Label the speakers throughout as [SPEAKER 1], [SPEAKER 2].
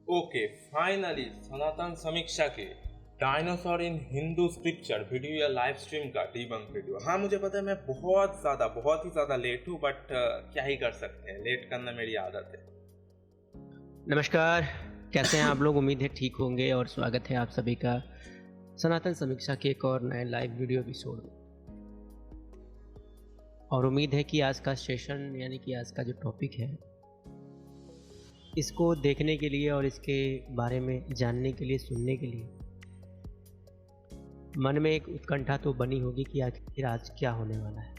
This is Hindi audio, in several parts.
[SPEAKER 1] ओके, फाइनली सनातन समीक्षा के डायनासोर इन हिंदू स्क्रिप्चर वीडियो या लाइव स्ट्रीम का डीबंक वीडियो। हाँ, मुझे पता है मैं बहुत ही ज़्यादा लेट हूँ, बट क्या ही कर सकते हैं, लेट करना मेरी आदत है।
[SPEAKER 2] नमस्कार, कैसे हैं आप लोग? उम्मीद है ठीक होंगे और स्वागत है आप सभी का सनातन समीक्षा के एक और नए लाइव वीडियो एपिसोड में। और उम्मीद है कि आज का सेशन यानी कि आज का जो टॉपिक है इसको देखने के लिए और इसके बारे में जानने के लिए, सुनने के लिए मन में एक उत्कंठा तो बनी होगी कि आखिर आज क्या होने वाला है।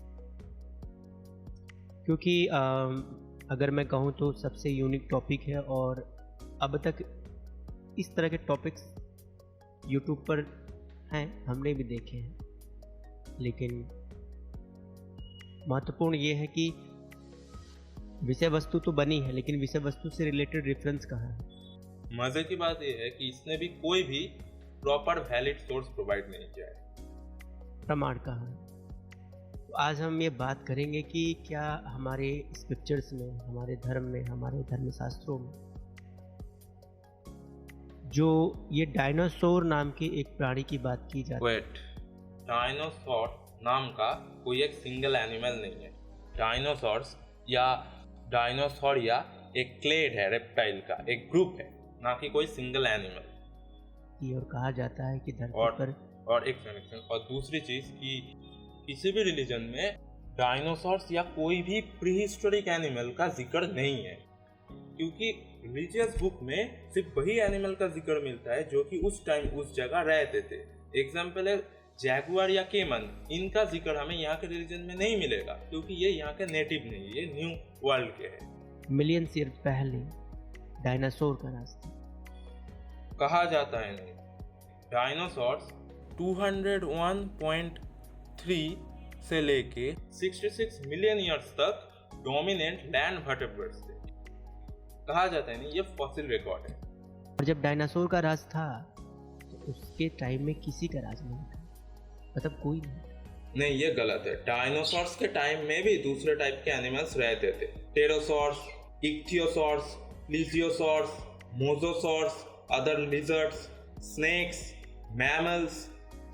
[SPEAKER 2] क्योंकि अगर मैं कहूँ तो सबसे यूनिक टॉपिक है और अब तक इस तरह के टॉपिक्स यूट्यूब पर हैं, हमने भी देखे हैं, लेकिन महत्वपूर्ण ये है कि विषय वस्तु तो बनी है, लेकिन विषय वस्तु से रिलेटेड रेफरेंस कहाँ है।
[SPEAKER 1] मजे की बात यह है कि इसने भी कोई भी प्रॉपर वैलिड सोर्स प्रोवाइड नहीं किया है।
[SPEAKER 2] प्रमाण कहाँ है। तो आज हम ये बात करेंगे कि क्या हमारे स्क्रिप्चर्स में, हमारे धर्म में, हमारे धर्मशास्त्रों में जो ये डायनासोर नाम के एक प्राणी की बात की जाती है।
[SPEAKER 1] डायनासोर नाम का कोई एक सिंगल एनिमल नहीं है। डायनासोर या एक क्लेड है, रेप्टाइल का एक ग्रुप है, ना कि कोई सिंगल एनिमल।
[SPEAKER 2] और कहा जाता है कि धरती पर
[SPEAKER 1] और दूसरी चीज कि किसी भी रिलीजन में डायनासोर्स या कोई भी प्रीहिस्टोरिक एनिमल का जिक्र नहीं है, क्योंकि रिलीजियस बुक में सिर्फ वही एनिमल का जिक्र मिलता है जो कि उस टाइम उस जगह रहते थे। एग्जाम्पल है जैगुआर या केमन, इनका जिक्र हमें यहाँ के रिलीजन में नहीं मिलेगा क्योंकि ये यहाँ के नेटिव नहीं, ये न्यू वर्ल्ड के हैं।
[SPEAKER 2] मिलियन ईयर पहले डायनासोर का रास्ता
[SPEAKER 1] कहा जाता है। नहीं, डायनासोर्स 201.3 से लेके 66 मिलियन ईयर्स तक डोमिनेंट लैंड वर्टेब्रेट्स थे। कहा जाता है नहीं, ये फॉसिल रिकॉर्ड है।
[SPEAKER 2] और जब डायनासोर का राज था तो उसके टाइम में किसी का राज नहीं था, मतलब कोई
[SPEAKER 1] नहीं, ये गलत है। डायनासोर्स के टाइम में भी दूसरे टाइप के एनिमल्स रहते थे। Pterosaurs, ichthyosaurs, plesiosaurs, mosasaurs, other lizards, snakes, mammals,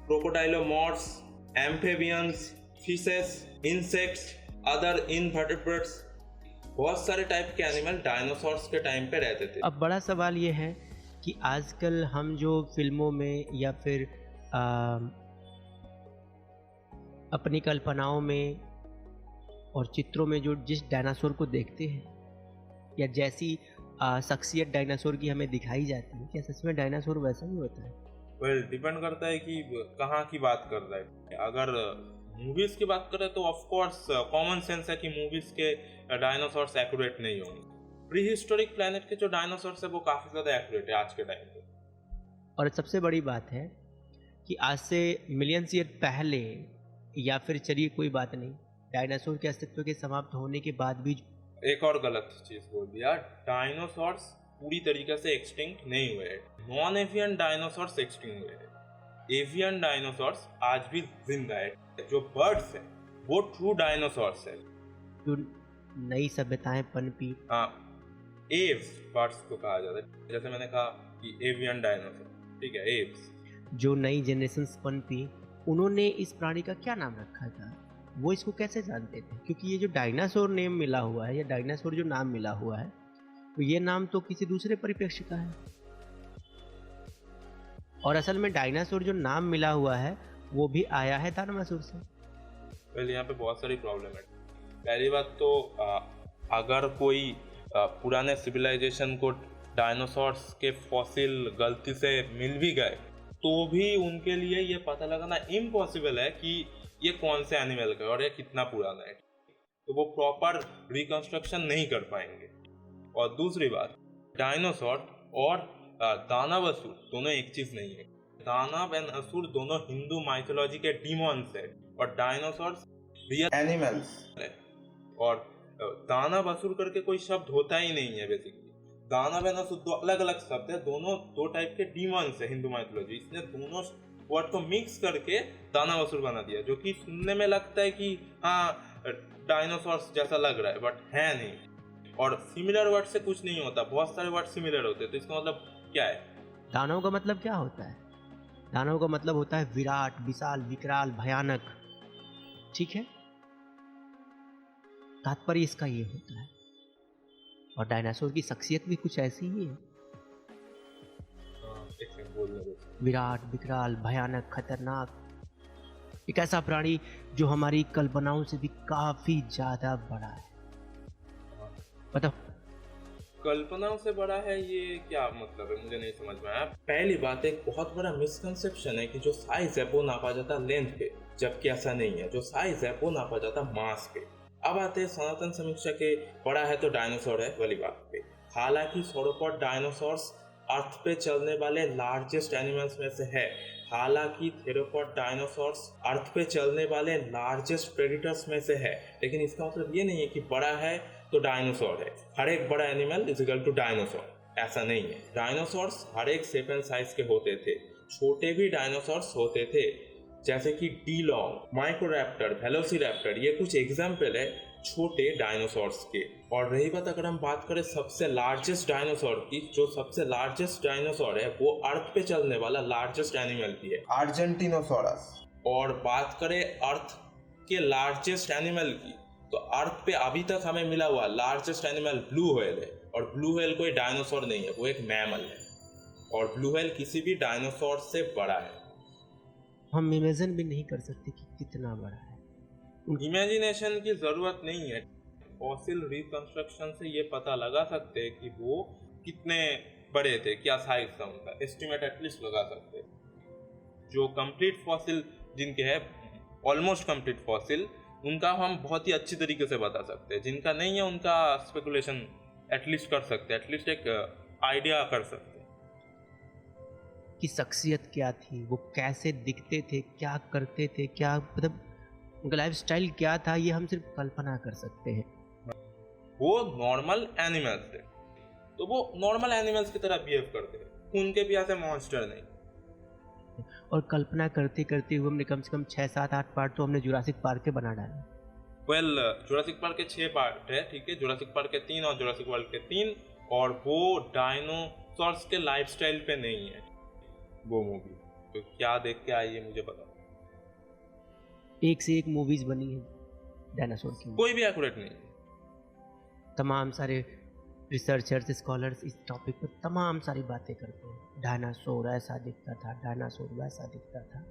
[SPEAKER 1] crocodylomorphs, amphibians, fishes, insects, other invertebrates, बहुत सारे टाइप के एनिमल डायनासोर्स के टाइम पे रहते थे।
[SPEAKER 2] अब बड़ा सवाल ये है कि आजकल हम जो फिल्मों में या फिर अपनी कल्पनाओं में और चित्रों में जो जिस डायनासोर को देखते हैं या जैसी शख्सियत डायनासोर की हमें दिखाई जाती है, क्या सच में डायनासोर वैसा ही होता है?
[SPEAKER 1] वेल, डिपेंड करता है कि कहाँ की बात कर रहा है। अगर मूवीज की बात करें तो ऑफ कोर्स कॉमन सेंस है कि मूवीज के डायनासोर्स एक्यूरेट नहीं होंगे। प्री हिस्टोरिक प्लैनेट के जो डायनासोर्स है वो काफी ज्यादा एक्यूरेट है आज के टाइम पे।
[SPEAKER 2] और सबसे बड़ी बात है कि आज से मिलियन ईयर पहले, या फिर चलिए कोई बात नहीं, डायनासोर के अस्तित्व के समाप्त होने के बाद भी
[SPEAKER 1] एक और गलत चीज बोल दिया, डायनासोर्स पूरी तरीके से एक्सटिंक्ट नहीं हुए। नॉन एवियन डायनासोर्स एक्सटिंक्ट हुए हैं। एवियन डायनासोर्स आज भी जिंदा है। जो बर्ड्स है वो ट्रू डायनासोर्स है।
[SPEAKER 2] जो नई सभ्यताएं पनपी,
[SPEAKER 1] एव्स बर्ड्स को कहा जाता है। जैसे मैंने कहा कि एवियन डायनासोर, ठीक है, एव्स।
[SPEAKER 2] जो नई जनरेशंस पनपी, उन्होंने इस प्राणी का क्या नाम रखा था? वो इसको कैसे जानते थे? क्योंकि ये जो डायनासोर नेम मिला हुआ है या डायनासोर जो नाम मिला हुआ है, तो ये नाम तो किसी दूसरे परिप्रेक्ष्य का है। और असल में डायनासोर जो नाम मिला हुआ है वो भी आया है दानवासुर से।
[SPEAKER 1] पहले यहाँ पे बहुत सारी प्रॉब्लम है। पहली बात तो अगर कोई पुराने सिविलाइजेशन को डायनासोर्स के फॉसिल गलती से मिल भी गए तो भी उनके लिए ये पता लगाना इम्पॉसिबल है कि ये कौन से एनिमल का और ये कितना पुराना है, तो वो प्रॉपर रिकंस्ट्रक्शन नहीं कर पाएंगे। और दूसरी बात, डायनासोर और दानवासुर दोनों एक चीज नहीं है। दानव एंड असुर दोनों हिंदू माइथोलॉजी के डीमॉन्स है और डायनासोर्स रियल एनिमल्स है। और दानवासुर करके कोई शब्द होता ही नहीं है। बेसिकली दानव एंड असुर दो अलग अलग शब्द है, दोनों दो टाइप के डीमॉन्स है हिंदू माइथोलॉजी। इसने दोनों वर्ड को मिक्स करके दानवासुर बना दिया, जो कि सुनने में लगता है कि हाँ डायनासोर्स जैसा लग रहा है, बट है नहीं। और सिमिलर वर्ड से कुछ नहीं होता, बहुत सारे वर्ड सिमिलर होते हैं, तो इसका मतलब क्या है?
[SPEAKER 2] दानव का मतलब क्या होता है? दानव का मतलब होता है विराट, विशाल, विकराल, भयानक। ठीक है, तात्पर्य इसका ये होता है। और डायनासोर की शख्सियत भी कुछ ऐसी ही है,
[SPEAKER 1] एक सेकंड बोलने दो।
[SPEAKER 2] विराट, विकराल, भयानक, खतरनाक, एक ऐसा प्राणी जो हमारी कल्पनाओं से भी काफी ज्यादा बड़ा है। बताओ।
[SPEAKER 1] कल्पनाओं से बड़ा है, ये क्या मतलब है? मुझे नहीं समझ में आया। पहली बात, एक बहुत बड़ा मिसकंसेप्शन है कि जो साइज है वो नापा जाता लेंथ पे, जबकि ऐसा नहीं है। जो साइज है वो नापा जाता मास पे। अब आते हैं सनातन समीक्षा के बड़ा है तो डायनासोर है वाली बात पे। हालांकि सोरोपॉड डायनासोर्स अर्थ पे चलने वाले लार्जेस्ट एनिमल्स में से है। हालांकि थेरोपॉड डायनासोर्स अर्थ पे चलने वाले लार्जेस्ट प्रेडिटर्स में से है, लेकिन इसका मतलब ये नहीं है कि बड़ा है तो डायनासोर है। हर एक बड़ा animal is equal to dinosaur, ऐसा नहीं है। डायनासोर्स हर एक शेप एंड साइज के होते थे। छोटे भी डायनासोर्स होते थे, जैसे कि डीलॉन्ग, माइक्रोरैप्टर, वेलोसिरैप्टर, ये कुछ एग्जाम्पल है छोटे डायनासोर्स के। और रही बात अगर हम बात करें सबसे लार्जेस्ट डायनासोर की, जो सबसे लार्जेस्ट डायनासोर है वो अर्थ पे चलने वाला लार्जेस्ट एनिमल भी है, अर्जेंटिनोसॉरस। और बात करें अर्थ के लार्जेस्ट एनिमल की, तो अर्थ पे अभी तक हमें मिला हुआ लार्जेस्ट एनिमल ब्लू व्हेल है। और ब्लू व्हेल कोई डायनासोर नहीं है, वो एक मैमल है। और ब्लू व्हेल किसी भी डायनासोर से बड़ा है।
[SPEAKER 2] हम इमेजिन भी नहीं कर सकते कि कितना बड़ा है।
[SPEAKER 1] इमेजिनेशन की जरूरत नहीं है। फॉसिल रिकंस्ट्रक्शन से ये पता लगा सकते हैं कि वो कितने बड़े थे, क्या साइज था उनका, एस्टिमेट एटलीस्ट लगा सकते हैं। जो कंप्लीट फॉसिल जिनके है, ऑलमोस्ट कंप्लीट फॉसिल, उनका हम बहुत ही अच्छी तरीके से बता सकते हैं। जिनका नहीं है उनका स्पेकुलेशन एटलीस्ट कर सकते हैं, एटलीस्ट एक आइडिया कर सकते हैं
[SPEAKER 2] कि शख्सियत क्या थी, वो कैसे दिखते थे, क्या करते थे, क्या मतलब उनका लाइफ स्टाइल क्या था, ये हम सिर्फ कल्पना कर सकते हैं।
[SPEAKER 1] वो नॉर्मल एनिमल्स थे, तो वो नॉर्मल एनिमल्स की तरह बिहेव करते थे, उनके भी ऐसे मॉन्स्टर नहीं।
[SPEAKER 2] और कल्पना करते करते हुए हमने कम से कम 6, 7, 8 पार्ट तो हमने जुरासिक पार्क के बना डाले।
[SPEAKER 1] वेल, जुरासिक पार्क के 6 पार्ट है, ठीक है, जुरासिक पार्क के 3 और जुरासिक वर्ल्ड के 3, और वो डायनासोर्स के लाइफस्टाइल पे नहीं है वो मूवी। तो क्या देख के आई है मुझे बताओ।
[SPEAKER 2] एक से एक मूवीज बनी है डायनासोर की,
[SPEAKER 1] कोई भी एक्यूरेट नहीं।
[SPEAKER 2] तमाम सारे रिसर्चर्स, स्कॉलर्स इस टॉपिक पर तमाम सारी बातें करते हैं। डायनासोर ऐसा दिखता था, डायनासोर वैसा दिखता था।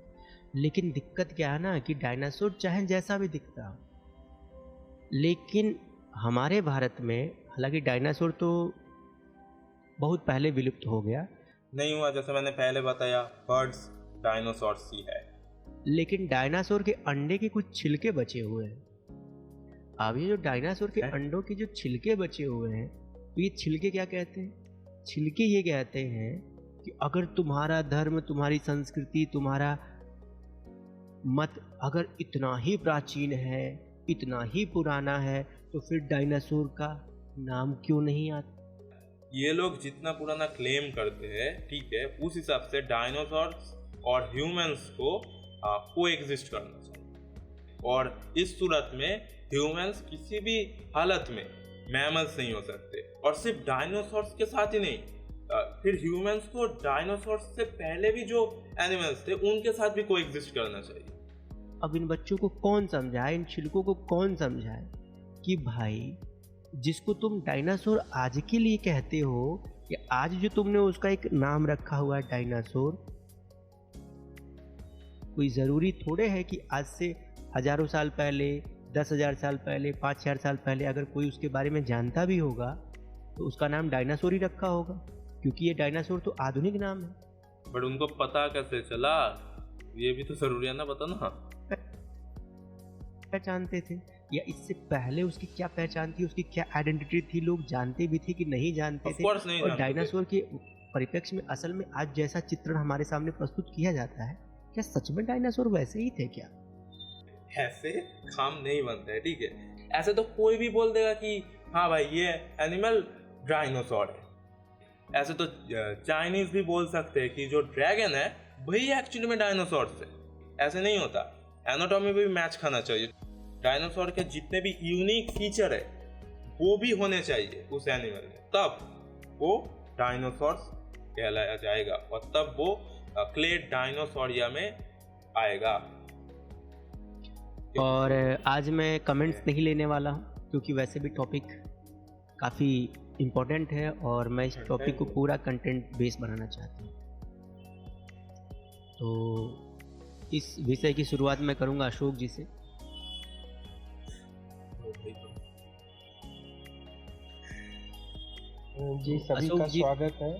[SPEAKER 2] लेकिन दिक्कत क्या है ना कि डायनासोर चाहे जैसा भी दिखता हो, लेकिन हमारे भारत में हालांकि डायनासोर तो बहुत पहले विलुप्त हो गया,
[SPEAKER 1] नहीं हुआ, जैसे मैंने पहले बताया, बर्ड्स डायनासोर्स ही है।
[SPEAKER 2] लेकिन डायनासोर के अंडे के कुछ छिलके बचे हुए हैं। अब ये जो डायनासोर के अंडों के जो छिलके बचे हुए हैं, तो ये छिलके क्या कहते हैं? छिलके ये कहते हैं कि अगर तुम्हारा धर्म, तुम्हारी संस्कृति, तुम्हारा मत अगर इतना ही प्राचीन है, इतना ही पुराना है, तो फिर डायनासोर का नाम क्यों नहीं आता?
[SPEAKER 1] ये लोग जितना पुराना क्लेम करते हैं, ठीक है, उस हिसाब से डायनासोर्स और ह्यूमंस को कोएग्जिस्ट करना चाहिए। और इस सूरत में ह्यूमंस किसी भी हालत में मैमल्स नहीं हो सकते। और सिर्फ डायनासोर्स के साथ ही नहीं, फिर ह्यूमंस को डायनासोर्स से पहले भी जो एनिमल्स थे उनके साथ भी कोएग्जिस्ट करना चाहिए।
[SPEAKER 2] अब इन बच्चों को कौन समझाए, इन छिलकों को कौन समझाए कि भाई जिसको तुम डायनासोर आज के लिए कहते हो, कि आज जो तुमने उसका एक नाम रखा हुआ है डायनासोर, कोई ज़रूरी थोड़े है कि आज से हजारों साल पहले, 10,000 साल पहले, 5,000 साल पहले अगर कोई उसके बारे में जानता भी होगा तो उसका नाम डायनासोर ही रखा होगा, क्योंकि ये डायनासोर तो आधुनिक नाम है।
[SPEAKER 1] बट उनको पता कैसे चला, ये भी तो जरूरी है ना बताना।
[SPEAKER 2] पहचानते थे, या इससे पहले उसकी क्या पहचान थी, उसकी क्या आइडेंटिटी थी, लोग जानते भी थे कि नहीं जानते थे। और डायनासोर के परिप्रेक्ष्य में असल में आज जैसा चित्रण हमारे सामने प्रस्तुत किया जाता है, क्या सच में डायनासोर वैसे ही थे क्या?
[SPEAKER 1] ऐसे काम नहीं बनता है, ठीक है। ऐसे तो कोई भी बोल देगा कि हाँ भाई ये एनिमल डायनासोर है। ऐसे तो चाइनीज भी बोल सकते हैं कि जो ड्रैगन है वही एक्चुअली में डायनासोर है। ऐसे नहीं होता, एनाटॉमी भी मैच खाना चाहिए। डायनासोर के जितने भी यूनिक फीचर है वो भी होने चाहिए उस एनिमल में, तब वो डायनासोर्स कहलाया जाएगा और तब वो क्लेड डायनासोरिया में आएगा।
[SPEAKER 2] और आज मैं कमेंट्स नहीं लेने वाला हूँ क्योंकि वैसे भी टॉपिक काफ़ी इम्पोर्टेंट है और मैं इस टॉपिक को पूरा कंटेंट बेस बनाना चाहता हूँ। तो इस विषय की शुरुआत मैं करूँगा अशोक जी से।
[SPEAKER 3] जी सभी
[SPEAKER 2] अशोक
[SPEAKER 3] का
[SPEAKER 2] जी।
[SPEAKER 3] स्वागत है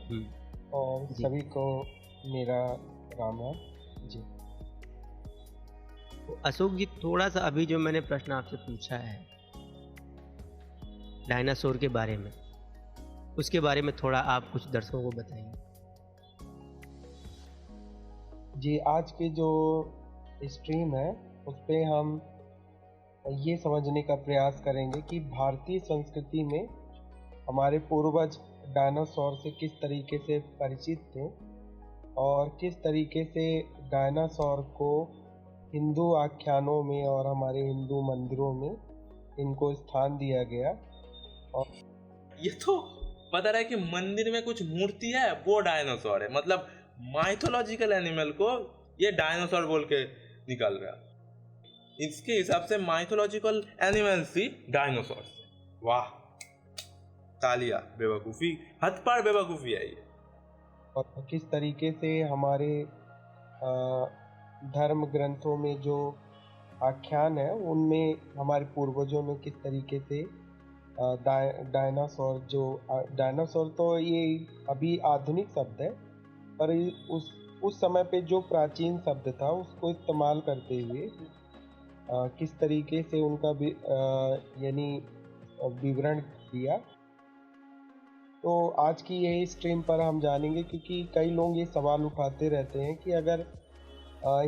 [SPEAKER 3] और
[SPEAKER 2] जी।
[SPEAKER 3] सभी को मेरा राम राम जी।
[SPEAKER 2] तो अशोक जी, थोड़ा सा अभी जो मैंने प्रश्न आपसे पूछा है डायनासोर के बारे में, उसके बारे में थोड़ा आप कुछ दर्शकों को बताइए।
[SPEAKER 3] जी आज के जो स्ट्रीम है उस पे हम ये समझने का प्रयास करेंगे कि भारतीय संस्कृति में हमारे पूर्वज डायनासोर से किस तरीके से परिचित थे और किस तरीके से डायनासोर को हिंदू आख्यानों में और हमारे हिंदू मंदिरों में इनको स्थान दिया गया। और
[SPEAKER 1] ये तो पता रहा है कि मंदिर में कुछ मूर्ति है वो डायनासोर है, मतलब माइथोलॉजिकल एनिमल को ये डायनासोर बोल के निकल रहा है। इसके हिसाब से माइथोलॉजिकल एनिमल्स ही डायनासोर। वाह, तालिया, बेवकूफ़ी, हद पार बेवकूफ़ी है ये।
[SPEAKER 3] और किस तरीके से हमारे धर्म ग्रंथों में जो आख्यान है उनमें हमारे पूर्वजों ने किस तरीके से डायनासोर तो ये अभी आधुनिक शब्द है, पर उस समय पे जो प्राचीन शब्द था उसको इस्तेमाल करते हुए किस तरीके से उनका यानी विवरण दिया। तो आज की यही स्ट्रीम पर हम जानेंगे, क्योंकि कई लोग ये सवाल उठाते रहते हैं कि अगर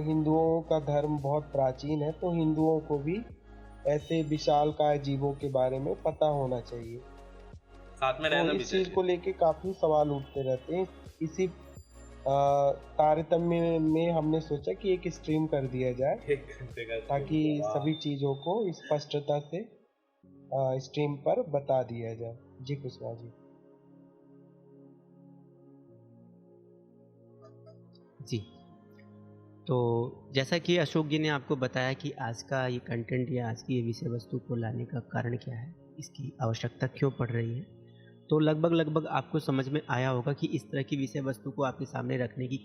[SPEAKER 3] हिंदुओं का धर्म बहुत प्राचीन है तो हिंदुओं को भी ऐसे विशालकाय जीवों के बारे में पता होना चाहिए।
[SPEAKER 1] साथ में
[SPEAKER 3] तो
[SPEAKER 1] रहना भी
[SPEAKER 3] इस चीज़
[SPEAKER 1] चाहिए।
[SPEAKER 3] को लेके काफ़ी सवाल उठते रहते हैं। इसी तारतम्य में हमने सोचा कि एक स्ट्रीम कर दिया जाए
[SPEAKER 1] 1 घंटे का
[SPEAKER 3] ताकि
[SPEAKER 1] stream। वाह।
[SPEAKER 3] सभी चीज़ों को स्पष्टता से स्ट्रीम पर बता दिया जाए। जी कुशवाहा जी।
[SPEAKER 2] जी, तो जैसा कि अशोक जी ने आपको बताया कि आज का ये कंटेंट या आज की ये विषय वस्तु को लाने का कारण क्या है, इसकी आवश्यकता क्यों पड़ रही है, तो लगभग आपको समझ में आया होगा कि इस तरह की विषय वस्तु को आपके सामने रखने की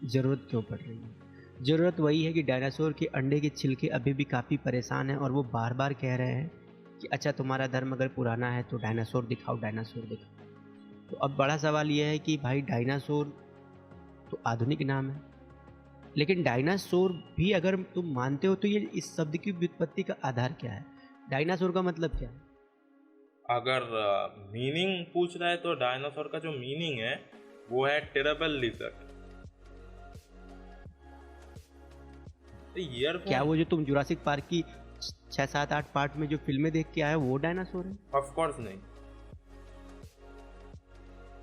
[SPEAKER 2] ज़रूरत क्यों पड़ रही है। ज़रूरत वही है कि डायनासोर के अंडे के छिलके अभी भी काफ़ी परेशान हैं और वो बार बार कह रहे हैं कि अच्छा तुम्हारा धर्म अगर पुराना है तो डायनासोर दिखाओ, डायनासोर दिखाओ। तो अब बड़ा सवाल यह है कि भाई डायनासोर तो आधुनिक नाम है, लेकिन डायनासोर भी अगर तुम मानते हो तो ये इस शब्द की व्युत्पत्ति का आधार क्या है? डायनासोर का मतलब क्या है? अगर
[SPEAKER 1] मीनिंग पूछ रहा है तो डायनासोर का जो मीनिंग है वो है टेरेबल लिजर्ड।
[SPEAKER 2] क्या वो जो तुम जुरासिक पार्क की 6, 7, 8 पार्ट में जो फिल्में देख के आए वो डायनासोर है?
[SPEAKER 1] ऑफ कोर्स नहीं।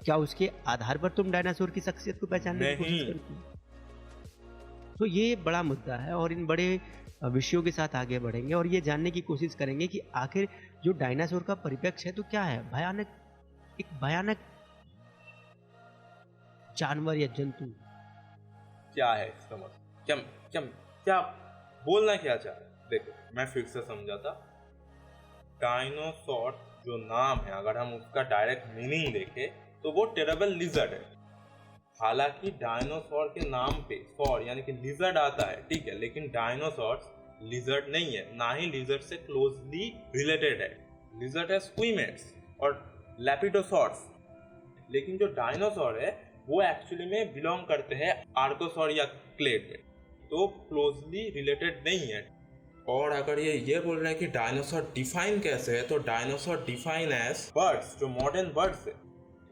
[SPEAKER 2] क्या उसके आधार पर तुम डायनासोर की शख्सियत को पहचानने की कोशिश
[SPEAKER 1] नहीं।
[SPEAKER 2] करते हो? तो ये बड़ा मुद्दा है और इन बड़े विषयों के साथ आगे बढ़ेंगे और ये जानने की कोशिश करेंगे कि आखिर जो डायनासोर का परिप्रेक्ष्य है तो क्या है। एक भयानक जानवर या जंतु
[SPEAKER 1] क्या है समझ, क्या क्या क्या बोलना क्या चाह रहे हैं? देखो मैं फिर से समझाता। डायनासोर जो नाम है अगर हम उसका डायरेक्ट मीनिंग देखें तो वो टेरेबल लिजर्ड है। हालांकि डायनासोर के नाम पे सौर यानी कि लिजर्ड आता है, ठीक है, लेकिन डायनासोर लिजर्ड नहीं है, ना ही लिजर्ड से क्लोजली रिलेटेड है। लिजर्ड है स्क्विमेट्स और लेपिडोसॉर्स, लेकिन जो डायनासोर है वो एक्चुअली में बिलोंग करते हैं आर्कोसोर या क्लेड में, तो क्लोजली रिलेटेड नहीं है। और अगर ये बोल रहा है कि डायनासोर डिफाइन कैसे है, तो डायनासोर डिफाइन एज बर्ड्स, जो मॉडर्न बर्ड्स है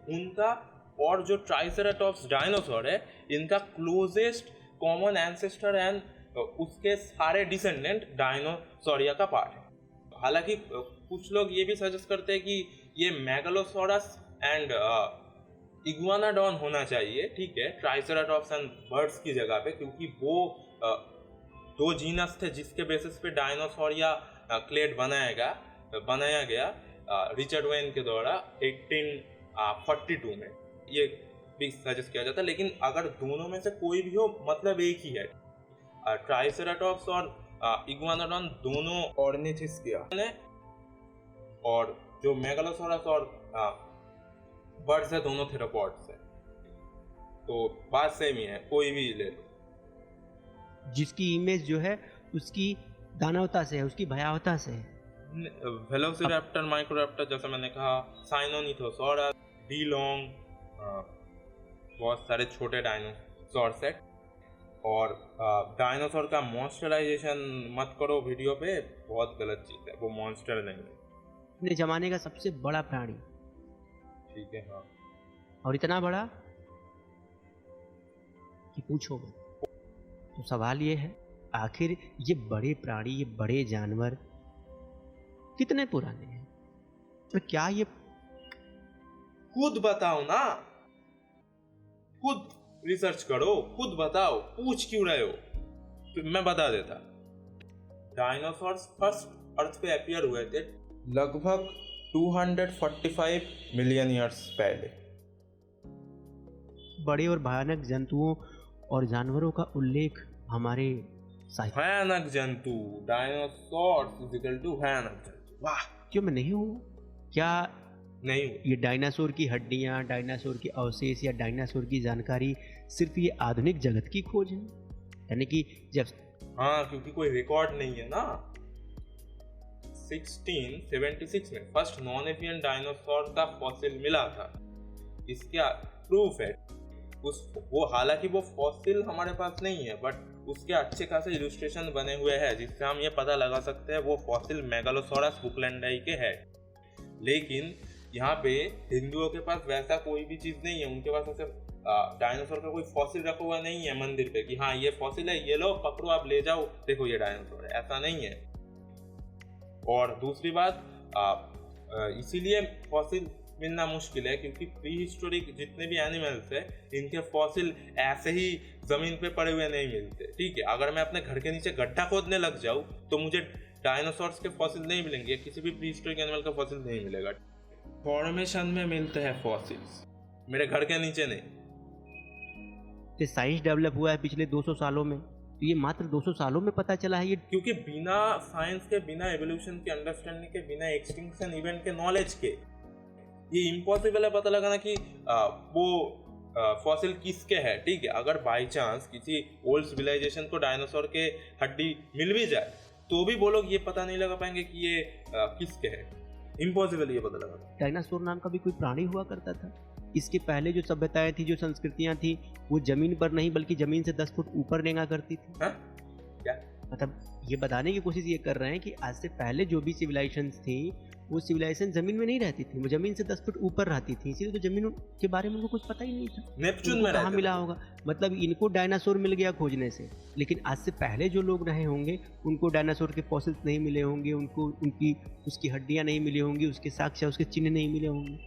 [SPEAKER 1] उनका, और जो ट्राइसेराटॉप्स डायनासोर है इनका क्लोजेस्ट कॉमन एंसेस्टर एंड उसके सारे डिसेंडेंट डायनासोरिया का पार्ट है। हालांकि कुछ लोग ये भी सजेस्ट करते हैं कि ये मेगालोसोरस एंड इग्वानाडॉन होना चाहिए, ठीक है, ट्राइसेराटॉप्स एंड बर्ड्स की जगह पे, क्योंकि वो 2 जीनस थे जिसके बेसिस पे डायनासोरिया क्लेड बनाया गया। रिचर्ड वेन के द्वारा 1842 में ये भी सजेस्ट किया जाता है। लेकिन अगर दोनों में से कोई भी हो मतलब एक ही है। ट्राइसेराटॉप्स और इग्वानोडॉन दोनों ऑर्निथिस्किया ने, और जो मेगालोसॉरस और बर्ड्स है दोनों थेरोपॉड्स है। तो बात सेम ही है, कोई भी ले लो।
[SPEAKER 2] जिसकी इमेज जो है उसकी दानवता से है, उसकी भयावता से है।
[SPEAKER 1] वेलोसिरैप्टर, माइक्रोरैप्टर, जैसे मैंने कहा, साइनोनिथोसॉरस, डीलोंग, बहुत सारे छोटे डायनासोर्स है। और डायनासोर का मॉन्स्टराइजेशन मत करो वीडियो पे, बहुत गलत चीज़ है, वो मॉन्स्टर नहीं है।
[SPEAKER 2] अपने जमाने का सबसे बड़ा प्राणी,
[SPEAKER 1] ठीक है, हाँ।
[SPEAKER 2] और इतना बड़ा कि पूछो मत। तो सवाल ये है, आखिर ये बड़े प्राणी, ये बड़े जानवर कितने पुराने हैं? तो क्या ये
[SPEAKER 1] खुद बताओ ना, खुद रिसर्च करो, खुद बताओ, पूछ क्यों रहे हो? तो मैं बता देता। डायनासोर्स फर्स्ट अर्थ पे अपीयर हुए थे लगभग 245 मिलियन ईयर्स पहले।
[SPEAKER 2] बड़े और भयानक जंतुओं और जानवरों का उल्लेख हमारे साहित्य।
[SPEAKER 1] भयानक जंतु, डायनासोर्स इज इक्वल टू भयानक जंतु। वाह,
[SPEAKER 2] क्यों मैं नहीं हूँ? क्या
[SPEAKER 1] नहीं
[SPEAKER 2] ये डायनासोर की हड्डियाँ, डायनासोर के अवशेष या डायनासोर की जानकारी सिर्फ ये आधुनिक जगत की खोज है? यानी कि जब,
[SPEAKER 1] हाँ, क्योंकि कोई रिकॉर्ड नहीं है ना। 1676 में फर्स्ट नॉन एवियन डायनासोर का फॉसिल मिला था। इसका प्रूफ है वो, हालांकि वो फॉसिल हमारे पास नहीं है, बट उसके अच्छे खासे इलस्ट्रेशन बने हुए हैं जिससे हम ये पता लगा सकते हैं वो फॉसिल मेगालोसॉरस बुकलैंडाई के है। लेकिन यहाँ पे हिंदुओं के पास वैसा कोई भी चीज़ नहीं है, उनके पास ऐसे डायनासोर का कोई फॉसिल रखा हुआ नहीं है मंदिर पे कि हाँ ये फॉसिल है, ये लो पकड़ो, आप ले जाओ, देखो ये डायनासोर है, ऐसा नहीं है। और दूसरी बात, इसीलिए फॉसिल मिलना मुश्किल है क्योंकि प्री हिस्टोरिक जितने भी एनिमल्स है इनके फॉसिल ऐसे ही जमीन पे पड़े हुए नहीं मिलते। ठीक है, अगर मैं अपने घर के नीचे गड्ढा खोदने लग जाऊँ तो मुझे डायनासोर्स के फॉसिल नहीं मिलेंगे, किसी भी प्री हिस्टोरिक एनिमल का फॉसिल नहीं मिलेगा। फॉर्मेशन में मिलते हैं फॉसिल्स, मेरे घर के नीचे नहीं।
[SPEAKER 2] ये साइंस डेवलप हुआ है पिछले 200 सालों में, तो ये मात्र 200 सालों में पता चला है ये।
[SPEAKER 1] क्योंकि बिना साइंस के, बिना एवोल्यूशन के अंडरस्टैंडिंग के, बिना एक्सटिंक्शन इवेंट के नॉलेज के ये इम्पॉसिबल है पता लगाना कि वो फॉसिल किसके है। ठीक है, अगर बाई चांस किसी ओल्ड सिविलाइजेशन को डायनासोर के हड्डी मिल भी जाए तो भी वो लोग ये पता नहीं लगा पाएंगे कि ये किसके है। इम्पॉसिबल ये पता लगा।
[SPEAKER 2] डायनासोर नाम का भी कोई प्राणी हुआ करता था। इसके पहले जो सभ्यताएं थी, जो संस्कृतियां थी, वो जमीन पर नहीं बल्कि जमीन से 10 फुट ऊपर रेंगा करती थी।
[SPEAKER 1] हाँ? क्या
[SPEAKER 2] मतलब ये बताने की कोशिश ये कर रहे हैं कि आज से पहले जो भी सिविलाइजेशन थी वो सिविलाइजेशन जमीन में नहीं रहती थी, वो जमीन से 10 फुट ऊपर रहती थी, इसीलिए तो जमीन के बारे में उनको कुछ पता ही नहीं था।
[SPEAKER 1] नेपच्यून में
[SPEAKER 2] कहाँ मिला होगा? मतलब इनको डायनासोर मिल गया खोजने से, लेकिन आज से पहले जो लोग रहे होंगे उनको डायनासोर के फॉसिल्स नहीं मिले होंगे, उनको उसकी हड्डियां नहीं मिली होंगी, उसके साक्ष्य, उसके चिन्ह नहीं मिले होंगे।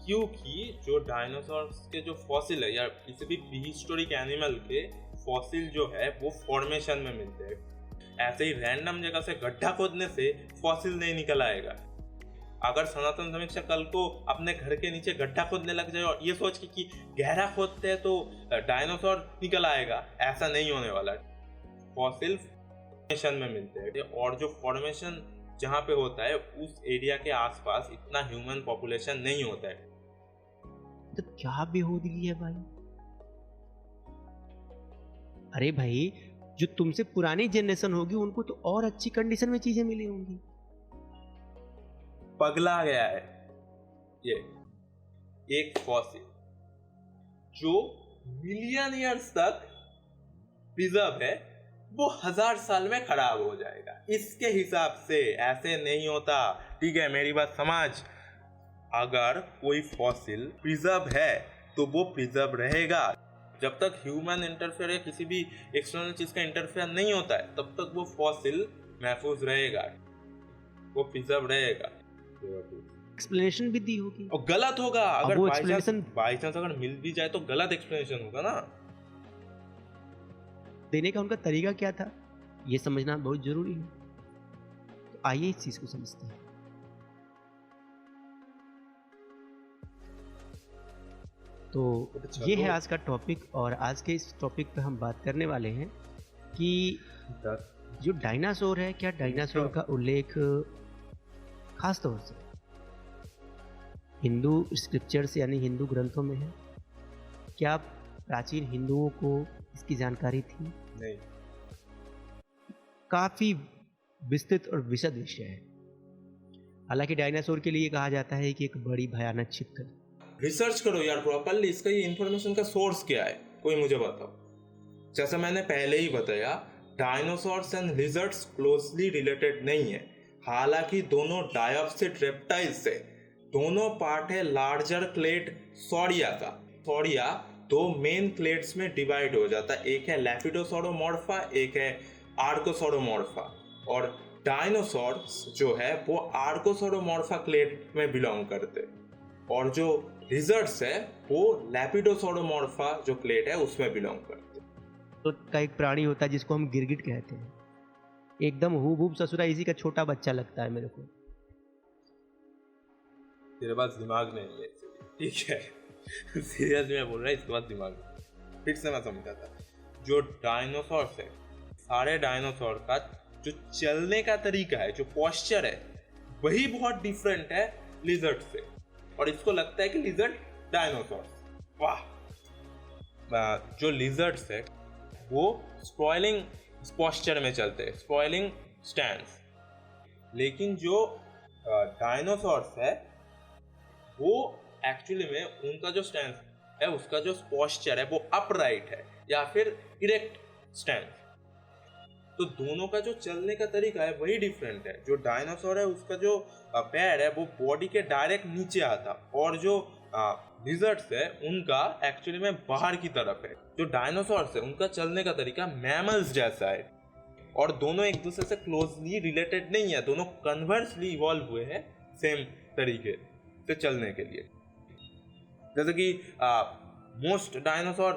[SPEAKER 1] क्योंकि जो डायनासोर्स के जो फॉसिल है या किसी भी प्रीहिस्टोरिक एनिमल के फॉसिल जो है वो फॉर्मेशन में मिलते हैं। ऐसे ही रैंडम जगह से गड्ढा खोदने से फॉसिल नहीं निकल आएगा। अगर सनातन समीक्षा कल को अपने घर के नीचे गड्ढा खोदने लग जाए और ये सोच के कि गहरा खोदते हैं तो डायनासोर निकल आएगा, ऐसा नहीं होने वाला। फॉसिल फॉर्मेशन में मिलते हैं, और जो फॉर्मेशन जहाँ पे होता है उस एरिया के आसपास इतना ह्यूमन पॉपुलेशन नहीं होता है।
[SPEAKER 2] तो क्या बेहूदगी है भाई। अरे भाई, जो तुमसे पुरानी जनरेशन होगी उनको तो और अच्छी कंडीशन में चीजें मिली होंगी।
[SPEAKER 1] पगला गया है ये एक फॉसिल जो मिलियन ईयर्स तक प्रिजर्व है, वो 1000 साल में खराब हो जाएगा। इसके हिसाब से ऐसे नहीं होता। ठीक है, मेरी बात समझ। अगर कोई फॉसिल प्रिजर्व है तो वो प्रिजर्व रहेगा। जब तक ह्यूमन इंटरफेयर या किसी भी एक्सटर्नल चीज का इंटरफेयर नहीं होता है तब तक वो फॉसिल महफूज रहेगा, वो प्रिजर्व रहेगा।
[SPEAKER 2] एक्सप्लेनेशन भी दी होगी
[SPEAKER 1] और गलत होगा। अगर बाई चांस अगर मिल भी जाए तो गलत एक्सप्लेनेशन होगा ना।
[SPEAKER 2] देने का उनका तरीका क्या था ये समझना बहुत जरूरी है। तो आइए इस चीज को समझते हैं। तो
[SPEAKER 1] अच्छा,
[SPEAKER 2] ये है
[SPEAKER 1] तो-
[SPEAKER 2] आज का टॉपिक, और आज के इस टॉपिक पे हम बात करने वाले हैं कि जो डायनासोर है, क्या डायनासोर का उल्लेख खास तौर से हिंदू स्क्रिप्चर्स यानी हिंदू ग्रंथों में है? क्या प्राचीन हिंदुओं को इसकी जानकारी थी?
[SPEAKER 1] नहीं।
[SPEAKER 2] काफी विस्तृत और विशद विषय है। हालांकि डायनासोर के लिए कहा जाता है कि एक बड़ी भयानक छिपकली।
[SPEAKER 1] रिसर्च करो यार प्रॉपरली, इसका ये इन्फॉर्मेशन का सोर्स क्या है, कोई मुझे बताओ। जैसा मैंने पहले ही बताया, dinosaurs and lizards closely related नहीं है। हालांकि दोनों डायोप्सिड रेप्टाइल्स से दोनों पार्ट है लार्जर क्लेड सॉरिया का। सॉरिया दो मेन क्लेड्स में डिवाइड हो जाता है, एक है लेपिडोसॉरोमॉर्फा, एक है आर्कोसॉरोमॉर्फा। और डायनासोर्स जो है वो आर्कोसॉरोमॉर्फा क्लेड में बिलोंग करते, और जो लिजर्ड्स है वो लेपिडोसॉरोमॉर्फा जो क्लेड है उसमें बिलोंग करते।
[SPEAKER 2] तो का एक प्राणी होता है जिसको हम गिरगिट कहते हैं, एकदम हूबहू ससुरा इसी का छोटा बच्चा लगता है मेरे को।
[SPEAKER 1] तेरे पास दिमाग नहीं है, ठीक है। सीरियस में बोल रहा है, इसके पास दिमाग नहीं। फिर से मैं समझाता, जो डायनासोर्स है, सारे डायनासोर का जो चलने का तरीका है, जो पोस्चर है, वही बहुत डिफरेंट है लिजर्ड से। और इसको लगता है कि लिजर्ड डायनासोर, वाह। जो लिजर्ड्स है वो स्पॉइलिंग पोस्चर में चलते हैं, स्पॉइलिंग स्टैंड्स। लेकिन जो डायनासोर्स है वो एक्चुअली में उनका जो स्टैंड है, उसका जो पोस्चर है वो अपराइट है या फिर इरेक्ट स्टैंड। तो दोनों का जो चलने का तरीका है वही डिफरेंट है। जो डायनासोर है उसका जो पैर है वो बॉडी के डायरेक्ट नीचे आता, और जो लिजर्ड्स है उनका एक्चुअली में बाहर की तरफ है। जो डायनासोर्स है उनका चलने का तरीका मैमल्स जैसा है, और दोनों एक दूसरे से क्लोजली रिलेटेड नहीं है, दोनों कन्वर्सली इवॉल्व हुए हैं सेम तरीके से चलने के लिए। जैसे कि मोस्ट डायनासोर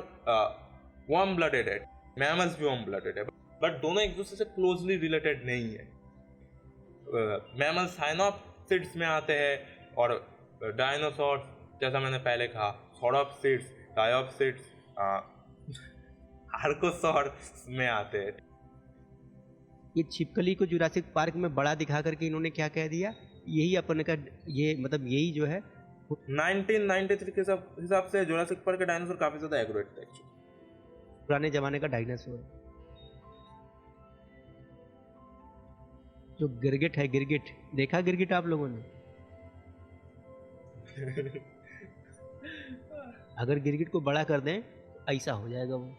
[SPEAKER 1] वार्म ब्लडेड है, मैमल्स भी वार्म ब्लडेड है, बट दोनों एक दूसरे से क्लोजली रिलेटेड नहीं है। मैमल्स साइनोप्सिड्स में आते हैं, और डायनासोर जैसा मैंने पहले कहा थोरॉप्सिड्स, डायोप्सिड्स, आर्कोसॉर में आते हैं।
[SPEAKER 2] ये छिपकली को जुरासिक पार्क में बड़ा दिखा करके इन्होंने क्या कह दिया, यही अपन का ये मतलब यही जो है
[SPEAKER 1] 1993 के हिसाब से जुरासिक पार्क के डायनासोर काफी ज्यादा एक्यूरेट थे एक्चुअली।
[SPEAKER 2] पुराने जमाने का डायनासोर है। जो गिरगिट है, गिरगिट देखा, गिरगिट आप लोगों ने? अगर गिरगिट को बड़ा कर दें तो ऐसा हो जाएगा वो।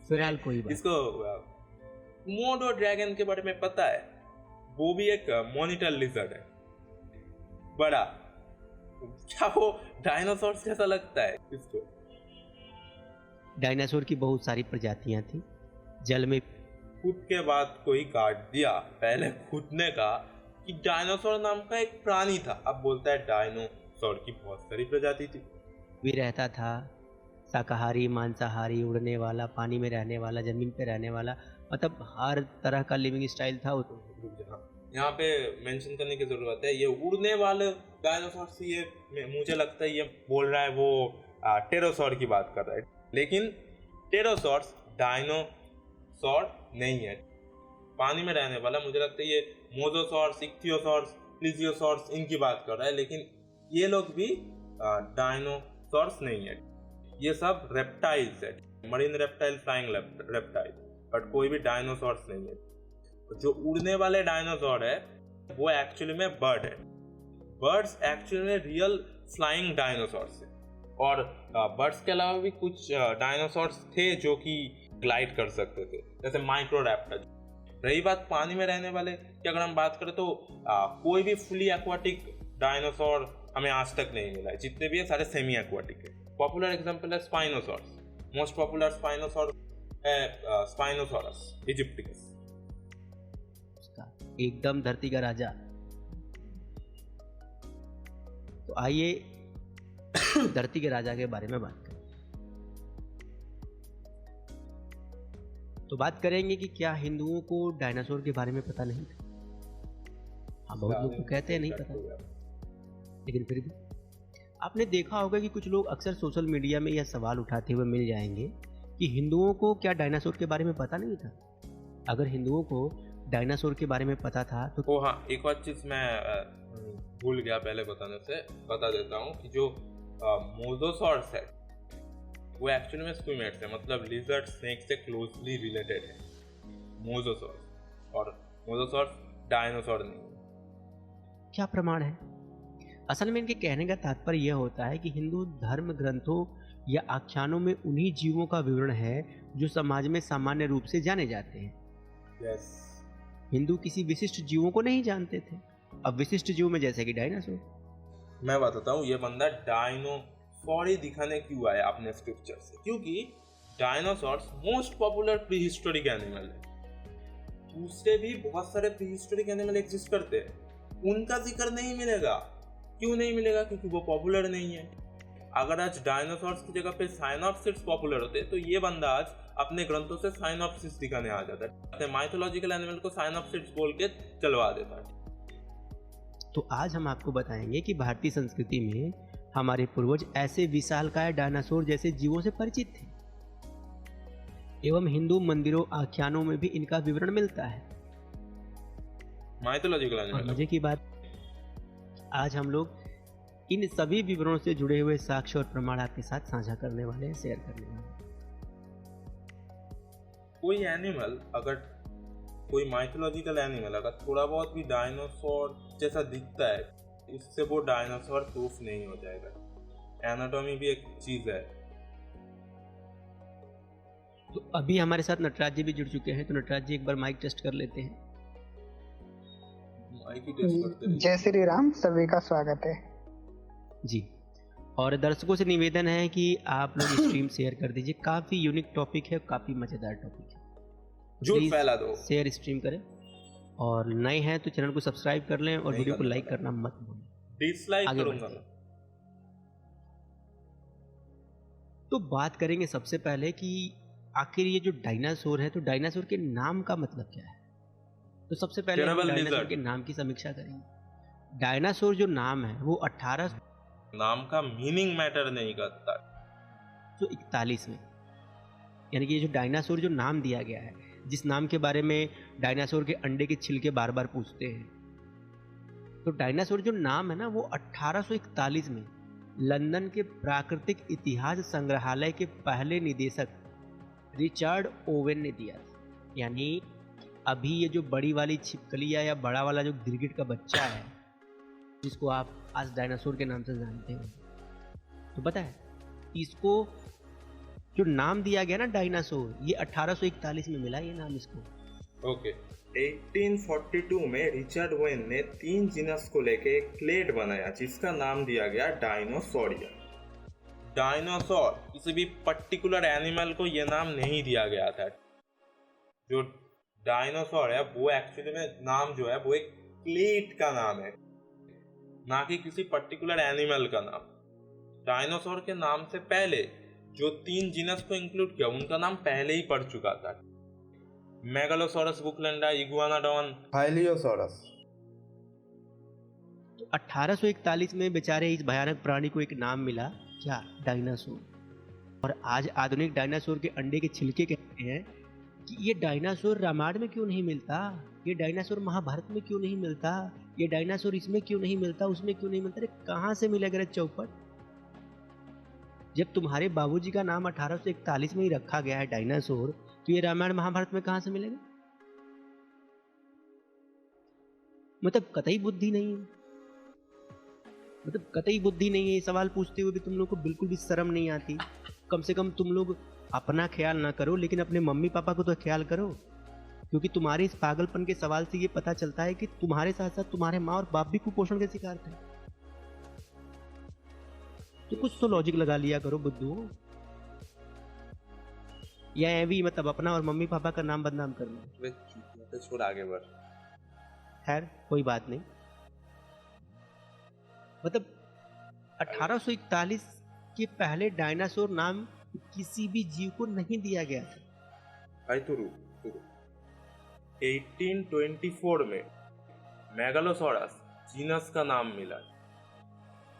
[SPEAKER 2] फिलहाल कोई बात।
[SPEAKER 1] इसको मोडो ड्रैगन के बारे में पता है? वो भी एक मॉनिटर लिजर्ड है, बड़ा। क्या वो डायनासोर जैसा लगता है इसको?
[SPEAKER 2] डायनासोर की बहुत सारी प्रजातियां थी। जल में
[SPEAKER 1] खुद के बाद कोई काट दिया पहले खुदने का कि डायनासोर नाम का एक प्राणी था, अब बोलता है डायनासोर की बहुत सारी प्रजाति थी।
[SPEAKER 2] भी रहता था, शाकाहारी, मांसाहारी, उड़ने वाला, पानी में रहने वाला, जमीन पे रहने वाला, मतलब हर तरह का लिविंग स्टाइल था।
[SPEAKER 1] यहाँ पे मेंशन करने की जरूरत है, ये उड़ने वाले डायनासोर से ये मुझे लगता है ये बोल रहा है वो टेरोसॉर की बात कर रहा है, लेकिन टेरोसॉर्स डायनासोर नहीं है। पानी में रहने वाला मुझे लगता है ये मोजोसॉर्स, इक्थियोसॉर्स, प्लीजियोसॉर्स इनकी बात कर रहा है, लेकिन ये लोग भी डायनासोर्स नहीं है। ये सब रेप्टाइल्स है, marine reptile, flying reptile, but कोई भी डायनासोर्स नहीं है। जो उड़ने वाले डायनासोर है वो एक्चुअली में बर्ड है। बर्ड्स एक्चुअली में रियल फ्लाइंग डायनासोर्स है, और बर्ड्स के अलावा भी कुछ डायनासोर्स थे जो कि ग्लाइड कर सकते थे, जैसे माइक्रोरैप्टर। रही बात पानी में रहने वाले की, अगर हम बात करें तो कोई भी फुली एक्वाटिक डायनासोर हमें आज तक नहीं मिला है। जितने भी है सारे सेमी एक्वाटिक है। पॉपुलर एग्जांपल है स्पाइनोसॉर्स। मोस्ट पॉपुलर स्पाइनोसॉर है स्पाइनोसॉरस इजिप्टिकस,
[SPEAKER 2] एकदम धरती का राजा। तो आइए धरती के राजा के बारे में बात करें। तो बात करेंगे कि क्या हिंदुओं को डायनासोर के बारे में पता नहीं था? हाँ, बहुत लोग तो कहते हैं नहीं पता, लेकिन फिर भी आपने देखा होगा कि कुछ लोग अक्सर सोशल मीडिया में यह सवाल उठाते हुए मिल जाएंगे कि हिंदुओं को क्या डायनासोर के बारे में पता नहीं था। अगर हिंदुओं को डायनासोर के बारे में पता था तो
[SPEAKER 1] हाँ, एक और चीज मैं भूल गया पहले बताने से, बता देता हूँ कि जो मोजोसॉर्स है वो एक्चुअली में स्क्विमेट्स है, मतलब लिजर्ड स्नेक से क्लोजली रिलेटेड है मोजोसॉर्स, और मोजोसॉर्स डायनासोर नहीं है।
[SPEAKER 2] क्या प्रमाण है? असल में इनके कहने का तात्पर्य यह होता है कि हिंदू धर्म ग्रंथों या आख्यानों में उन्हीं जीवों का विवरण है जो समाज में सामान्य रूप से जाने जाते हैं।
[SPEAKER 1] यस।
[SPEAKER 2] हिंदू किसी विशिष्ट जीवों को नहीं जानते थे। अब विशिष्ट जीव में जैसे कि डायनासोर।
[SPEAKER 1] मैं बताता हूँ, ये बंदा डायनोसॉर ही दिखाने क्यों आया अपने स्क्रिप्चर से, क्योंकि dinosaurs most popular pre historic animal है। दूसरे भी बहुत सारे प्री हिस्टोरिक एनिमल एग्जिस्ट करते हैं, उनका जिक्र नहीं मिलेगा। क्यों नहीं मिलेगा? क्योंकि वो पॉपुलर नहीं है। अगर आज डायनासोर्स की जगह पे साइनॉप्सिस पॉपुलर होते तो ये बंदा आज अपने ग्रंथों से साइनॉप्सिस दिखाने आ जाता है, माइथोलॉजिकल एनिमल को साइनॉप्सिस बोल के चलवा देता है।
[SPEAKER 2] तो आज हम आपको बताएंगे कि भारतीय संस्कृति में हमारे पूर्वज ऐसे विशालकाय डायनासोर जैसे जीवों से परिचित थे एवं हिंदू मंदिरों आख्यानों में भी इनका विवरण मिलता है।
[SPEAKER 1] माइथोलॉजिकल
[SPEAKER 2] और
[SPEAKER 1] एनिमल।
[SPEAKER 2] मजे की बात, आज हम लोग इन सभी विवरणों से जुड़े हुए साक्ष्य और प्रमाण आपके साथ साझा करने वाले हैं, शेयर करने वाले हैं।
[SPEAKER 1] कोई एनिमल, अगर कोई माइथोलॉजिकल एनिमल अगर थोड़ा बहुत भी डायनासोर जैसा दिखता है, उससे वो डायनासोर प्रूफ नहीं हो जाएगा। एनाटॉमी भी एक चीज है।
[SPEAKER 2] तो अभी हमारे साथ नटराज जी भी जुड़ चुके हैं, तो नटराज जी एक बार माइक टेस्ट कर लेते हैं।
[SPEAKER 1] माइक ही टेस्ट करते रहिए।
[SPEAKER 4] जय श्री राम, सभी का स्वागत है
[SPEAKER 2] जी। और दर्शकों से निवेदन है कि आप लोग स्ट्रीम शेयर कर दीजिए, काफी यूनिक टॉपिक है, काफी मजेदार टॉपिक है।
[SPEAKER 1] झूठ फैला दो,
[SPEAKER 2] शेयर स्ट्रीम करें, और नए हैं तो चैनल को सब्सक्राइब कर लें और वीडियो को लाइक करना मत भूलें।
[SPEAKER 1] डिसलाइक करूंगा मैं।
[SPEAKER 2] तो बात करेंगे सबसे पहले कि आखिर ये जो डायनासोर है, तो डायनासोर के नाम का मतलब क्या है। तो सबसे पहले हम डायनासोर के नाम की समीक्षा करेंगे। डायनासोर जो नाम है वो 18
[SPEAKER 1] नाम का मीनिंग मैटर नहीं करता।
[SPEAKER 2] 1941 में, यानी कि ये जो डायनासोर जो नाम दिया गया है, जिस नाम के बारे में डायनासोर के अंडे के छिलके बार बार पूछते हैं, तो डायनासोर जो नाम है ना, वो 1841 में लंदन के प्राकृतिक इतिहास संग्रहालय के पहले निदेशक रिचर्ड ओवेन ने दिया था। यानी अभी ये जो बड़ी वाली छिपकलियाँ या बड़ा वाला जो गिरगिट का बच्चा है, जिसको आप आज डायनासोर के नाम से जानते हैं, तो पता है इसको जो नाम दिया गया ना डायनासोर, ये 1841 में मिला ये नाम इसको।
[SPEAKER 1] ओके। 1842 में रिचर्ड ओवेन ने 3 जीनस को लेके एक क्लेड बनाया जिसका नाम दिया गया डायनोसोरिया। डायनासोर, किसी भी पर्टिकुलर एनिमल को ये नाम नहीं दिया गया था। जो डायनासोर है वो एक्चुअली में नाम जो है वो एक क्लेड का नाम है, ना कि किसी पर्टिकुलर एनिमल का नाम। डायनासोर के नाम से पहले जो 3 जीनस को इंक्लूड किया उनका नाम पहले ही पड़ चुका था। मेगालोसोरस बुकलेंडा, इगुआनाडॉन, हाइलियोसोरस।
[SPEAKER 2] तो 1841 में बेचारे इस भयानक प्राणी को एक नाम मिला, क्या? डायनासोर। और आज आधुनिक डायनासोर के अंडे के छिलके कहते हैं कि ये डायनासोर रामायण में क्यों नहीं मिलता, ये डायनासोर महाभारत में क्यों नहीं मिलता, ये डायनासोर इसमें क्यों नहीं मिलता, उसमें क्यों नहीं मिलता। अरे कहाँ से मिलेगा रे चौपट? जब तुम्हारे बाबूजी का नाम 1841 में ही रखा गया है डायनासोर, तो ये रामायण महाभारत में कहाँ से मिलेगा? मतलब कतई बुद्धि नहीं है, मतलब कतई बुद्धि नहीं है। ये सवाल पूछते हुए भी तुम लोग को बिल्कुल भी शर्म नहीं आती। कम से कम तुम लोग अपना ख्याल ना करो, लेकिन अपने मम्मी पापा को तो ख्याल करो, क्योंकि तुम्हारे इस पागलपन के सवाल से ये पता चलता है कि तुम्हारे साथ साथ तुम्हारे माँ और बाप भी कुपोषण के शिकार थे। तो कुछ तो लॉजिक लगा लिया करो बुद्धू, या भी मतलब अपना और मम्मी पापा का नाम बदनाम करना।
[SPEAKER 1] तो छोड़, आगे बढ़।
[SPEAKER 2] खैर कोई बात नहीं। मतलब 1841 के पहले डायनासोर नाम किसी भी जीव को नहीं दिया गया था।
[SPEAKER 1] भाई तो रुक। 1824 में मेगालोसोरस जीनस का नाम मिला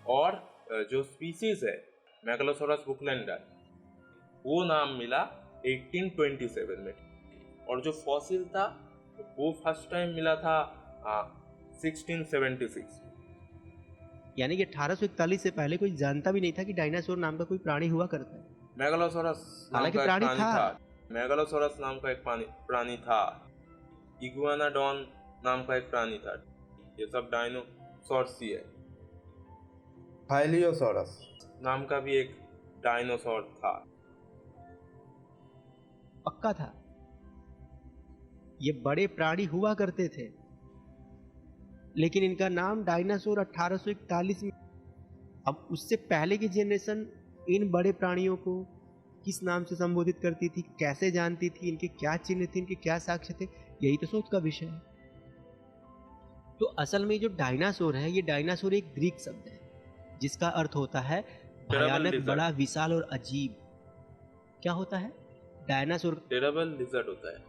[SPEAKER 1] और जो स्पीसीज है मेगालोसोरस बुकलैंडर, वो नाम मिला 1827 में, और जो फॉसिल था वो फर्स्ट टाइम मिला था 1676।
[SPEAKER 2] यानी कि 1841 से पहले कोई जानता भी नहीं था कि डायनासोर नाम का कोई प्राणी हुआ करता है।
[SPEAKER 1] मेगालोसोरस नाम
[SPEAKER 2] हालांकि
[SPEAKER 1] का एक
[SPEAKER 2] प्राणी
[SPEAKER 1] प्राणी
[SPEAKER 2] था।
[SPEAKER 1] था। मेगालोसोरस नाम का एक प्राणी था। इगुआनाडॉन नाम का एक प्राणी था। ये सब डायनोसॉर्स ही है। फाइलियोसोरस नाम का भी एक डायनोसॉर था।
[SPEAKER 2] पक्का था, ये बड़े प्राणी हुआ करते थे, लेकिन इनका नाम डायनासोर 1841 में। अब उससे पहले की जनरेशन इन बड़े प्राणियों को किस नाम से संबोधित करती थी, कैसे जानती थी, इनके क्या चिन्ह थे, इनके क्या साक्ष्य थे, यही तो सोच का विषय है। तो असल में जो डायनासोर है, ये डायनासोर एक ग्रीक शब्द है जिसका अर्थ होता है भयानक,
[SPEAKER 1] lizard।
[SPEAKER 2] बड़ा, विशाल और अजीब। क्या होता है? डायनासोर
[SPEAKER 1] टेरेबल लिजर्ड होता है।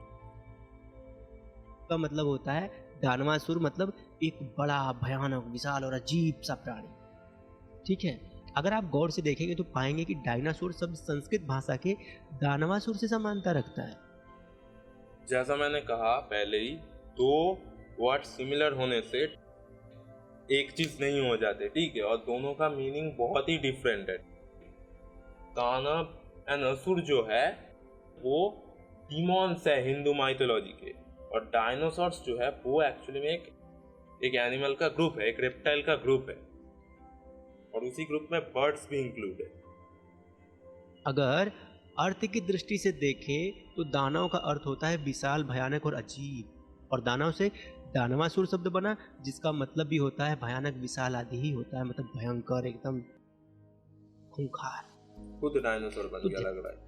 [SPEAKER 2] का मतलब होता है दानवासुर, मतलब एक बड़ा, भयानक, विशाल और अजीब सा प्राणी। ठीक है, अगर आप गौर से देखेंगे तो पाएंगे कि डायनासोर शब्द संस्कृत भाषा के दानवासुर से समानता रखता है।
[SPEAKER 1] जैसा मैंने कहा पहले ही, दो वर्ड सिमिलर होने से एक चीज नहीं हो जाते, ठीक है, और दोनों का मीनिंग बहुत ही डिफरेंट है। दानव एंड असुर जो है वो डीमॉन्स है हिंदू माइथोलॉजी के, और डायनासोर्स जो है वो एक्चुअली में एक एनिमल का ग्रुप है, एक रेप्टाइल का ग्रुप है, और उसी ग्रुप में बर्ड्स भी इंक्लूड है।
[SPEAKER 2] अगर अर्थ की दृष्टि से देखें तो दानव का अर्थ होता है विशाल, भयानक और अजीब, और दानव से दानवासुर शब्द बना, जिसका मतलब भी होता है भयानक, विशाल आदि ही होता है, मतलब भयंकर, एकदम खूंखार।
[SPEAKER 1] खुद डायनासोर बन गया लग रहा है।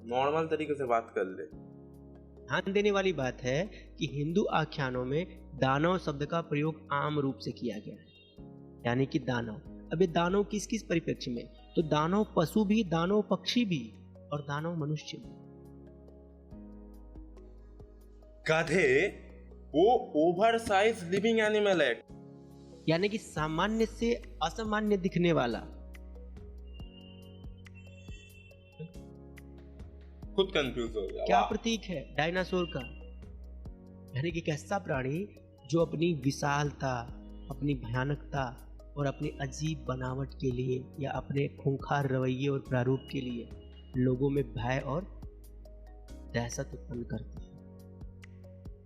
[SPEAKER 1] नॉर्मल तरीके से बात कर ले।
[SPEAKER 2] ध्यान देने वाली बात है कि हिंदू आख्यानों में दानव शब्द का प्रयोग आम रूप से किया गया है, यानी कि दानव। अब ये दानव किस किस परिप्रेक्ष्य में? तो दानव पशु भी, दानव पक्षी भी, और दानव मनुष्य भी।
[SPEAKER 1] गधे वो ओवर साइज लिविंग एनिमल है,
[SPEAKER 2] यानी कि सामान्य से असामान्य दिखने वाला।
[SPEAKER 1] खुद कंफ्यूज हो गया।
[SPEAKER 2] क्या
[SPEAKER 1] वाह।
[SPEAKER 2] प्रतीक है डायनासोर का? यानी कि एक ऐसा प्राणी जो अपनी विशालता, अपनी भयानकता और अपनी अजीब बनावट के लिए, या अपने खूंखार रवैये और प्रारूप के लिए लोगों में भय और दहशत उत्पन्न करता है।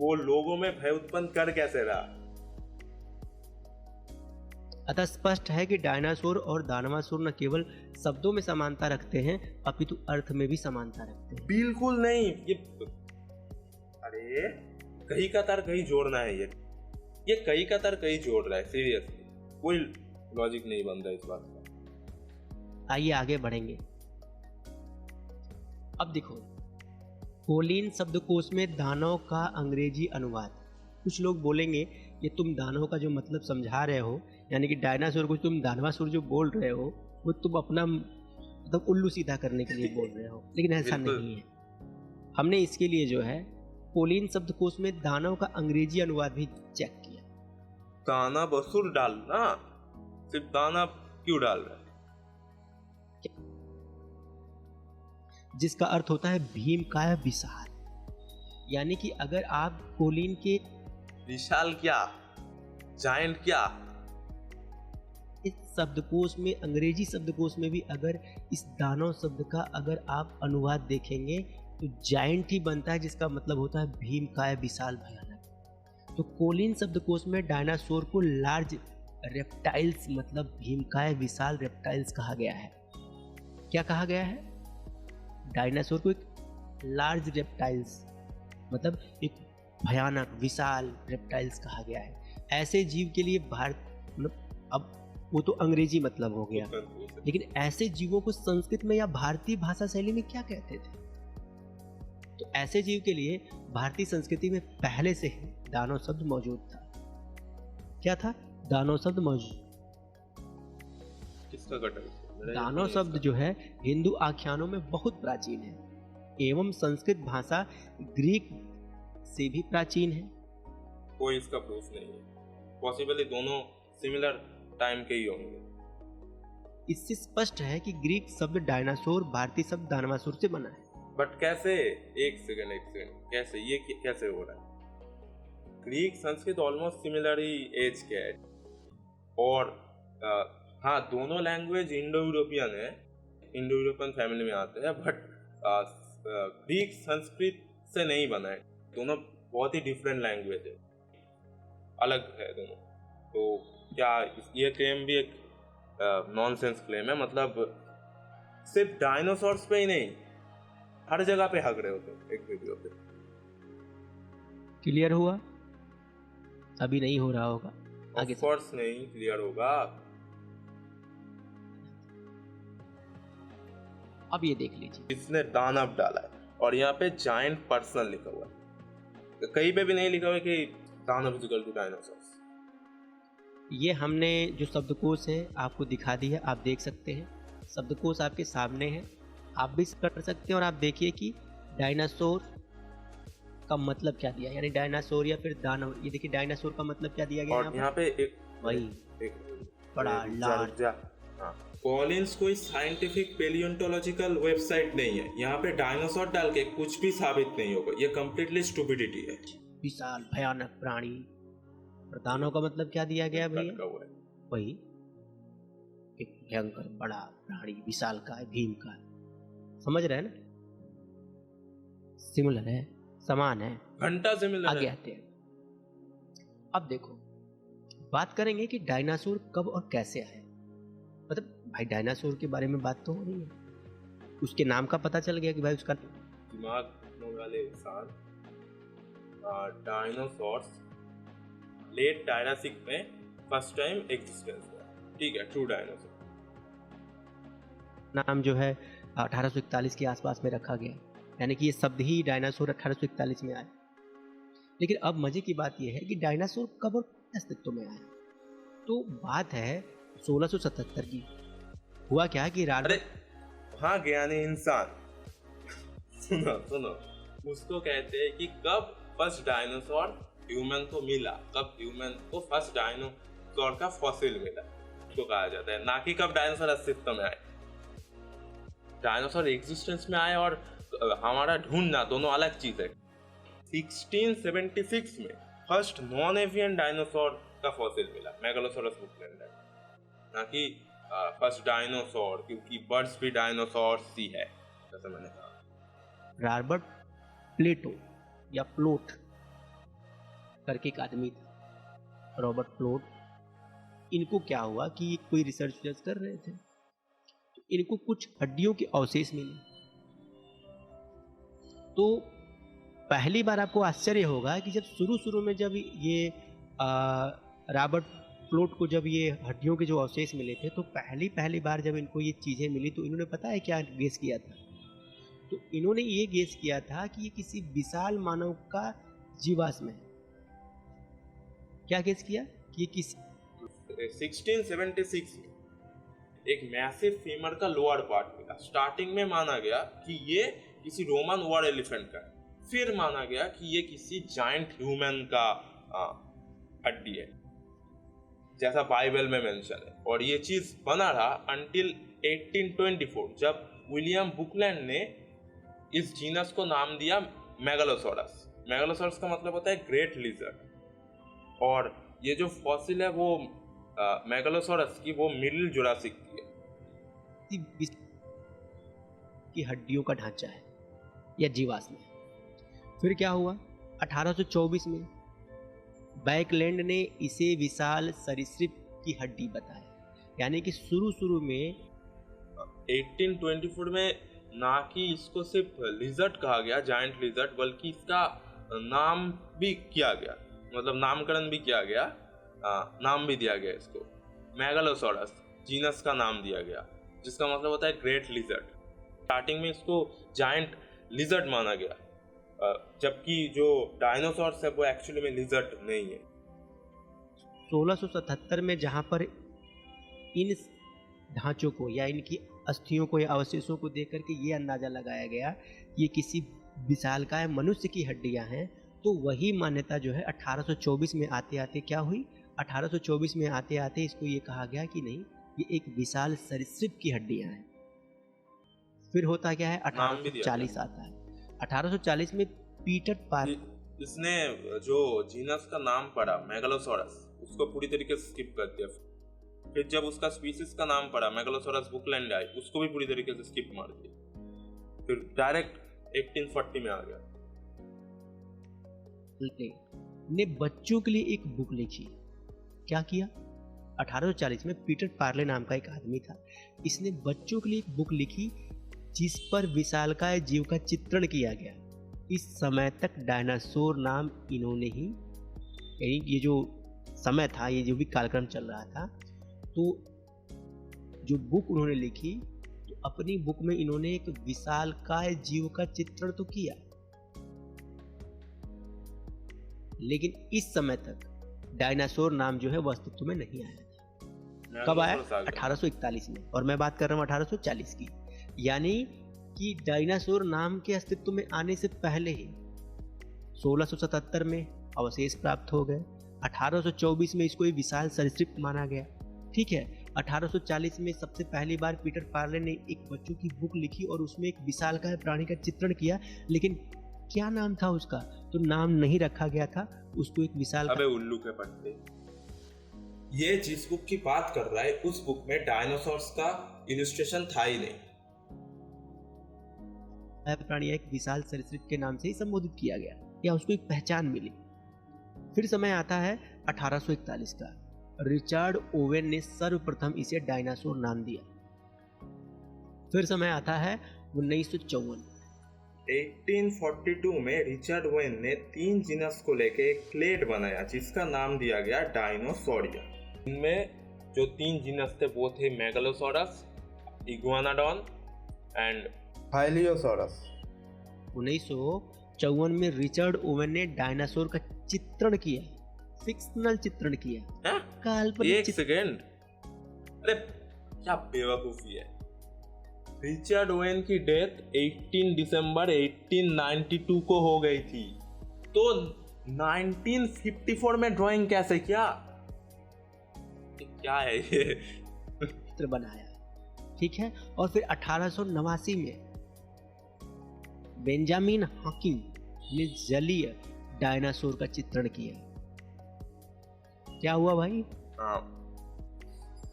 [SPEAKER 1] वो लोगों में भय उत्पन्न कर कैसे रहा?
[SPEAKER 2] अतः स्पष्ट है कि डायनासोर और दानवासुर न केवल शब्दों में समानता रखते हैं, अपितु अर्थ में भी समानता रखते हैं।
[SPEAKER 1] बिल्कुल नहीं। ये अरे कहीं का तार कहीं जोड़ना है। ये कहीं का तार कहीं जोड़ रहा है। सीरियसली कोई लॉजिक नहीं बन रहा इस बात का।
[SPEAKER 2] आइए आगे बढ़ेंगे। अब देखो, कोलिन शब्दकोश में दानव का अंग्रेजी अनुवाद। कुछ लोग बोलेंगे ये तुम दानव का जो मतलब समझा रहे हो, यानी कि डायनासोर को तुम दानवासुर जो बोल रहे हो, वो तुम अपना मतलब उल्लू सीधा करने के लिए बोल रहे हो, लेकिन ऐसा नहीं है। हमने इसके लिए जो है कोलिन शब्दकोश में दानव का अंग्रेजी अनुवाद भी चेक किया।
[SPEAKER 1] दानव असुर डालना, सिर्फ दानव क्यों डाल रहा है?
[SPEAKER 2] जिसका अर्थ होता है भीमकाय, विशाल। यानी कि अगर आप कोलिन के
[SPEAKER 1] विशाल क्या, जायंट क्या,
[SPEAKER 2] इस शब्दकोश में, अंग्रेजी शब्दकोश में भी अगर इस दानव शब्द का अगर आप अनुवाद देखेंगे तो जायंट ही बनता है, जिसका मतलब होता है भीमकाय, विशाल, भयानक। तो कोलिन शब्दकोश में डायनासोर को लार्ज रेप्टाइल्स, मतलब भीमकाय, विशाल रेप्टाइल्स कहा गया है। क्या कहा गया है? डायनासोर को एक लार्ज रेप्टाइल्स, मतलब एक भयानक, विशाल रेप्टाइल्स कहा गया है। ऐसे जीव के लिए मतलब अब वो तो अंग्रेजी मतलब हो गया, लेकिन ऐसे जीवों को संस्कृत में या भारतीय भाषा शैली में क्या कहते थे? तो ऐसे जीव के लिए भारतीय संस्कृति में पहले से ही दानव शब्द मौजूद था। क्या था? दानव शब्द मौजूद।
[SPEAKER 1] किसका गटर?
[SPEAKER 2] दानव शब्द जो है हिंदू आख्यानों में बहुत प्राचीन है, एवं संस्कृत भाषा ग्रीक से भी प्राचीन है।
[SPEAKER 1] कोई इसका प्रूफ नहीं है। पॉसिबली दोनों सिमिलर टाइम के ही होंगे।
[SPEAKER 2] इससे स्पष्ट है कि ग्रीक शब्द डायनासोर भारतीय शब्द दानवासुर से बना है।
[SPEAKER 1] बट कैसे? एक सेकंड, कैसे ये कैसे हो रहा है? ग्रीक संस्कृत ऑलमोस्ट सिमिलर ही एज के है, और हाँ, दोनों लैंग्वेज इंडो यूरोपियन है, इंडो यूरोपियन फैमिली में आते हैं, बट ग्रीक संस्कृत से नहीं बना है। दोनों बहुत ही डिफरेंट लैंग्वेज है, अलग है दोनों। तो क्या ये क्लेम भी एक नॉनसेंस क्लेम है? मतलब सिर्फ डायनासोर्स पे ही नहीं, हर जगह पे हक रहे होते एक वीडियो पे।
[SPEAKER 2] क्लियर हुआ? अभी नहीं हो रहा होगा, आगे
[SPEAKER 1] ऑफ कोर्स नहीं क्लियर होगा।
[SPEAKER 2] अब ये देख लीजिए,
[SPEAKER 1] इसने दानव डाला है और यहाँ पे जायंट पर्सन लिखा हुआ है, कहीं पे भी नहीं लिखा हुआ है कि दानव इज इक्वल टू डायनासोर्स।
[SPEAKER 2] ये हमने जो शब्दकोश है आपको दिखा दी है, आप देख सकते हैं। शब्दकोश आपके सामने है, आप भी कर सकते हैं। और आप देखिए कि डायनासोर का मतलब क्या दिया, यानी डायनासोर या फिर दानव। ये देखिए डायनासोर का मतलब क्या दिया गया
[SPEAKER 1] और यहाँ पे एक
[SPEAKER 2] वही
[SPEAKER 1] एक
[SPEAKER 2] बड़ा लाल।
[SPEAKER 1] कॉलिंस कोई साइंटिफिक पेलियोंटोलॉजिकल वेबसाइट नहीं है, यहाँ पे डायनासोर डाल के कुछ भी साबित नहीं होगा, ये कम्प्लीटली स्टूपिडिटी है।
[SPEAKER 2] विशाल भयानक प्राणी। और दानव का मतलब क्या दिया गया भैया? वही एक भयंकर बड़ा प्राणी, विशाल का है, भीम का है। समझ रहे हैं ना? सिमिलर है, समान है,
[SPEAKER 1] घंटा सिमिलर
[SPEAKER 2] आगे
[SPEAKER 1] है।
[SPEAKER 2] आते हैं। अब देखो, बात करेंगे कि डायनासोर कब और कैसे आए। मतलब भाई डायनासोर के बारे में बात तो हो रही है, उसके नाम का पता चल गया कि भाई उसका
[SPEAKER 1] दिमाग रखने वाले इंसान, डायनासोर्स लेट डायनासिक में फर्स्ट टाइम एग्जिस्टेंस हुआ, ठीक है, ट्रू डायनासोर।
[SPEAKER 2] नाम जो है 1841 के आसपास में रखा गया, यानी कि ये शब्द ही डायनासोर 1841 में आया। लेकिन अब मजे की बात यह है कि डायनासोर कब और अस्तित्व में आया। तो बात है 1677 की। हुआ क्या कि
[SPEAKER 1] अरे हाँ, ज्ञानी इंसान सुनो, उसको कहते हैं कि कब फर्स्ट डायनासोर ह्यूमन को मिला, कब ह्यूमन को फर्स्ट डायनासोर का फॉसिल मिला, उसको कहा जाता है, ना कि कब डायनासोर अस्तित्व में आए। डायनासोर एग्जिस्टेंस में आए और हमारा ढूंढना दोनों अलग चीज है। 1676 में फर्स्ट नॉन एवियन डायनासोर का फॉसिल मिला, मेगालोसोरस बुकलैंड, ना कि फर्स्ट डायनासोर, क्योंकि बर्ड्स भी डायनासोर्स ही है, जैसे मैंने कहा।
[SPEAKER 2] रॉबर्ट प्लेटो या प्लोट करके एक आदमी था, रॉबर्ट प्लोट। इनको क्या हुआ कि कोई रिसर्च कर रहे थे, तो इनको कुछ हड्डियों के अवशेष मिले। तो पहली बार आपको आश्चर्य होगा कि जब शुरू में जब ये रॉबर्ट प्लोट को जब ये हड्डियों के जो अवशेष मिले थे, तो पहली बार जब इनको ये चीज़ें मिली, तो इन्होंने पता है क्या गेस किया था? तो इन्होंने ये गेस किया था कि ये किसी विशाल मानव का जीवाश्म है। क्या गेस किया कि ये किसी
[SPEAKER 1] 1676 में एक मैसिव फीमर का लोअर पार्ट मिला। स्टार्टिंग में माना गया कि ये किसी रोमन वॉर एलिफेंट का है, फिर माना गया कि ये किसी जायंट ह्यूमन का हड्डी है, जैसा बाइबल में मेंशन है। और ये चीज बना रहा अंटिल 1824, जब विलियम बुकलैंड ने इस जीनस को नाम दिया मेगालोसोरस। मेगालोसोरस का मतलब होता है ग्रेट लिजर्ड, और ये जो फॉसिल है वो मेगालोसोरस की, वो मिडिल जुरासिक की है।
[SPEAKER 2] की हड्डियों का ढांचा है या जीवाश्म है। फिर क्या हुआ? 1824 में बैकलैंड ने इसे विशाल सरीसृप की हड्डी बताया। यानी कि शुरू में
[SPEAKER 1] 1824 में ना कि इसको सिर्फ लिजर्ड कहा गया, जायंट लिजर्ड, बल्कि इसका नाम भी किया गया, मतलब नामकरण भी किया गया, नाम भी दिया गया इसको मेगालोसोरस, जीनस का नाम दिया गया, जिसका मतलब होता है ग्रेट लिजर्ड। स्टार्टिंग में इसको जायंट लिजर्ड माना गया, जबकि जो डायनासोर्स है वो एक्चुअली में लिजर्ड नहीं है।
[SPEAKER 2] 1677 में जहाँ पर इन ढांचों को या इनकी अस्थियों को या अवशेषों को देख करके ये अंदाजा लगाया गया कि ये किसी विशालकाय मनुष्य की हड्डियां हैं, तो वही मान्यता जो है 1824 में आते आते क्या हुई? 1824 में आते आते इसको ये कहा गया कि नहीं, ये एक विशाल सरीसृप की हड्डियां हैं। फिर होता क्या है,
[SPEAKER 1] नाम भी दिया
[SPEAKER 2] 1840 आता है। 1840 में पीटर पार्कर,
[SPEAKER 1] इसने जो जीनस का नाम पढ़ा मेगालोसॉरस, उसको पूरी तरीके से स्किप कर दिया। फिर जब उसका स्पीसीज का नाम पढ़ा मेगालोसॉरस बुकलैंड आई, उसको भी पूरी तरीके से स्किप मार दिया। फिर डायरेक्ट 1840 में आ गया।
[SPEAKER 2] ने बच्चों के लिए एक बुक लिखी। क्या किया? 1840 में पीटर पार्ले नाम का एक आदमी था, इसने बच्चों के लिए एक बुक लिखी जिस पर विशालकाय जीव का चित्रण किया गया। इस समय तक डायनासोर नाम इन्होंने ही, यानी ये जो समय था, ये जो भी कार्यक्रम चल रहा था, तो जो बुक उन्होंने लिखी, तो अपनी बुक में इन्होंने एक विशालकाय जीव का चित्रण तो किया, लेकिन इस समय तक डायनासोर नाम जो है वो अस्तित्व में नहीं आया था। कब आया? 1841 में। और मैं बात कर रहा हूँ 1840 की, यानी कि डायनासोर नाम के अस्तित्व में आने से पहले ही 1677 में अवशेष प्राप्त हो गए। 1824 में इसको एक विशाल सरीसृप माना गया। ठीक है, 1840 में सबसे पहली बार पीटर पार्ले ने एक बच्चों की बुक लिखी और उसमें एक विशालकाय प्राणी का चित्रण किया, लेकिन क्या नाम था उसका? तो नाम नहीं रखा गया था उसको, एक विशाल,
[SPEAKER 1] अबे उल्लू के पट्टे। ये जिस बुक की बात कर रहा है, उस बुक में डायनासोर्स का इलस्ट्रेशन था ही नहीं।
[SPEAKER 2] प्राणी एक विशाल सरीसृप के नाम से ही संबोधित किया गया, या उसको एक पहचान मिली। फिर समय आता है 1841 का। रिचर्ड ओवेन ने सर्वप्रथम इसे डायनासोर नाम दिया। फिर समय आता है 1954।
[SPEAKER 1] 1842 में रिचर्ड ओवेन ने 3 जीनस को लेके एक क्लेड बनाया जिसका नाम दिया गया डायनोसोरिया। इनमें जो 3 जीनस थे वो थे मेगालोसॉरस, इग्वानाडॉन एंड हाइलियोसॉरस।
[SPEAKER 2] 1954 में रिचर्ड ओवेन ने डायनासोर का चित्रण किया, फिक्शनल चित्रण किया, काल्पनिक।
[SPEAKER 1] एक सेकेंड, अरे क्या बेवकूफी है। रिचर्ड ओवेन की डेथ 18 दिसंबर 1892 को हो गई थी, तो 1954 में ड्राइंग कैसे किया? क्या है ये?
[SPEAKER 2] चित्र बनाया, ठीक है। और फिर 1889 में बेंजामिन हॉकिंग ने जलीय डायनासोर का चित्रण किया। क्या हुआ भाई?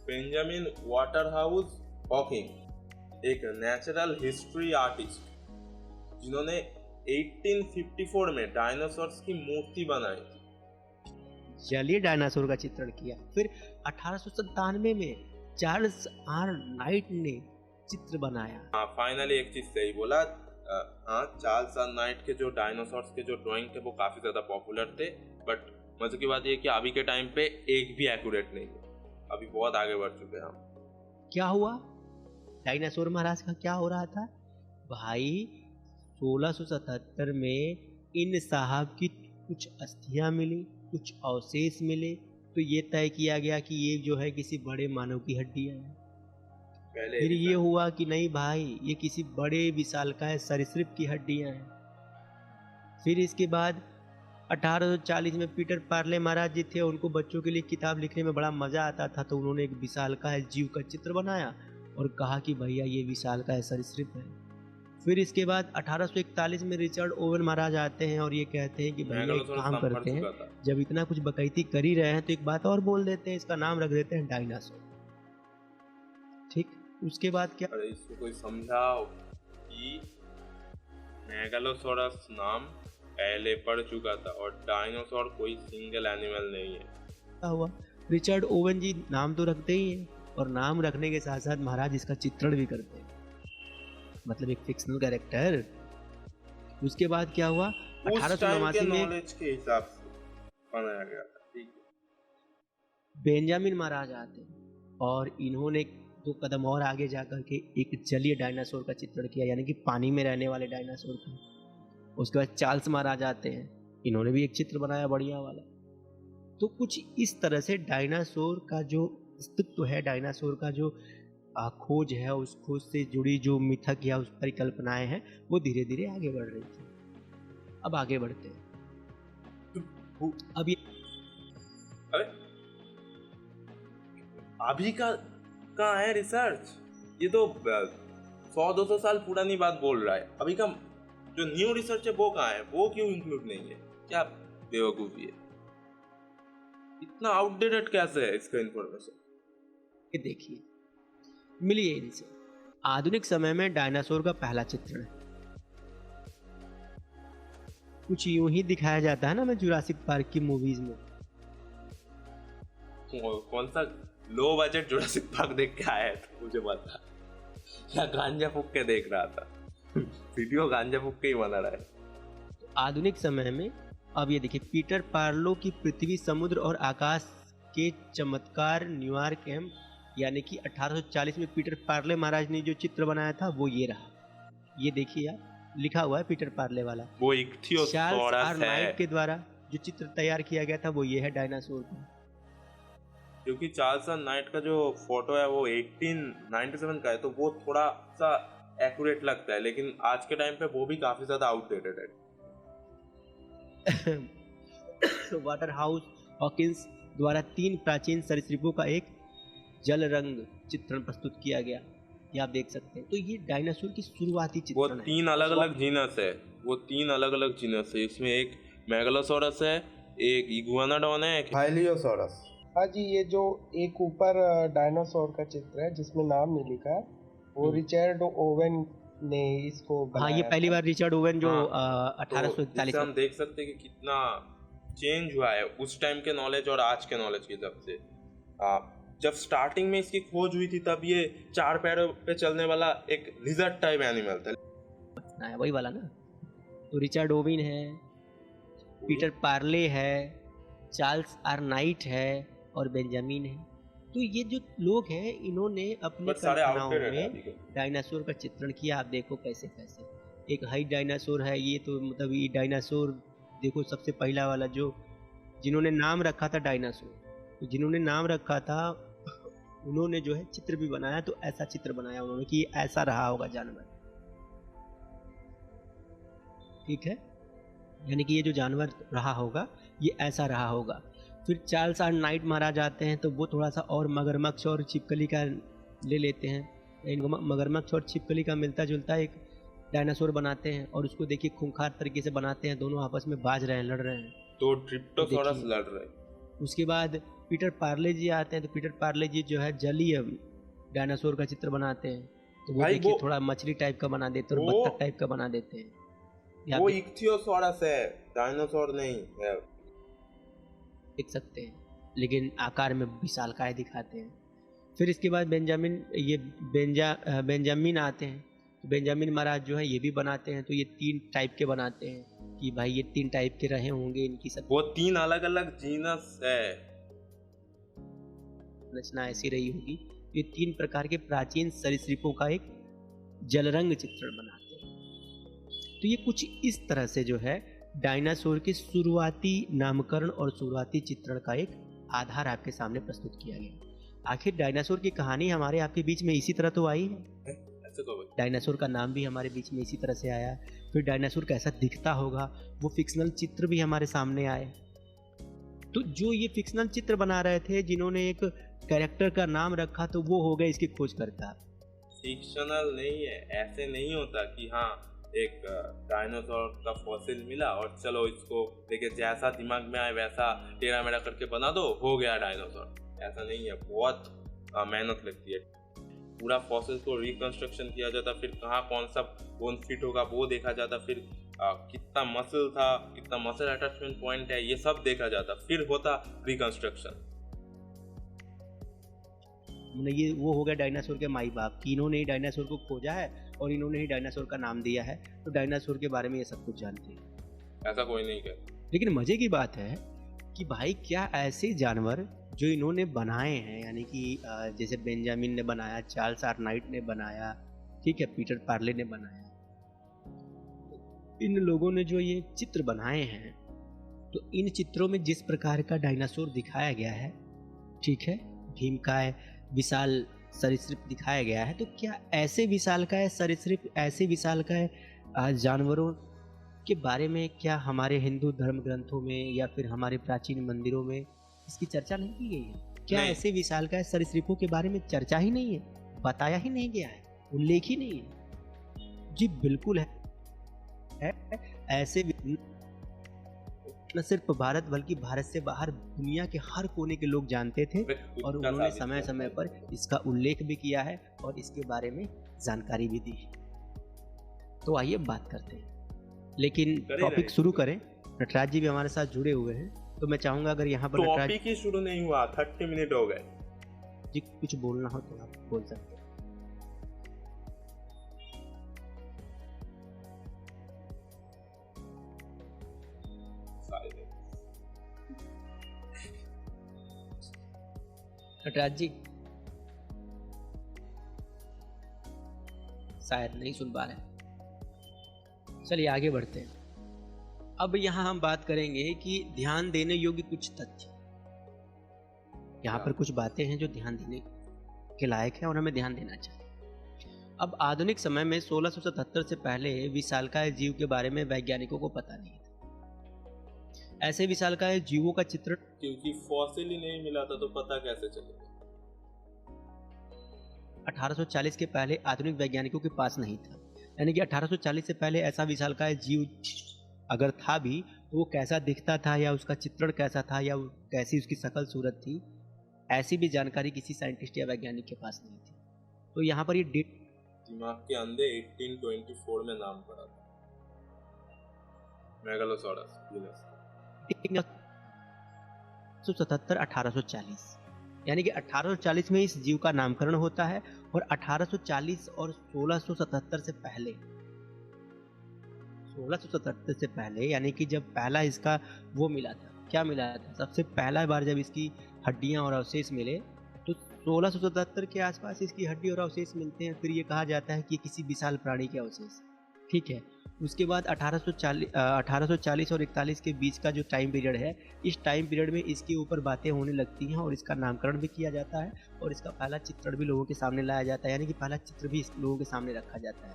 [SPEAKER 1] बेंजामिन वाटरहाउस हॉकिंग एक नेचुरल हिस्ट्री आर्टिस्ट, जिन्होंने 1854 में डायनासोर्स की मूर्ति बनाई थी,
[SPEAKER 2] जलीय डायनासोर का चित्रण किया। फिर 1897 में चार्ल्स आर नाइट ने चित्र बनाया।
[SPEAKER 1] हाँ, फाइनली एक चीज सही बोला। हाँ, चार्ल्स आर नाइट के जो डायनासोर्स के जो ड्राइंग थे वो काफी ज्यादा पॉपुलर थे, बट मजे की बात ये कि अभी के टाइम पे एक भी एक्यूरेट नहीं है। अभी बहुत आगे बढ़ चुके हैं हम।
[SPEAKER 2] क्या हुआ डायनासोर महाराज का? क्या हो रहा था भाई? 1677 में इन साहब की कुछ अस्थियां मिली, कुछ अवशेष मिले, तो ये तय किया गया कि ये जो है किसी बड़े मानव की हड्डियां हैं। फिर ये हुआ कि नहीं भाई, ये किसी बड़े विशालकाय सरीसृप की हड्डियां हैं। फिर इसके बाद 1840 में पीटर पार्ले महाराज जी थे, उनको बच्चों के लिए किताब लिखने में बड़ा मजा आता था, तो उन्होंने एक विशालकाय जीव का चित्र बनाया और कहा कि भैया ये विशालकाय सरीसृप है। फिर इसके बाद 1841 में रिचर्ड ओवेन महाराज आते हैं और ये कहते हैं कि भैया एक काम करते हैं, जब इतना कुछ बकैती कर ही रहे हैं तो एक बात और बोल देते हैं, इसका नाम रख देते हैं डायनासोर। ठीक, उसके बाद क्या?
[SPEAKER 1] अरे इसको कोई समझाओ कि मेगालोसॉरस नाम पहले पढ़ चुका था और डायनासोर कोई सिंगल एनिमल नहीं है।
[SPEAKER 2] क्या हुआ? रिचर्ड ओवेन जी नाम तो रखते ही हैं, और नाम रखने के साथ साथ महाराज इसका चित्रण भी करते हैं, मतलब एक फिक्शनल कैरेक्टर। उसके बाद क्या हुआ? 1889 में
[SPEAKER 1] नॉलेज के हिसाब से बनाया गया था। ठीक है,
[SPEAKER 2] बेंजामिन महाराज आते हैं और इन्होंने 2 कदम और आगे जाकर के एक जलीय डायनासोर का चित्रण किया, यानी कि पानी में रहने वाले डायनासोर का। उसके बाद चार्ल्स महाराज आते हैं, इन्होंने भी एक चित्र बनाया बढ़िया वाला। तो कुछ इस तरह से डायनासोर का जो अस्तित्व है, डायनासोर का जो खोज है, उस खोज से जुड़ी जो मिथक या उस परिकल्पनाएं हैं, वो धीरे धीरे आगे बढ़ रही थी। अब आगे बढ़ते हैं। अब ये
[SPEAKER 1] अरे अभी का कहाँ है रिसर्च? ये तो 100-200 साल पुरानी बात बोल रहा है। अभी का जो न्यू रिसर्च है वो कहाँ है? वो क्यों इंक्लूड नहीं है? क्या बेवकूफी है? इतना आउटडेटेड कैसे है इसका इंफॉर्मेशन?
[SPEAKER 2] ये देखिए, मिलिए इनसे। आधुनिक समय में डायनासोर का पहला चित्रण है। कुछ यूं ही दिखाया जाता है ना, मैं जुरासिक पार्क की मूवीज में।
[SPEAKER 1] कौन सा लो बजट जुरासिक पार्क देख के आया है तो मुझे बता, या गांजा फूक के देख रहा था? वीडियो गांजा फूक के ही बना रहा है।
[SPEAKER 2] आधुनिक समय में अब ये देखिए, पीटर पार्लो की पृथ्वी, समुद्र और आकाश के चमत्कार, न्यूयॉर्क एम, यानी कि 1840 में पीटर पार्ले महाराज ने जो चित्र बनाया था वो ये रहा। ये देखिए आप, लिखा हुआ है पीटर पार्ले वाला।
[SPEAKER 1] वो
[SPEAKER 2] चार्ल्स
[SPEAKER 1] इक्थियोसॉरस
[SPEAKER 2] आर
[SPEAKER 1] है,
[SPEAKER 2] नाइट के द्वारा जो चित्र तैयार किया गया था वो ये है डायनासोर का।
[SPEAKER 1] क्योंकि चार्ल्स आर नाइट का जो फोटो है वो 1897 का है, तो वो थोड़ा सा एक्यूरेट लगता है, लेकिन आज के टाइम पे वो भी काफी ज्यादा आउटडेटेड है।
[SPEAKER 2] वाटर हाउस हॉकिंस द्वारा 3 प्राचीन सरीसृपों का एक जल रंग चित्रण प्रस्तुत किया गया, ये आप देख सकते हैं। तो ये डायनासोर की शुरुआती
[SPEAKER 1] वो
[SPEAKER 2] चित्रण है।
[SPEAKER 1] 3 अलग अलग जीनस है, वो 3 अलग अलग जीनस है। इसमें एक मेगालोसोरस है, एक इगुआनाडॉन है, एक हाइलियोसोरस।
[SPEAKER 3] हाँ जी, ये जो एक ऊपर डायनासोर का चित्र है जिसमें नाम नहीं लिखा है, वो रिचर्ड ओवेन ने इसको
[SPEAKER 2] हाँ,
[SPEAKER 3] बनाया
[SPEAKER 2] ये पहली
[SPEAKER 3] था।
[SPEAKER 2] बार रिचर्ड ओवेन जो
[SPEAKER 1] हाँ, तो
[SPEAKER 2] 1841
[SPEAKER 1] इससे हम देख सकते हैं कि कितना चेंज हुआ है उस टाइम के नॉलेज और आज के नॉलेज के हिसाब से। जब स्टार्टिंग में इसकी खोज हुई थी तब ये 4 पैरों पे चलने वाला एक लिजर्ड टाइप एनिमल था।
[SPEAKER 2] में वही वाला ना। तो रिचर्ड ओवेन है, पीटर पार्ले है, चार्ल्स आर नाइट है और बेंजामिन है। तो ये जो लोग हैं इन्होंने अपनी
[SPEAKER 1] बस सारे
[SPEAKER 2] कल्पनाओं
[SPEAKER 1] आउटडेटेड है
[SPEAKER 2] में
[SPEAKER 1] अभी के।
[SPEAKER 2] डायनासोर का चित्रण किया। आप देखो कैसे कैसे एक हाइट डायनासोर है, ये तो मतलब ये डायनासोर देखो, सबसे पहला वाला जो जिन्होंने नाम रखा था डायनासोर, तो जिन्होंने नाम रखा था उन्होंने जो है चित्र भी बनाया, तो ऐसा चित्र बनाया उन्होंने कि ये ऐसा रहा होगा जानवर। ठीक है, यानी कि ये जो जानवर रहा होगा ये ऐसा रहा होगा। फिर चार्ल्स आर नाइट मारा जाते हैं तो वो थोड़ा सा और मगरमच्छ और छिपकली का ले लेते हैं। इनको मगरमच्छ और छिपकली का मिलता जुलता एक डायनासोर बनाते हैं और उसको देखिए खूंखार तरीके से बनाते हैं, दोनों आपस में बाज रहे हैं, लड़ रहे हैं।
[SPEAKER 1] तो ट्रिप्टोसॉरस
[SPEAKER 2] देखिए।
[SPEAKER 1] लड़ रहे।
[SPEAKER 2] उसके बाद पीटर पार्ले जी आते हैं, तो पीटर पार्ले जी जो है जलीय डायनासोर का चित्र बनाते हैं। तो वो
[SPEAKER 1] भाई
[SPEAKER 2] देखिए
[SPEAKER 1] वो-
[SPEAKER 2] थोड़ा मछली टाइप का बना देते हैं और
[SPEAKER 1] वो-
[SPEAKER 2] बत्तख टाइप का बना देते हैं। यहाँ
[SPEAKER 1] वो
[SPEAKER 2] पे
[SPEAKER 1] इक्थियोसॉरस है, डायनासोर नहीं है।
[SPEAKER 2] देख सकते हैं, लेकिन आकार में विशालकाय दिखाते हैं। फिर इसके बाद बेंजामिन आते हैं। तो बेंजामिन महाराज जो है ये भी बनाते हैं, तो ये 3 टाइप के बनाते हैं कि भाई ये 3 टाइप के रहे होंगे, इनकी सब
[SPEAKER 1] वो 3 अलग अलग जीनस है।
[SPEAKER 2] रचना ऐसी रही होगी। ये 3 प्रकार के प्राचीन सरीसृपों का एक जलरंग चित्रण बनाते हैं। तो ये कुछ इस तरह से जो है डायनासोर के शुरुआती नामकरण और शुरुआती चित्रण का एक आधार आपके सामने प्रस्तुत किया गया। आखिर डायनासोर की कहानी हमारे आपके बीच में इसी तरह तो आई है।
[SPEAKER 1] ऐसे तो भाई
[SPEAKER 2] डायनासोर का नाम भी हमारे बीच में इसी तरह से आया। फिर डायनासोर कैसा दिखता होगा वो फिक्शनल चित्र भी हमारे सामने आए। तो जो ये फिक्शनल चित्र बना रहे थे, जिन्होंने एक कैरेक्टर का नाम रखा, तो वो हो गए इसकी खोजकर्ता।
[SPEAKER 1] फिक्शनल नहीं है, ऐसे नहीं होता कि हाँ एक डायनासोर का फॉसिल मिला और चलो इसको लेके जैसा दिमाग में आए वैसा टेढ़ा मेढ़ा करके बना दो, हो गया डायनासोर। ऐसा नहीं है, बहुत मेहनत लगती है। पूरा फॉसिल को रिकंस्ट्रक्शन किया जाता, फिर कहाँ कौन सा बोन फिट होगा वो देखा जाता, फिर कितना मसल था, कितना मसल अटैचमेंट पॉइंट है, ये सब देखा जाता, फिर होता रिकंस्ट्रक्शन।
[SPEAKER 2] ये वो हो गया डायनासोर के माई बाप कि इन्होंने ही डायनासोर को खोजा है और इन्होंने ही डायनासोर का नाम दिया है, तो डायनासोर के बारे में ये सब कुछ जानते हैं।
[SPEAKER 1] ऐसा कोई नहीं कहता।
[SPEAKER 2] लेकिन मजे की बात है कि भाई क्या ऐसे जानवर जो इन्होंने बनाए हैं, यानी कि जैसे बेंजामिन ने बनाया, चार्ल्स आर नाइट ने बनाया, ठीक है, पीटर पार्ले ने बनाया, इन लोगों ने जो ये चित्र बनाए हैं, तो इन चित्रों में जिस प्रकार का डायनासोर दिखाया गया है, ठीक है, भीमकाय विशाल सरीसृप दिखाया गया है, तो क्या ऐसे विशालकाय सरीसृप, ऐसे विशालकाय जानवरों के बारे में क्या हमारे हिंदू धर्म ग्रंथों में या फिर हमारे प्राचीन मंदिरों में इसकी चर्चा नहीं की गई है? क्या
[SPEAKER 1] नहीं।
[SPEAKER 2] ऐसे विशालकाय सरीसृपों के बारे में चर्चा ही नहीं है, बताया ही नहीं गया है, उल्लेख ही नहीं है? जी बिल्कुल है। ऐसे न सिर्फ भारत बल्कि भारत से बाहर दुनिया के हर कोने के लोग जानते थे और उन्होंने समय समय पर इसका उल्लेख भी किया है और इसके बारे में जानकारी भी दी है। तो आइए बात करते हैं, लेकिन टॉपिक शुरू करें। नटराज जी भी हमारे साथ जुड़े हुए हैं, तो मैं चाहूंगा अगर यहाँ पर नटराज
[SPEAKER 1] टॉपिक ही शुरू नहीं हुआ, 30 मिनट हो गए।
[SPEAKER 2] जी कुछ बोलना हो तो आप बोल सकते हैं। नटराज जी शायद नहीं सुन पा रहे। चलिए आगे बढ़ते हैं। अब यहाँ हम बात करेंगे कि ध्यान देने योग्य कुछ तथ्य। यहाँ पर कुछ बातें हैं जो ध्यान देने के लायक है और हमें ध्यान देना चाहिए। अब आधुनिक समय में 1677 से पहले विशालकाय जीव के बारे में वैज्ञानिकों को पता नहीं था। ऐसे विशालकाय जीवों का चित्रण
[SPEAKER 1] क्योंकि फॉसिल ही नहीं मिला था तो पता कैसे चलेगा?
[SPEAKER 2] 1840 के पहले आधुनिक वैज्ञानिकों के पास नहीं था। यानी कि 1840 से पहले ऐसा विशालकाय जीव अगर था भी तो वो कैसा दिखता था या उसका चित्रण कैसा था या कैसी उसकी शक्ल सूरत थी, ऐसी भी जानकारी किसी साइंटिस्ट या वैज्ञानिक के पास नहीं थी। तो यहाँ पर ये डेट
[SPEAKER 1] दिमाग के अंधे 1824 में नाम पड़ा था, मेगालोसॉरस।
[SPEAKER 2] 1877 1840 यानी कि 1840 में इस जीव का नामकरण होता है और 1840 और 1677 से पहले 1677 से पहले यानी कि जब पहला इसका वो मिला था, क्या मिला था, सबसे पहला बार जब इसकी हड्डियां और अवशेष मिले तो 1677 के आसपास इसकी हड्डी और अवशेष मिलते हैं। फिर ये कहा जाता है कि ये किसी विशाल प्राणी के अवशेष, ठीक है। उसके बाद 1840 और 41 के बीच का जो टाइम पीरियड है, इस टाइम पीरियड में इसके ऊपर बातें होने लगती हैं और इसका नामकरण भी किया जाता है और इसका पहला चित्रण भी लोगों के सामने लाया जाता है, यानी कि पहला चित्र भी लोगों के सामने रखा जाता है।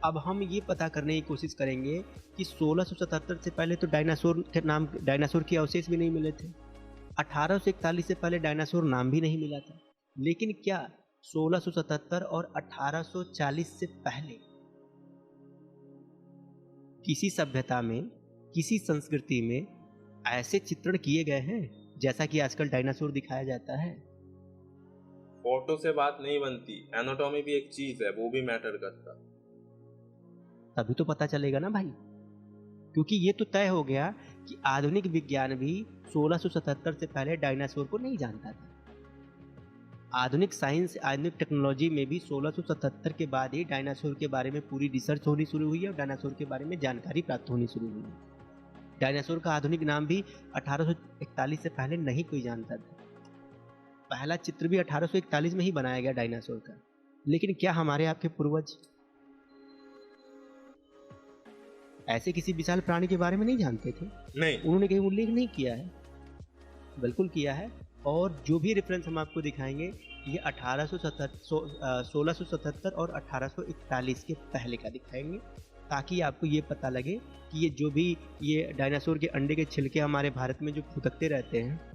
[SPEAKER 2] अब हम ये पता करने की कोशिश करेंगे कि 1677 से पहले तो डायनासोर के अवशेष भी नहीं मिले थे। 1841 से पहले डायनासोर नाम भी नहीं मिला था। लेकिन क्या 1677 और 1840 से पहले किसी सभ्यता में, किसी संस्कृति में ऐसे चित्रण किए गए हैं जैसा कि आजकल डायनासोर दिखाया जाता है?
[SPEAKER 1] फोटो से बात नहीं बनती, एनाटॉमी भी एक चीज है, वो भी मैटर करता।
[SPEAKER 2] तभी तो पता चलेगा ना भाई, क्योंकि ये तो तय हो गया कि आधुनिक विज्ञान भी 1677 से पहले डायनासोर को नहीं जानता था। आधुनिक साइंस, आधुनिक टेक्नोलॉजी में भी 1677 के बाद ही डायनासोर के बारे में पूरी रिसर्च होनी शुरू हुई है और डायनासोर के बारे में जानकारी प्राप्त होनी शुरू हुई है। डायनासोर का आधुनिक नाम भी 1841 से पहले नहीं कोई जानता था। पहला चित्र भी 1841 में ही बनाया गया डायनासोर का। लेकिन क्या हमारे आपके पूर्वज ऐसे किसी विशाल प्राणी के बारे में नहीं जानते थे?
[SPEAKER 1] नहीं,
[SPEAKER 2] उन्होंने कहीं उल्लेख नहीं किया है? बिल्कुल किया है। और जो भी रेफरेंस हम आपको दिखाएंगे ये 1677 और 1841 के पहले का दिखाएंगे, ताकि आपको ये पता लगे कि ये जो भी ये डायनासोर के अंडे के छिलके हमारे भारत में जो फुदकते रहते हैं,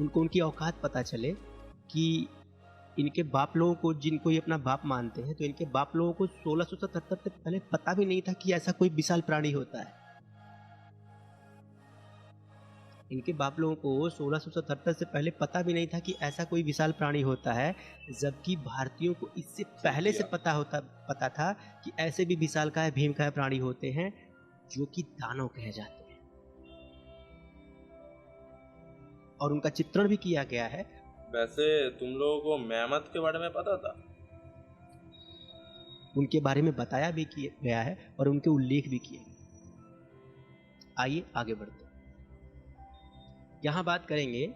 [SPEAKER 2] उनको उनकी औकात पता चले कि इनके बाप लोगों को, जिनको ये अपना बाप मानते हैं, तो इनके बाप लोगों को 1677 से पहले पता भी नहीं था कि ऐसा कोई विशाल प्राणी होता है। इनके बाप लोगों को 1677 से पहले पता भी नहीं था कि ऐसा कोई विशाल प्राणी होता है, जबकि भारतीयों को इससे पहले से पता था कि ऐसे भी विशालकाय भीमकाय प्राणी होते हैं जो कि दानव कहे जाते हैं, और उनका चित्रण भी किया गया है।
[SPEAKER 1] वैसे तुम लोगों को मेमथ के बारे में पता था?
[SPEAKER 2] उनके बारे में बताया भी गया है और उनके उल्लेख भी किए गए। आइए आगे बढ़ते हैं। यहाँ बात करेंगे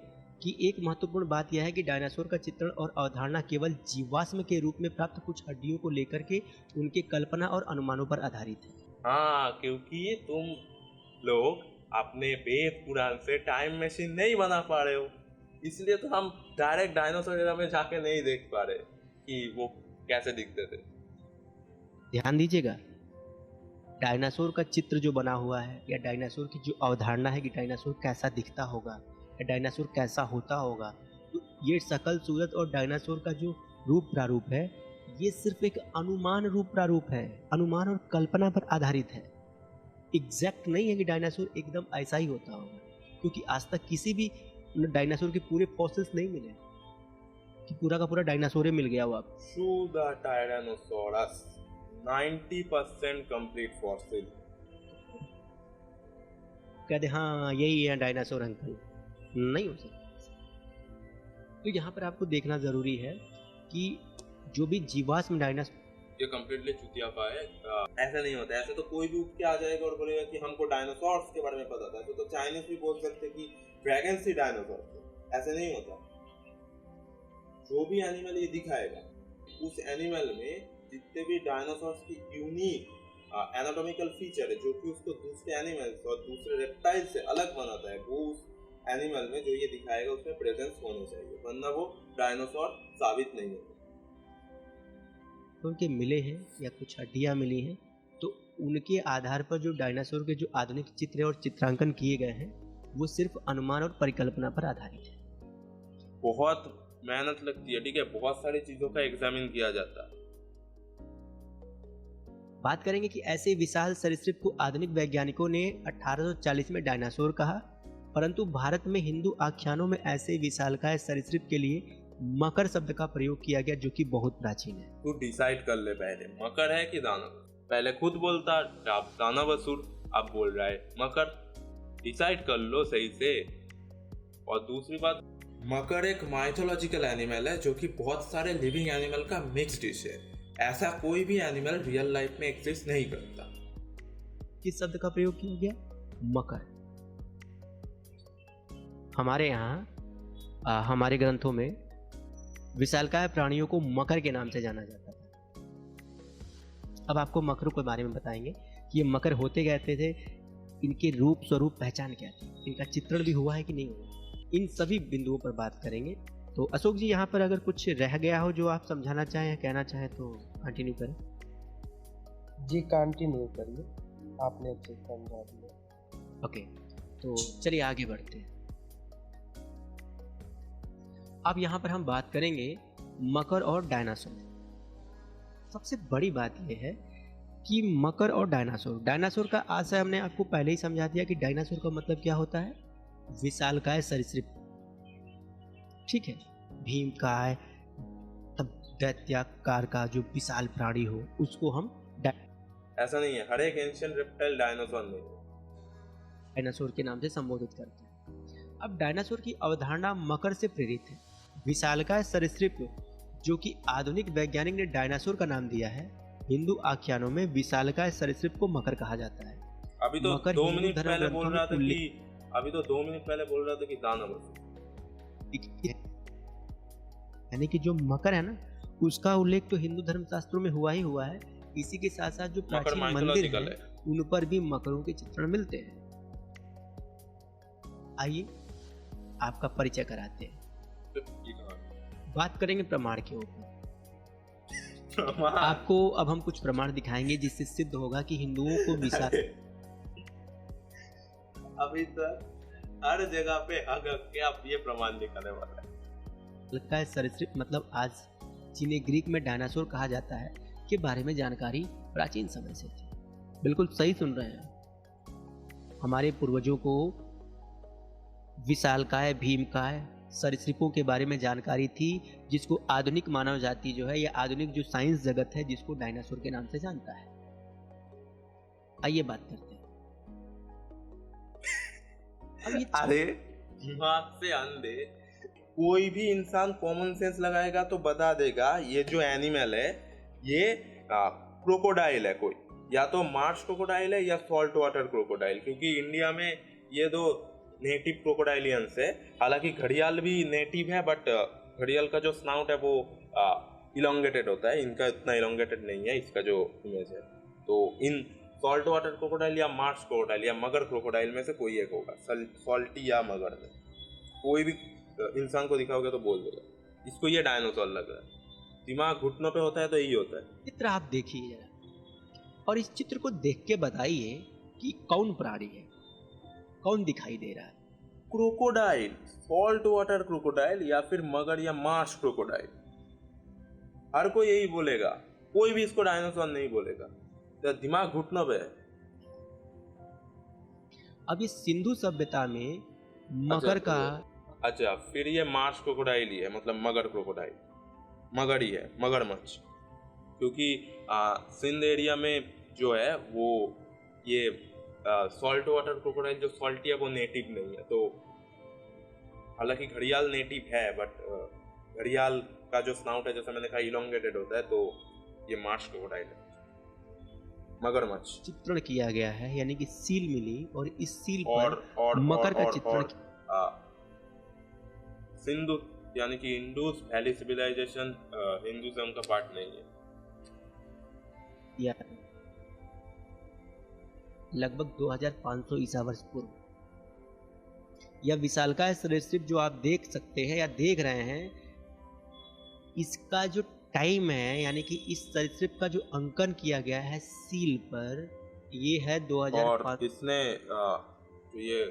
[SPEAKER 2] कि एक महत्वपूर्ण बात यह है कि डायनासोर का चित्रण और अवधारणा केवल जीवाश्म के रूप में प्राप्त कुछ हड्डियों को लेकर के उनके कल्पना और अनुमानों पर आधारित है।
[SPEAKER 1] हाँ, क्योंकि तुम लोग अपने वेद पुराण से टाइम मशीन नहीं बना पा रहे हो, इसलिए तो हम डायरेक्ट डायनासोर एरा में जाके नहीं देख पा रहे कि वो कैसे दिखते थे।
[SPEAKER 2] ध्यान दीजिएगा, डायनासोर का चित्र जो बना हुआ है या डायनासोर की जो अवधारणा है कि डायनासोर कैसा दिखता होगा, डायनासोर कैसा होता होगा। तो ये शकल सूरत और डायनासोर का जो रूप प्रारूप है, ये सिर्फ एक अनुमान रूप प्रारूप है, अनुमान और कल्पना पर आधारित है। एग्जैक्ट नहीं है कि डायनासोर एकदम ऐसा ही होता होगा, क्योंकि आज तक किसी भी डायनासोर के पूरे फॉसिल्स नहीं मिले कि पूरा का पूरा डायनासोर ही मिल गया हुआ।
[SPEAKER 1] Show the Tyrannosaurus 90% complete fossil.
[SPEAKER 2] कहते हाँ यही है डायनासोर अंकल, नहीं हो सकता। तो यहाँ पर आपको देखना जरूरी है कि जो भी जीवाश्म डायनासोर,
[SPEAKER 1] ये कम्प्लीटली चुतियापा है। ऐसा नहीं होता। ऐसे तो कोई भी उठ के आ जाएगा और बोलेगा कि हमको डायनासोर्स के बारे में पता था, तो चाइनीज भी बोल सकते कि ड्रैगन सी डायनासोर थे। ऐसे नहीं होता। जो भी एनिमल ये दिखाएगा, उस एनिमल में जितने भी डायनासोर्स की यूनिक एनाटॉमिकल फीचर है जो कि उसको दूसरे एनिमल्स और दूसरे रेप्टाइल से अलग बनाता है, वो उस एनिमल में जो ये दिखाएगा उसमें प्रेजेंस होनी चाहिए, वरना वो डायनासोर साबित नहीं होगा।
[SPEAKER 2] उनके मिले हैं या कुछ हड्डियाँ मिली हैं, तो उनके आधार पर जो डायनासोर के जो आधुनिक चित्र और चित्रांकन किए गए हैं वो सिर्फ अनुमान और परिकल्पना पर आधारित है।
[SPEAKER 1] बहुत मेहनत लगती है, ठीक है, बहुत सारी चीजों का एग्जामिन किया जाता है।
[SPEAKER 2] बात करेंगे कि ऐसे विशाल सरीसृप को आधुनिक वैज्ञानिकों ने 1840 में डायनासोर कहा, परंतु भारत में हिंदू आख्यानों में ऐसे विशालकाय सरीसृप के लिए मकर शब्द का प्रयोग किया गया, जो कि बहुत प्राचीन है।
[SPEAKER 1] तू डिसाइड कर ले पहले, मकर है कि दानव। पहले खुद बोलता आप दानवासुर, अब बोल रहा है मकर। डिसाइड कर लो सही से। और दूसरी बात, मकर एक माइथोलॉजिकल एनिमल है जो कि बहुत सारे लिविंग एनिमल का मिक्स डिश है। ऐसा कोई भी एनिमल रियल लाइफ में एग्जिस्ट नहीं करता।
[SPEAKER 2] किस शब्द का प्रयोग किया गया? मकर। हमारे यहाँ हमारे ग्रंथों में विशालकाय प्राणियों को मकर के नाम से जाना जाता था। अब आपको मकरों के बारे में बताएंगे कि ये मकर होते कैसे थे, इनके रूप स्वरूप पहचान क्या थी, इनका चित्रण भी हुआ है कि नहीं हुआ, इन सभी बिंदुओं पर बात करेंगे। तो अशोक जी, यहाँ पर अगर कुछ रह गया हो जो आप समझाना चाहें या कहना चाहें तो कंटिन्यू करें।
[SPEAKER 3] जी कंटिन्यू करिए, आपने अच्छे से समझा दिया।
[SPEAKER 2] ओके, तो चलिए आगे बढ़ते हैं। अब यहाँ पर हम बात करेंगे मकर और डायनासोर। सबसे बड़ी बात यह है कि मकर और डायनासोर, डायनासोर का आशय हमने आपको पहले ही समझा दिया कि डायनासोर का मतलब क्या होता है, विशालकाय सरीसृप। ठीक है, भीमकाय, तब दैत्याकार का जो विशाल प्राणी हो उसको हम
[SPEAKER 1] ऐसा नहीं है, हर एक एंशिएंट रेप्टाइल डायनासोर नहीं है,
[SPEAKER 2] डायनासोर के नाम से संबोधित करते हैं। अब डायनासोर की अवधारणा मकर से प्रेरित है। विशालकाय सरीसृप जो कि आधुनिक वैज्ञानिक ने डायनासोर का नाम दिया है, हिंदू आख्यानों में विशालकाय सरीसृप को मकर कहा जाता है।
[SPEAKER 1] अभी तो 2 मिनट पहले बोल रहा था कि दानवासुर,
[SPEAKER 2] यानी कि जो मकर है ना, उसका उल्लेख तो हिंदू धर्म शास्त्रों में हुआ ही हुआ है। इसी के साथ साथ जो प्राचीन मंदिर है उन पर भी मकरों के चित्रण मिलते हैं। आइए आपका परिचय कराते हैं। बात करेंगे प्रमाण के ऊपर। आपको अब हम कुछ प्रमाण दिखाएंगे जिससे सिद्ध होगा कि हिंदुओं को विशाल
[SPEAKER 1] अभी तक हर जगह पे के आप ये प्रमाण दिखाने वाला है।
[SPEAKER 2] विशालकाय सरीसृप मतलब आज जिन्हें ग्रीक में डायनासोर कहा जाता है के बारे में जानकारी प्राचीन समय से थी। बिल्कुल सही सुन रहे हैं। हमारे पूर्वजों को विशालकाय, भीमकाय सरीसृपों के बारे में जानकारी थी, जिसको आधुनिक मानव जाति जो है या आधुनिक जो साइंस जगत है जिसको डायनासोर के नाम से जानता है। आइए बात करते हैं।
[SPEAKER 1] अरे दिमाग से अंधे कोई भी इंसान कॉमन सेंस लगाएगा तो बता देगा ये जो एनिमल है ये क्रोकोडाइल है, कोई या तो मार्स क्रोकोडाइल है या सॉल्ट वाटर क्रोकोडाइल, क्योंकि इंडिया में ये दो नेटिव क्रोकोडाइलियंस है। हालांकि घड़ियाल भी नेटिव है, बट घड़ियाल का जो स्नाउट है वो इलोंगेटेड होता है, इनका इतना इलोंगेटेड नहीं है इसका जो इमेज है। तो इन सॉल्ट वाटर क्रोकोडाइल या मार्स क्रोकोडाइल या मगर क्रोकोडाइल में से कोई एक होगा, सॉल्टी या मगर में कोई भी इंसान को दिखाओगे तो बोल देगा इसको ये डायनासोर लग रहा है। दिमाग घुटनों पे होता है तो यही होता है।
[SPEAKER 2] चित्र आप देखिए जरा, और इस चित्र को देख के बताइए कि कौन प्राणी है, कौन दिखाई दे रहा है।
[SPEAKER 1] क्रोकोडाइल, सॉल्ट वाटर क्रोकोडाइल या फिर मगर या मार्श क्रोकोडाइल, हर कोई यही बोलेगा, कोई भी इसको डायनासोर नहीं बोलेगा। तो दिमाग घुटनों पे है।
[SPEAKER 2] अब इस सिंधु सभ्यता में मकर का
[SPEAKER 1] अच्छा, फिर ये मार्श क्रोकोडाइल ही है, मतलब मगर क्रोकोडाइल, मगर ही है, मगरमच्छ। क्योंकि सिंध एरिया में जो है वो ये सॉल्ट वाटर क्रोकोडाइल जो सॉल्टी है वो नेटिव नहीं है। तो हालांकि घड़ियाल नेटिव है, बट घड़ियाल का जो स्नाउट है, जैसा मैंने कहा, इलोंगेटेड होता है। तो ये मार्श क्रोकोडाइल है, मगरमच्छ।
[SPEAKER 2] चित्रण किया गया है, यानी कि सील मिली और इस सील
[SPEAKER 1] और
[SPEAKER 2] पर मकर का चित्रण
[SPEAKER 1] सिंधु यानी कि इंडस वैली सिविलाइजेशन हिंदुइज्म का पार्ट नहीं है।
[SPEAKER 2] किया लगभग 2500 ईसा वर्ष पूर्व। यह विशालकाय सरीसृप जो आप देख सकते हैं या देख रहे हैं, इसका जो टाइम है, यानी कि इस सरीसृप का जो अंकन किया गया है सील पर, ये है 2005।
[SPEAKER 1] और इसने जो ये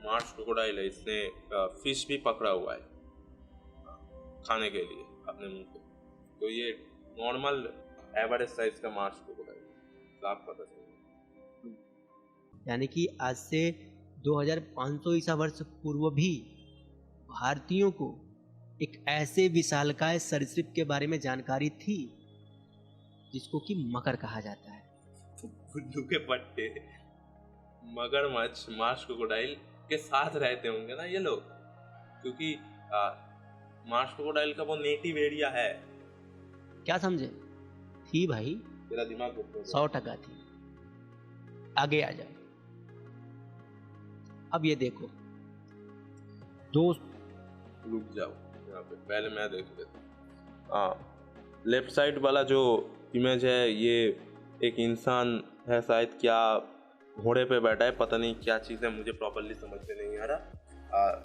[SPEAKER 1] मार्श क्रोकोडाइल है, इसने फिश भी पकड़ा हुआ है खाने के लिए अपने मुंह पे। तो ये नॉर्मल एवरेज साइज का मार्श क्रोकोडाइल साफ पता चला।
[SPEAKER 2] यानी कि आज से 2500 ईसा वर्ष पूर्व भी भारतीयों को एक ऐसे विशालकाय सरीसृप के बारे में जानकारी थी जिसको कि मकर कहा जाता है।
[SPEAKER 1] गुड्डू के पट्टे मगरमच्छ मार्श क्रोकोडाइल के साथ रहते होंगे ना ये लोग, क्योंकि मार्श क्रोकोडाइल का वो नेटिव एरिया है।
[SPEAKER 2] क्या समझे? थी भाई,
[SPEAKER 1] तेरा दिमाग
[SPEAKER 2] 100% थी। आगे आ जाओ। अब ये देखो दोस्त,
[SPEAKER 1] रुक जाओ यहाँ पे, पहले मैं देख लेता हूँ। लेफ्ट साइड वाला जो इमेज है, ये एक इंसान है शायद, क्या घोड़े पे बैठा है, पता नहीं क्या चीज़ है, मुझे प्रॉपरली समझ में नहीं आ रहा।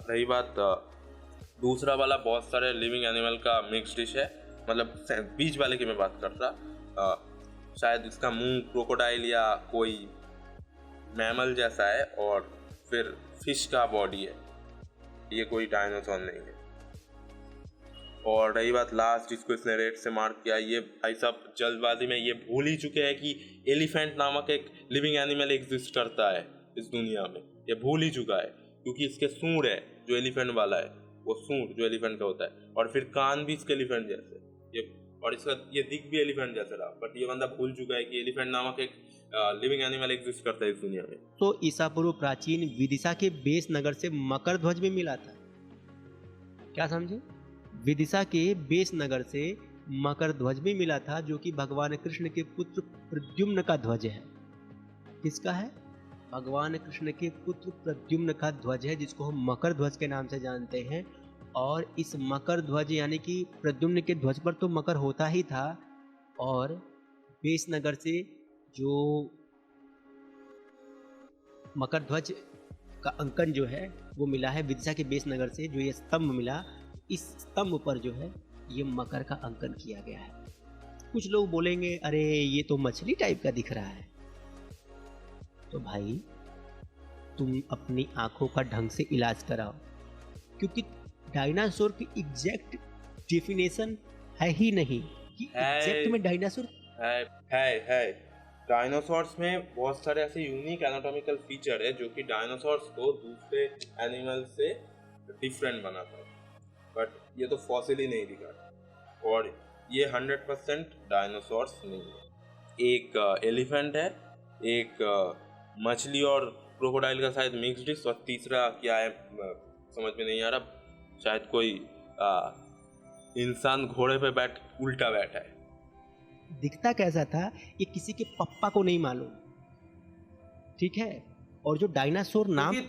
[SPEAKER 1] रही बात दूसरा वाला, बहुत सारे लिविंग एनिमल का मिक्स डिश है, मतलब बीच वाले की मैं बात करता। शायद इसका मुंह क्रोकोडाइल या कोई मैमल जैसा है, और फिर फिश का बॉडी है, ये कोई डायनासोर नहीं है। और रही बात लास्ट, जिसको इसने रेड से मार्क किया, ये भाई साहब जल्दबाजी में ये भूल ही चुके हैं कि एलिफेंट नामक एक लिविंग एनिमल एग्जिस्ट करता है इस दुनिया में। ये भूल ही चुका है, क्योंकि इसके सूंड है जो एलिफेंट वाला है, वो सूंड जो एलिफेंट का होता है, और फिर कान भी इसके एलिफेंट जैसे, ये और इसका ये दिख भी एलिफेंट जैसा रहा। बट ये बंदा भूल चुका है कि एलिफेंट नामक एक लिविंग एनिमल एग्जिस्ट करता है इस दुनिया में।
[SPEAKER 2] तो ईसा पूर्व प्राचीन विदिशा के बेस नगर से मकर ध्वज भी मिला था। क्या समझे? विदिशा के बेस नगर से मकर ध्वज भी मिला था, जो कि भगवान कृष्ण के पुत्र प्रद्युम्न का ध्वज है। किसका है? भगवान कृष्ण के पुत्र प्रद्युम्न का ध्वज है, जिसको हम मकर ध्वज के नाम से जानते हैं। और इस मकर ध्वज यानी कि प्रद्युम्न के ध्वज पर तो मकर होता ही था, और बेस नगर से जो मकर ध्वज का अंकन जो है वो मिला है विदिशा के बेस नगर से। जो ये स्तंभ मिला, इस स्तंभ पर जो है ये मकर का अंकन किया गया है। कुछ लोग बोलेंगे अरे ये तो मछली टाइप का दिख रहा है। तो भाई तुम अपनी आंखों का ढंग से इलाज कराओ, क्योंकि डायनासोर की एग्जैक्ट डेफिनेशन है ही नहीं कि एग्जैक्ट में डायनासोर
[SPEAKER 1] है। डायनासोर्स में बहुत सारे ऐसे यूनिक एनाटॉमिकल फीचर है जो कि डायनासोर्स को दूसरे एनिमल से डिफरेंट बनाता है, बट ये तो फॉसिल ही नहीं दिखा, और ये 100% डायनासोर्स नहीं है। एक एलिफेंट है, एक मछली और क्रोकोडाइल का शायद मिक्स डिश, और तीसरा क्या है समझ में नहीं आ रहा, शायद कोई इंसान घोड़े पे उल्टा बैठा है।
[SPEAKER 2] दिखता कैसा था ये किसी के पप्पा को नहीं मालूम, ठीक है। और जो डायनासोर नाम,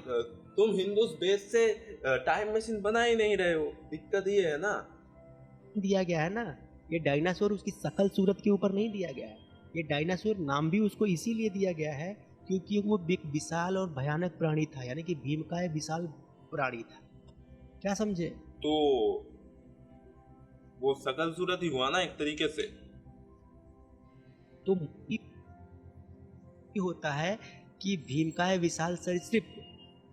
[SPEAKER 1] तुम हिंदूस बेस से टाइम मशीन बना ही नहीं रहे हो, दिक्कत ये है ना।
[SPEAKER 2] दिया गया है ना, ये डायनासोर उसकी शकल सूरत के ऊपर नहीं दिया गया है। ये डायनासोर नाम भी उसको इसीलिए दिया गया है क्योंकि वो एक विशाल और भयानक प्राणी था, यानी कि भीमकाय विशाल प्राणी था। क्या समझे?
[SPEAKER 1] तो वो शकल सूरत ही हुआ ना एक तरीके से।
[SPEAKER 2] तो होता है कि भीमकाय विशाल सरीसृप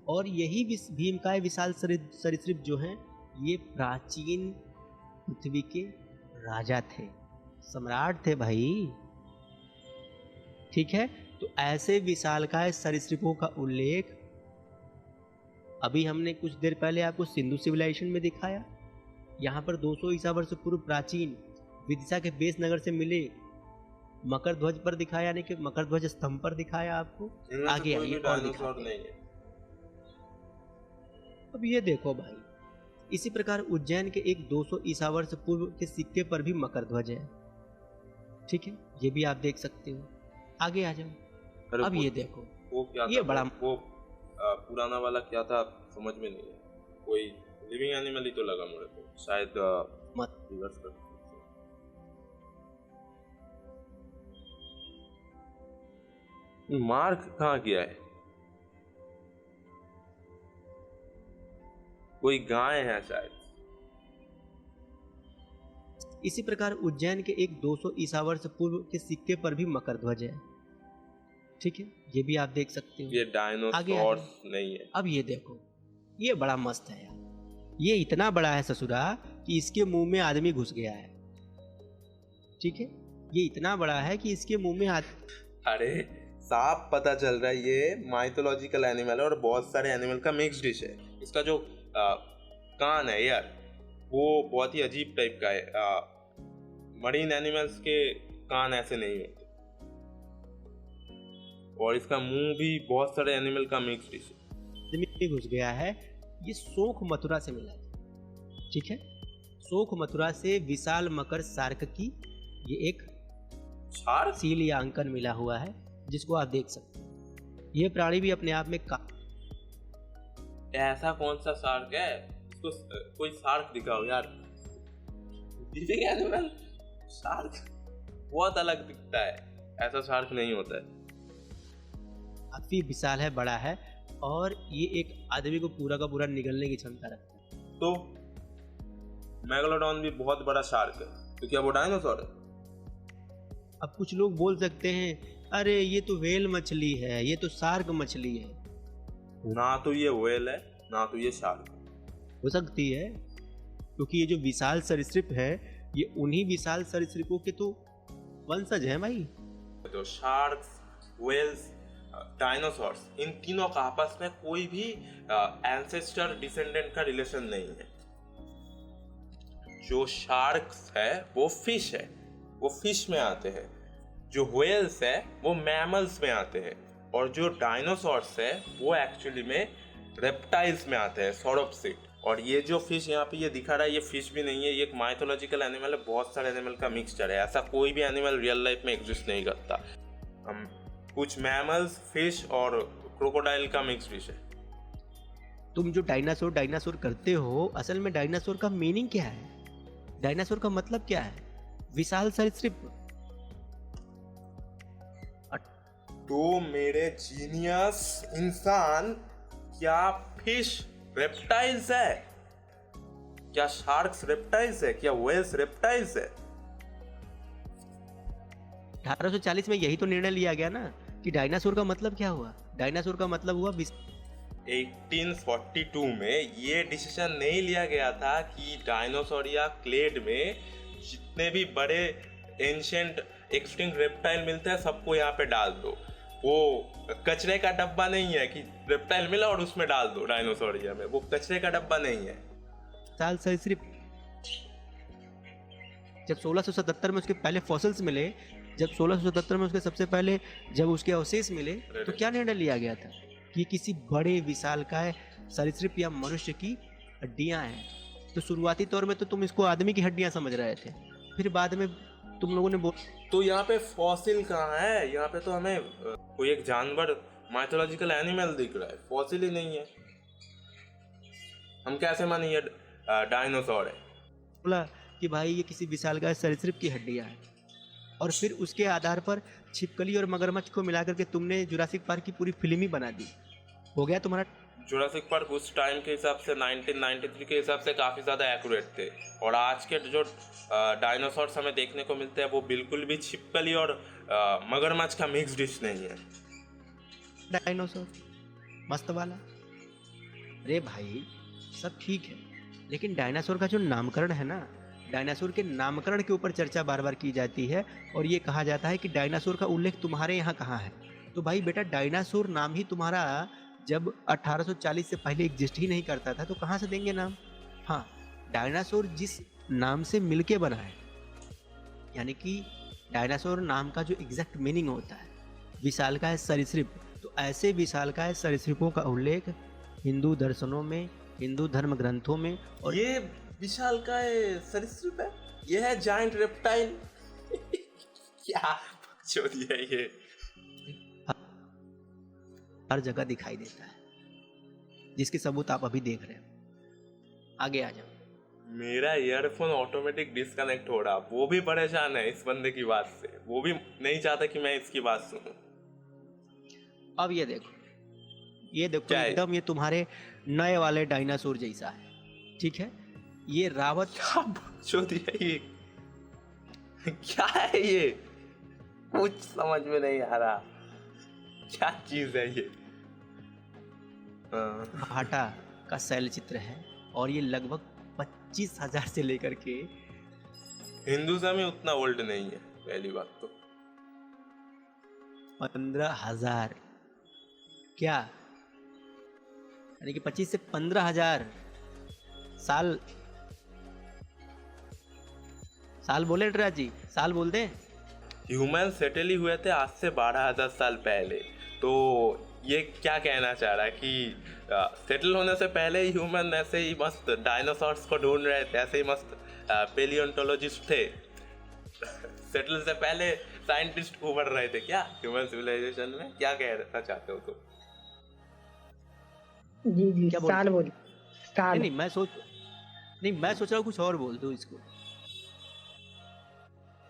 [SPEAKER 2] और यही भीमकाय विशाल सरीसृप जो हैं ये प्राचीन पृथ्वी के राजा थे, सम्राट थे भाई। ठीक है, तो ऐसे विशालकाय सरीसृपों का उल्लेख अभी हमने कुछ देर पहले आपको सिंधु सिविलाइजेशन में दिखाया। यहाँ पर 200 ईसा वर्ष पूर्व प्राचीन विदिशा के बेस नगर से मिले मकर ध्वज पर दिखाया, यानी कि मकर ध्वज स्तंभ पर दिखाया आपको। आगे आइए और दिखाते हैं। अब ये देखो भाई, इसी प्रकार उज्जैन के एक 200 ईसा वर्ष पूर्व के सिक्के पर भी मकर ध्वज है। ठीक है, ये भी आप देख सकते हो। आगे आ जाओ। अब ये देखो,
[SPEAKER 1] वो क्या
[SPEAKER 2] ये
[SPEAKER 1] था,
[SPEAKER 2] बड़ा
[SPEAKER 1] वो पुराना वाला क्या था समझ में नहीं है। कोई लिविंग एनिमल ही तो लगा मुझे को, शायद
[SPEAKER 2] मत
[SPEAKER 1] रिवर्स कर। मार्क कहाँ गया है? कोई गाय है शायद।
[SPEAKER 2] इसी प्रकार उज्जैन के एक 200 ईसा वर्ष पूर्व के सिक्के पर भी मकर ध्वज है। ठीक है, ये भी आप देख सकते हो।
[SPEAKER 1] ये डायनोसॉर्स नहीं है।
[SPEAKER 2] अब ये देखो, ये बड़ा मस्त है यार। ये इतना बड़ा है ससुरा कि इसके मुंह में आदमी घुस गया है। ठीक है, ये इतना बड़ा है कि इसके मुंह में
[SPEAKER 1] अरे साफ पता चल रहा है ये माइथोलॉजिकल एनिमल है और बहुत सारे एनिमल का मिक्स डिश है। इसका जो कान है यार, वो बहुत ही अजीब टाइप का है। मरीन एनिमल्स के कान ऐसे नहीं होते। और इसका मुंह भी बहुत सारे एनिमल का मिक्स डिश है।
[SPEAKER 2] में घुस गया है। ये शोक मथुरा से मिला है। ठीक है, शोक मथुरा से विशाल मकर शार्क की ये एक
[SPEAKER 1] शार्क
[SPEAKER 2] सील या अंकन मिला हुआ है, जिसको आप देख सकते हैं। ये प्राणी भी अपने आप में
[SPEAKER 1] ऐसा कौन सा शार्क है? इसको कोई शार्क दिखाओ यार। लिविंग एनिमल शार्क बहुत अलग दिखता है, ऐसा शार्क नहीं होता है।
[SPEAKER 2] काफी विशाल है, बड़ा है, और ये एक आदमी को पूरा का पूरा निगलने की क्षमता रखता है।
[SPEAKER 1] तो मेगालोडॉन भी बहुत बड़ा शार्क है, तो क्या वो डायनासोर है?
[SPEAKER 2] अब कुछ लोग बोल सकते हैं, अरे ये तो व्हेल मछली है, ये तो शार्क मछली है।
[SPEAKER 1] ना तो ये व्हेल है, ना तो ये शार्क है।
[SPEAKER 2] हो सकती है, क्योंकि ये जो विशाल सरीसृप है ये उन्हीं विशाल सरीसृपों के तो वंशज हैं भाई।
[SPEAKER 1] तो शार्क्स, व्हेल्स, डायनासोर्स, इन तीनों का आपस में कोई भी एंसेस्टर डिसेंडेंट का रिलेशन नहीं है। जो शार्क्स है वो फिश है, वो फिश में आते हैं। जो व्हेल्स है वो मैमल्स में आते हैं, और जो डायनासोर्स है वो एक्चुअली में रेप्टाइल्स में आते हैं, सौरोपसिड। और ये जो फिश यहाँ पे ये दिखा रहा है, ये फिश भी नहीं है, ये एक माइथोलॉजिकल एनिमल है, बहुत सारे एनिमल का मिक्सचर है। ऐसा कोई भी एनिमल रियल लाइफ में एग्जिस्ट नहीं करता। हम कुछ मैमल्स, फिश और क्रोकोडाइल का मिक्स डिश है।
[SPEAKER 2] तुम जो डायनासोर करते हो, असल में डायनासोर का मीनिंग क्या है? डायनासोर का मतलब क्या है? विशाल सरीसृप।
[SPEAKER 1] तो मेरे जीनियस इंसान, क्या फिश रेप्टाइल्स है? क्या शार्क्स रेप्टाइल्स है? क्या व्हेल्स रेप्टाइल्स है?
[SPEAKER 2] 1840 में यही तो निर्णय लिया गया ना कि डायनासोर का मतलब क्या हुआ? डायनासोर का मतलब हुआ
[SPEAKER 1] 1842 में ये डिसीजन नहीं लिया गया था कि डायनासोर या क्लेड में जितने भी बड़े एंशिएंट एक्सटिंक्ट रेप्टाइल मिलते हैं सबको यहाँ पे डाल दो। वो कचरे का डब्बा नहीं है कि रेप्टाइल मिला और उसमें डाल दो डायनासोरिया में। वो कचरे का डब्बा नहीं है।
[SPEAKER 2] साल सरीसृप जब 1677 में उसके पहले फॉसिल्स मिले, जब 1677 में उसके सबसे पहले जब उसके अवशेष मिले, तो क्या निर्णय लिया गया था कि किसी बड़े विशालकाय सरीसृप या मनुष्य की हड्डियां हैं। तो शुरुआती तौर में तो तुम इसको आदमी की हड्डियां समझ रहे थे, फिर बाद में तुम लोगों ने
[SPEAKER 1] तो यहाँ पे फॉसिल कहाँ है? यहाँ पे तो हमें कोई एक जानवर, माइथोलॉजिकल एनिमल दिख रहा है, फॉसिल ही नहीं है। हम कैसे माने ये डायनासोर है?
[SPEAKER 2] बोला कि भाई ये किसी विशालकाय सरीसृप की हड्डियां हैं, और फिर उसके आधार पर छिपकली और मगरमच्छ को मिलाकर के तुमने जुरासिक पार्क की पूरी फिल्म ही बना दी। हो गया तुम्हारा।
[SPEAKER 1] जुरासिक पार्क उस टाइम के हिसाब से 1993 के हिसाब से काफ़ी ज़्यादा एक्यूरेट थे, और आज के जो डायनासोर्स हमें देखने को मिलते हैं वो बिल्कुल भी छिपकली और मगरमच्छ का मिक्स डिश नहीं है।
[SPEAKER 2] डायनासोर मस्त वाला अरे भाई सब ठीक है, लेकिन डायनासोर का जो नामकरण है ना, डायनासोर के नामकरण के ऊपर चर्चा बार बार की जाती है और ये कहा जाता है कि डायनासोर का उल्लेख तुम्हारे यहाँ कहाँ है। तो भाई बेटा, डायनासोर नाम ही तुम्हारा जब 1840 से पहले एग्जिस्ट ही नहीं करता था तो कहाँ से देंगे नाम। हाँ, डायनासोर जिस नाम से मिलके बना है, यानी कि डायनासोर नाम का जो एग्जैक्ट मीनिंग होता है विशालकाय सरीसृप, तो ऐसे विशालकाय सरीसृपों का उल्लेख हिंदू दर्शनों में, हिंदू धर्म ग्रंथों में और
[SPEAKER 1] ये विशालकाय सरीसृप है, ये है जायंट रेप्टाइल। क्या बकचोदी है ये।
[SPEAKER 2] हर जगह दिखाई देता है, जिसके सबूत आप अभी देख रहे हो। आगे आ जाओ।
[SPEAKER 1] मेरा ईयरफोन ऑटोमेटिक डिस्कनेक्ट हो रहा, वो भी परेशान है इस बंदे की बात से, वो भी नहीं चाहता कि मैं इसकी बात सुनूं।
[SPEAKER 2] अब ये देखो, ये देखो,
[SPEAKER 1] क्या है?
[SPEAKER 2] एकदम ये तुम्हारे नए वाले डायनासोर जैसा है, ठीक है। ये रावत
[SPEAKER 1] क्या बकचोदी है ये, क्या है ये, कुछ समझ में नहीं आ रहा, क्या चीज है ये।
[SPEAKER 2] भाटा का शैल चित्र है और ये लगभग 25,000 से लेकर के
[SPEAKER 1] हिंदुज़म में उतना ओल्ड नहीं है, पहली बात तो।
[SPEAKER 2] 15,000 क्या, यानी कि 25 से 15,000 साल। साल बोले राज जी, साल बोल दे।
[SPEAKER 1] ह्यूमन सेटल ही हुए थे आज से 12,000 साल पहले, तो ये क्या कहना चाह रहा है कि सेटल होने से पहले ही ह्यूमन ऐसे ही मस्त डायनासोर्स को ढूंढ रहे थे, ऐसे ही मस्त पेलियोंटोलॉजिस्ट थे। सेटल से पहले साइंटिस्ट उभर रहे थे क्या ह्यूमन सिविलाइजेशन में, क्या कहना चाहते हो तुम?
[SPEAKER 4] जी जी,
[SPEAKER 2] क्या बोल
[SPEAKER 4] साल
[SPEAKER 2] रहे?
[SPEAKER 4] बोल, साल।
[SPEAKER 2] नहीं, मैं सोच रहा हूँ कुछ और बोल दो इसको।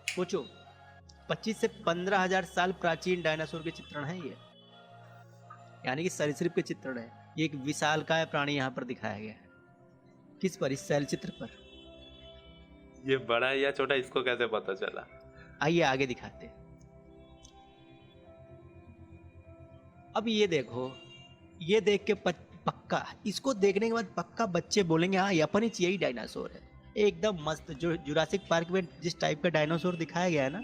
[SPEAKER 2] सोचो, 25 से 15,000 साल प्राचीन डायनासोर के चित्रण है ये, यानी कि सरीसृप के चित्रण है। ये एक विशालकाय प्राणी यहाँ पर दिखाया गया है। किस पर? इस शैल चित्र पर।
[SPEAKER 1] ये बड़ा या छोटा इसको कैसे पता चला?
[SPEAKER 2] आइए आगे दिखाते हैं। अब ये देखो, ये देख के पक्का, इसको देखने के बाद पक्का बच्चे बोलेंगे हाँ, ये अपन ही यही डायनासोर है। एकदम मस्त, जो जुरासिक पार्क में जिस टाइप का डायनासोर दिखाया गया है ना,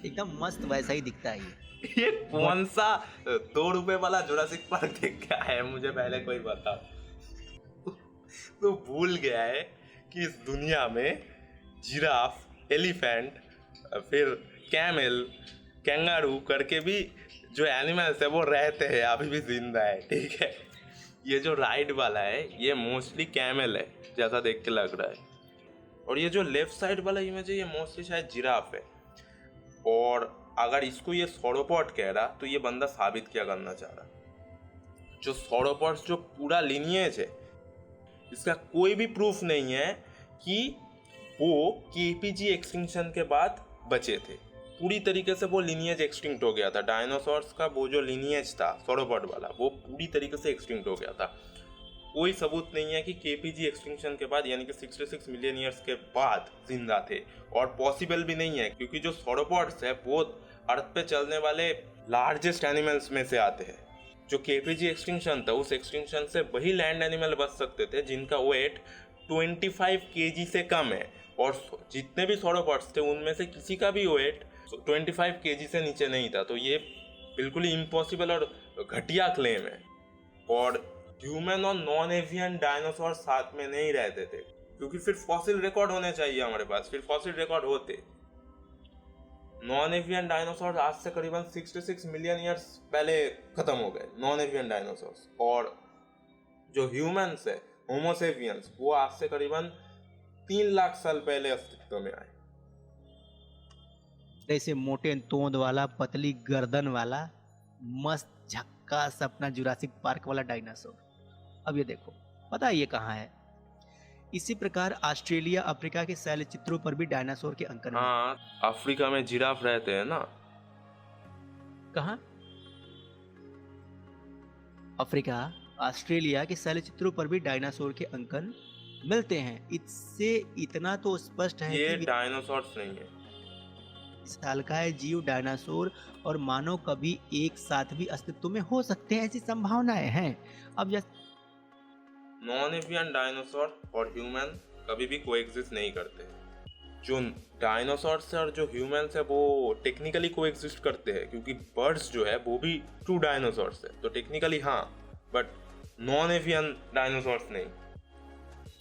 [SPEAKER 2] एकदम मस्त वैसा ही दिखता है
[SPEAKER 1] ये कौन सा 2 रुपए वाला जुरासिक पार्क देख के आया है, मुझे पहले कोई बता। तो भूल गया है कि इस दुनिया में जिराफ, एलिफेंट, फिर कैमल, कैंगारू करके भी जो एनिमल्स है वो रहते हैं, अभी भी जिंदा है, ठीक है। ये जो राइड वाला है ये मोस्टली कैमल है जैसा देख के लग रहा है, और ये जो लेफ्ट साइड वाला इमेज है ये मोस्टली शायद जिराफ है। और अगर इसको ये सॉरोपॉड कह रहा तो ये बंदा साबित क्या करना चाह रहा, जो सॉरोपॉड्स जो पूरा लिनिएज है इसका कोई भी प्रूफ नहीं है कि वो केपीजी एक्सटिंक्शन के बाद बचे थे। पूरी तरीके से वो लिनिएज एक्सटिंक्ट हो गया था, डायनासोर्स का वो जो लिनिएज था सॉरोपॉड वाला वो पूरी तरीके से एक्सटिंक्ट हो गया था। कोई सबूत नहीं है कि केपीजी एक्सटिंक्शन के बाद यानी कि 66 मिलियन ईयर्स के बाद जिंदा थे, और पॉसिबल भी नहीं है क्योंकि जो सॉरोपॉड्स है वो अर्थ पे चलने वाले लार्जेस्ट एनिमल्स में से आते हैं। जो केपीजी एक्सटिंक्शन था उस एक्सटिंक्शन से वही लैंड एनिमल बच सकते थे जिनका वेट 25 केजी से कम है, और जितने भी सॉरोपॉड्स थे उनमें से किसी का भी वेट 25 केजी से नीचे नहीं था। तो ये बिल्कुल ही इम्पॉसिबल और घटिया क्लेम है। और ह्यूमन और नॉन एवियन डायनासोर साथ में नहीं रहते थे क्योंकि फिर फॉसिल रिकॉर्ड होने चाहिए हमारे पास, फिर फॉसिल रिकॉर्ड होते। नॉन एवियन डायनासोर आज से करीबन 66 मिलियन ईयर्स पहले खत्म हो गए नॉन एवियन डायनासोर्स, और जो ह्यूमंस है होमोसेपियंस वो आज से करीबन 3 लाख साल पहले अस्तित्व में आए।
[SPEAKER 2] ऐसे मोटे तोंद वाला, पतली गर्दन वाला, मस्त झक्कास अपना जुरासिक पार्क वाला डायनासोर। अब ये देखो, पता है ये कहाँ है? इसी प्रकार ऑस्ट्रेलिया, अफ्रीका के शैल चित्रों पर भी डायनासोर के अंकन हैं।
[SPEAKER 1] हाँ, अफ्रीका में जिराफ रहते हैं ना।
[SPEAKER 2] कहाँ? अफ्रीका, ऑस्ट्रेलिया के शैल चित्रों पर भी डायनासोर के अंकन मिलते हैं। इससे इतना तो स्पष्ट है
[SPEAKER 1] ये
[SPEAKER 2] कि
[SPEAKER 1] डायनासोर्स नहीं है।
[SPEAKER 2] विशालकाय जीव डायनासोर और मानव कभी एक साथ भी अस्तित्व में हो सकते हैं, ऐसी संभावनाएं हैं। अब
[SPEAKER 1] नॉन एवियन डायनासोर और ह्यूमन कभी भी कोएग्जिस्ट नहीं करते। जो डायनासोर्स है और जो ह्यूमंस है वो टेक्निकली कोएग्जिस्ट करते हैं, क्योंकि बर्ड्स जो है वो भी ट्रू डायनासोर्स है, तो टेक्निकली हाँ, बट नॉन एवियन डायनासोर्स नहीं।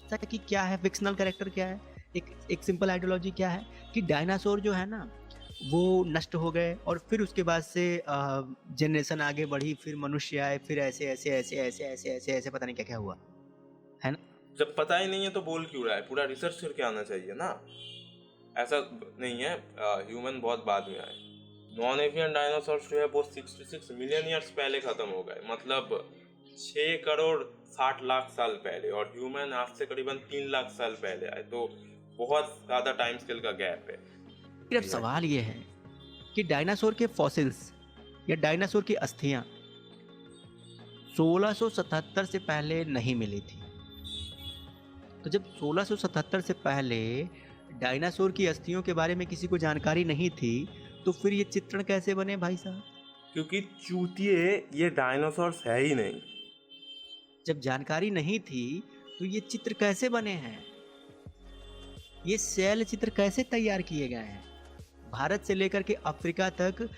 [SPEAKER 2] ऐसा कि क्या है फिक्शनल कैरेक्टर, क्या है एक सिंपल आइडियोलॉजी क्या है कि डायनासोर जो है ना वो नष्ट हो गए और फिर उसके बाद से जनरेशन आगे बढ़ी, फिर मनुष्य आए, फिर ऐसे ऐसे ऐसे ऐसे ऐसे ऐसे ऐसे पता नहीं क्या क्या हुआ है ना।
[SPEAKER 1] जब पता ही नहीं है तो बोल क्यों रहा है, पूरा रिसर्च करके आना चाहिए ना। ऐसा नहीं है, ह्यूमन बहुत बाद में आए। नॉन एवियन डायनासोर्स जो है वो 66 मिलियन ईयर्स पहले खत्म हो गए, मतलब 6 करोड़ 60 लाख साल पहले, और ह्यूमन आज से करीबन 3 लाख साल पहले आए, तो बहुत ज़्यादा टाइम स्केल का गैप है।
[SPEAKER 2] फिर अब सवाल ये है कि डायनासोर के फॉसिल्स या डायनासोर की अस्थियां 1677 से पहले नहीं मिली थी। तो जब 1677 से पहले डायनासोर की अस्थियों के बारे में किसी को जानकारी नहीं थी, तो फिर ये चित्रण कैसे बने भाई साहब?
[SPEAKER 1] क्योंकि चूतिए ये डायनासोर्स है ही नहीं।
[SPEAKER 2] जब जानकारी नहीं थी तो ये चित्र कैसे बने हैं? ये शैल चित्र कैसे तैयार किए गए हैं? भारत से लेकर के अफ्रीका तक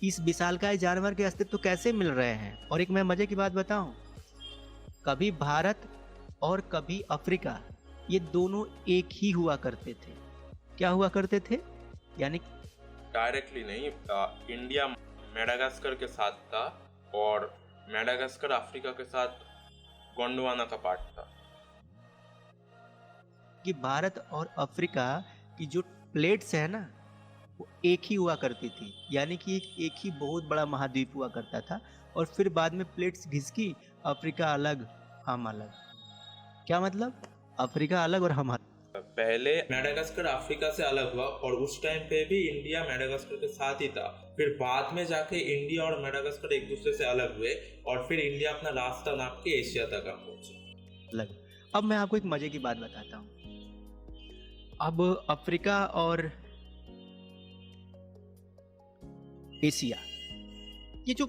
[SPEAKER 2] इस विशालकाय जानवर के अस्तित्व कैसे मिल रहे हैं? और एक मैं मजे की बात बताऊं, कभी भारत और कभी अफ्रीका ये दोनों एक ही हुआ करते थे। क्या हुआ करते थे? यानी
[SPEAKER 1] डायरेक्टली नहीं, इंडिया मेडागास्कर के साथ था और मेडागास्कर अफ्रीका के साथ गोंडवाना का पार्ट था।
[SPEAKER 2] कि भारत और अफ्रीका की जो प्लेट्स है ना वो एक ही हुआ करती थी, यानी कि एक ही बहुत बड़ा महाद्वीप हुआ करता था, और फिर बाद में प्लेट्स घिसकी, अफ्रीका अलग हम अलग। क्या मतलब? अफ्रीका अलग और हम अलग।
[SPEAKER 1] पहले मेडागास्कर अफ्रीका से अलग हुआ और उस टाइम पे भी इंडिया मेडागास्कर के साथ ही था। फिर बाद में जाके इंडिया और मेडागास्कर एक दूसरे से अलग हुए और फिर इंडिया अपना रास्ता नाप के एशिया तक आ पहुंचे।
[SPEAKER 2] अलग। अब मैं आपको एक मजे की बात बताता हूँ। अब अफ्रीका और एशिया, ये जो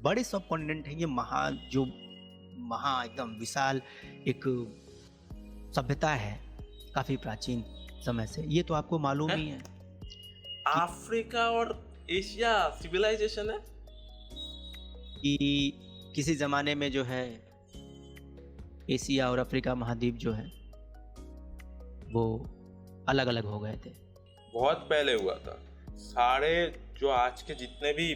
[SPEAKER 2] बड़े सब कॉन्टिनेंट हैं, ये महा एकदम विशाल एक सभ्यता है काफी प्राचीन समय से, ये तो आपको मालूम ही है।
[SPEAKER 1] अफ्रीका और एशिया सिविलाइजेशन है
[SPEAKER 2] कि किसी जमाने में जो है एशिया और अफ्रीका महाद्वीप जो है वो अलग अलग हो गए थे।
[SPEAKER 1] बहुत पहले हुआ था। सारे जो आज के जितने भी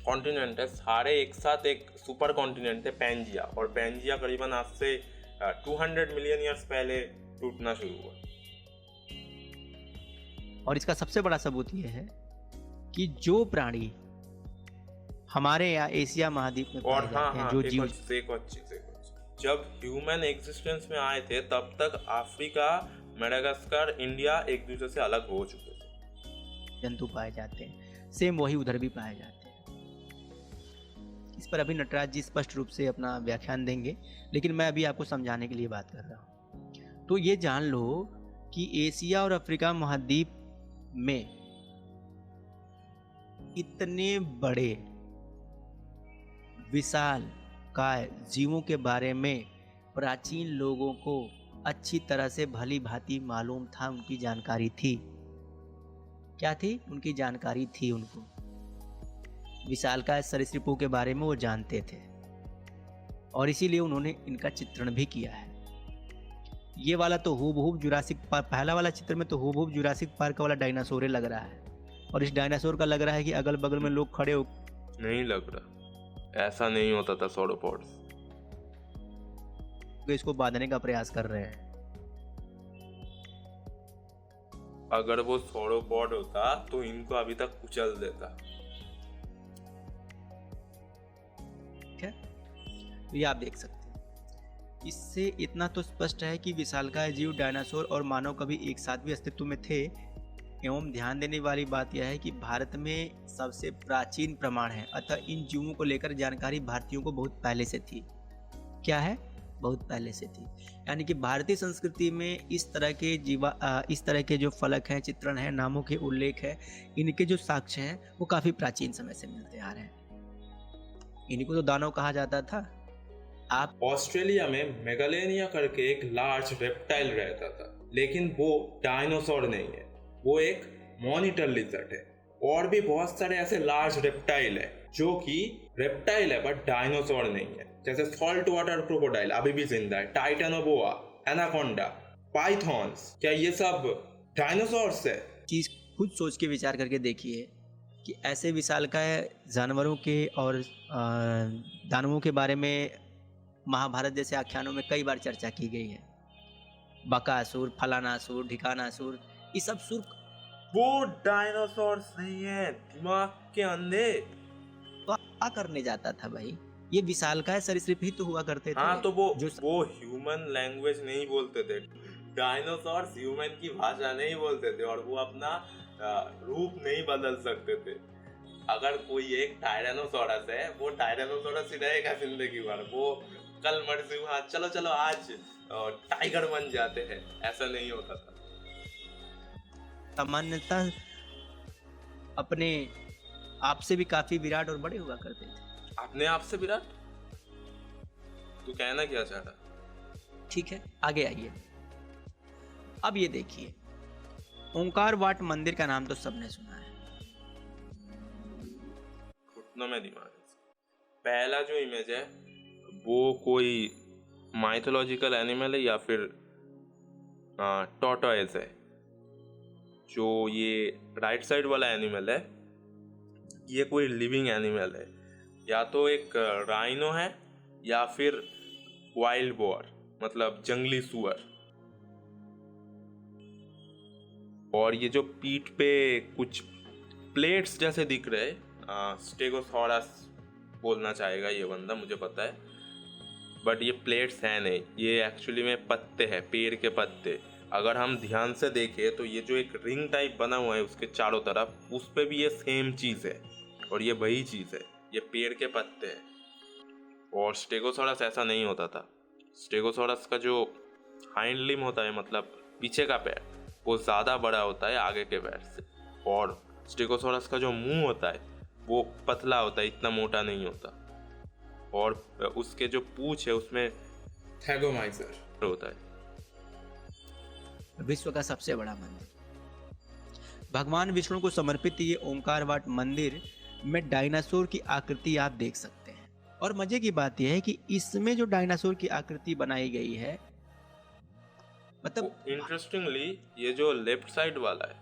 [SPEAKER 1] कॉन्टिनेंट है सारे एक साथ एक सुपर कॉन्टिनेंट है पैंजिया, और पैंजिया करीबन आज से 200 मिलियन ईयर्स पहले टूटना शुरू हुआ।
[SPEAKER 2] और इसका सबसे बड़ा सबूत यह है कि जो प्राणी हमारे यहाँ एशिया महाद्वीप में
[SPEAKER 1] और
[SPEAKER 2] पाए जाते हैं, जो जीव,
[SPEAKER 1] एक और चीज जब ह्यूमन एग्जिस्टेंस में आए थे तब तक अफ्रीका, मेडागास्कर, इंडिया एक दूसरे से अलग हो चुके थे।
[SPEAKER 2] जंतु पाए जाते हैं, सेम वही उधर भी पाए जाते हैं। इस पर अभी नटराज जी स्पष्ट रूप से अपना व्याख्यान देंगे, लेकिन मैं अभी आपको समझाने के लिए बात कर रहा हूँ। तो ये जान लो कि एशिया और अफ्रीका महाद्वीप में इतने बड़े विशाल काय जीवों के बारे में प्राचीन लोगों को अच्छी तरह से भली भांति मालूम था, उनकी जानकारी थी। क्या थी? उनकी जानकारी थी। उनको विशालकाय सरीसृपों के बारे में वो जानते थे और इसीलिए उन्होंने इनका चित्रण भी किया है। ये वाला तो हूबहू जुरासिक पार्क, पहला वाला चित्र में तो हूबहू जुरासिक पार्क वाला डायनासोर लग रहा है, और इस डायनासोर का लग रहा है कि अगल बगल में लोग खड़े हो।
[SPEAKER 1] नहीं लग रहा, ऐसा नहीं होता था। सॉरोपॉड्स
[SPEAKER 2] इसको बांधने का प्रयास कर रहे हैं।
[SPEAKER 1] अगर वो सॉरोपॉड होता तो इनको अभी तक कुचल देता।
[SPEAKER 2] ठीक है, तो ये आप देख सकते हैं। इससे इतना तो स्पष्ट है कि विशालकाय जीव डायनासोर और मानव कभी एक साथ भी अस्तित्व में थे। एवं ध्यान देने वाली बात यह है कि भारत में सबसे प्राचीन प्रमाण है, अतः इन जीवों को लेकर जानकारी भारतीयों को बहुत पहले से थी। क्या है? बहुत पहले से थी। यानी कि भारतीय संस्कृति में इस तरह के जो फलक हैं, चित्रण है, नामों के उल्लेख है, इनके जो साक्ष्य हैं वो काफी प्राचीन समय से मिलते आ रहे हैं। इन्हीं को तो दानव कहा जाता था। आप
[SPEAKER 1] ऑस्ट्रेलिया में मेगालेनिया करके एक लार्ज रेप्टाइल रहता था, लेकिन वो डायनासोर नहीं है, वो एक मॉनिटर लिजर्ड है। और भी बहुत सारे ऐसे लार्ज रेप्टाइल है जो कि रेप्टाइल है बट डायनासोर नहीं है, जैसे सॉल्ट वाटर क्रोकोडाइल अभी भी जिंदा है, टाइटेनोबोआ, एनाकोंडा, पाइथॉन्स। क्या ये सब डायनासोर्स है?
[SPEAKER 2] चीज़ खुद सोच के विचार करके देखिए कि ऐसे विशालकाय जानवरों के और दानवों के बारे में महाभारत जैसे आख्यानों में कई बार चर्चा की गई है। बकासुर, फलानासुर, ढिकानासुर, ये सब सुर
[SPEAKER 1] वो डायनासोर्स नहीं है, दिमाग के अंधे।
[SPEAKER 2] तो क्या करने जाता था भाई? ये विशालकाय सरीसृप ही तो हुआ करते थे।
[SPEAKER 1] हाँ, तो वो
[SPEAKER 2] जो
[SPEAKER 1] ह्यूमन लैंग्वेज नहीं बोलते थे, डायनासोर्स ह्यूमन की भाषा नहीं बोलते थे, और वो अपना रूप नहीं बदल सकते थे। अगर कोई एक टायरानोसोरस है, वो टायरानोसोरस ही रहेगा जिंदगी भर। वो कल मर्जी हुआ चलो चलो आज टाइगर बन जाते हैं, ऐसा नहीं होता था।
[SPEAKER 2] सामान्यतः अपने आप से भी काफी विराट और बड़े हुआ करते थे।
[SPEAKER 1] अपने आप से विराट? तू कहना क्या चाह रहा?
[SPEAKER 2] ठीक है, आगे आइए। अब ये देखिए, ओंकार वाट मंदिर का नाम तो सबने सुना है।
[SPEAKER 1] घुटनों में दिमाग है। पहला जो इमेज है वो कोई माइथोलॉजिकल एनिमल है या फिर टॉर्टोइज है। जो ये राइट साइड वाला एनिमल है, ये कोई लिविंग एनिमल है, या तो एक राइनो है या फिर वाइल्ड बोर, मतलब जंगली सुअर। और ये जो पीठ पे कुछ प्लेट्स जैसे दिख रहे हैं, स्टेगोसॉरस बोलना चाहेगा ये बंदा, मुझे पता है, बट ये प्लेट्स हैं नहीं, ये एक्चुअली में पत्ते हैं, पेड़ के पत्ते। अगर हम ध्यान से देखें तो ये जो एक रिंग टाइप बना हुआ है उसके चारों तरफ, उस पे भी ये सेम चीज़ है, और ये वही चीज़ है, ये पेड़ के पत्ते हैं। और स्टेगोसॉरस ऐसा नहीं होता था। स्टेगोसॉरस का जो हाइंड लिम होता है, मतलब पीछे का पैर, वो ज़्यादा बड़ा होता है आगे के पैर से। और स्टेगोसॉरस का जो मुंह होता है वो पतला होता है, इतना मोटा नहीं होता। और उसके जो पूंछ है उसमें थैगोमाइजर होता है।
[SPEAKER 2] विश्व का सबसे बड़ा मंदिर, भगवान विष्णु को समर्पित ये ओंकार वाट मंदिर में डायनासोर की आकृति आप देख सकते हैं। और मजे की बात यह है कि इसमें जो डायनासोर की आकृति बनाई गई है, मतलब
[SPEAKER 1] इंटरेस्टिंगली ये जो लेफ्ट साइड वाला है,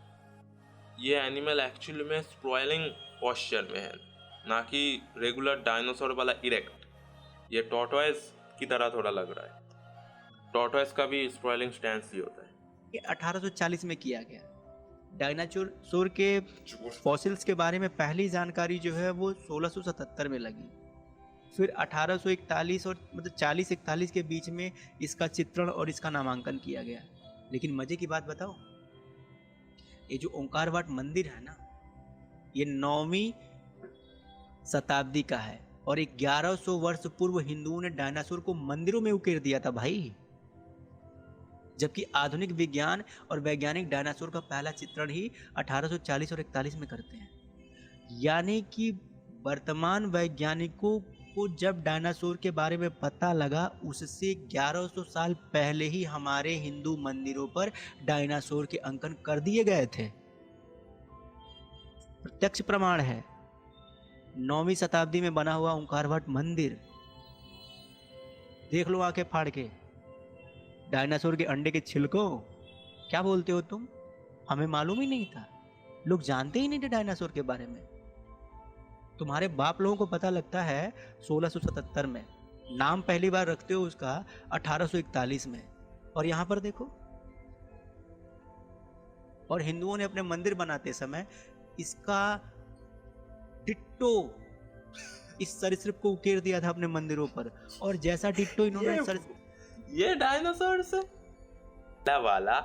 [SPEAKER 1] ये एनिमल एक्चुअली में स्प्रॉयलिंग पोस्चर में है, ना कि रेगुलर डायनासोर वाला इरेक्ट। ये टॉर्टोइज की तरह थोड़ा लग रहा है। टॉर्टोइज का भी स्प्रॉयलिंग स्टैंस ही होता है।
[SPEAKER 2] ये 1840 में किया गया। डायनासोर के फॉसिल्स के बारे में पहली जानकारी जो है वो 1677 में लगी। फिर 1841 और मतलब 40-41 के बीच में इसका चित्रण और इसका नामांकन किया गया। लेकिन मजे की बात बताओ, ये जो ओंकार वाट मंदिर है ना, ये 9वीं शताब्दी का है, और 1100 वर्ष पूर्व हिंदुओं ने डायनासोर को मंदिरों में उकेर दिया था भाई। जबकि आधुनिक विज्ञान और वैज्ञानिक डायनासोर का पहला चित्रण ही 1840 और 41 में करते हैं। यानी कि वर्तमान वैज्ञानिकों को जब डायनासोर के बारे में पता लगा, उससे 1100 साल पहले ही हमारे हिंदू मंदिरों पर डायनासोर के अंकन कर दिए गए थे। प्रत्यक्ष प्रमाण है। 9वीं शताब्दी में बना हुआ ओंकार वाट मंदिर देख लो आंखें फाड़ के। डायनासोर के अंडे के छिलकों, क्या बोलते हो तुम? हमें मालूम ही नहीं था, लोग जानते ही नहीं थे डायनासोर के बारे में। तुम्हारे बाप लोगों को पता लगता है 1677 में, नाम पहली बार रखते हो उसका 1841 में, और यहां पर देखो। और हिंदुओं ने अपने मंदिर बनाते समय इसका डिट्टो इस सरीसृप को उकेर दिया था अपने मंदिरों पर, और जैसा डिट्टो इन्होंने
[SPEAKER 1] ये डायनासोर से वाला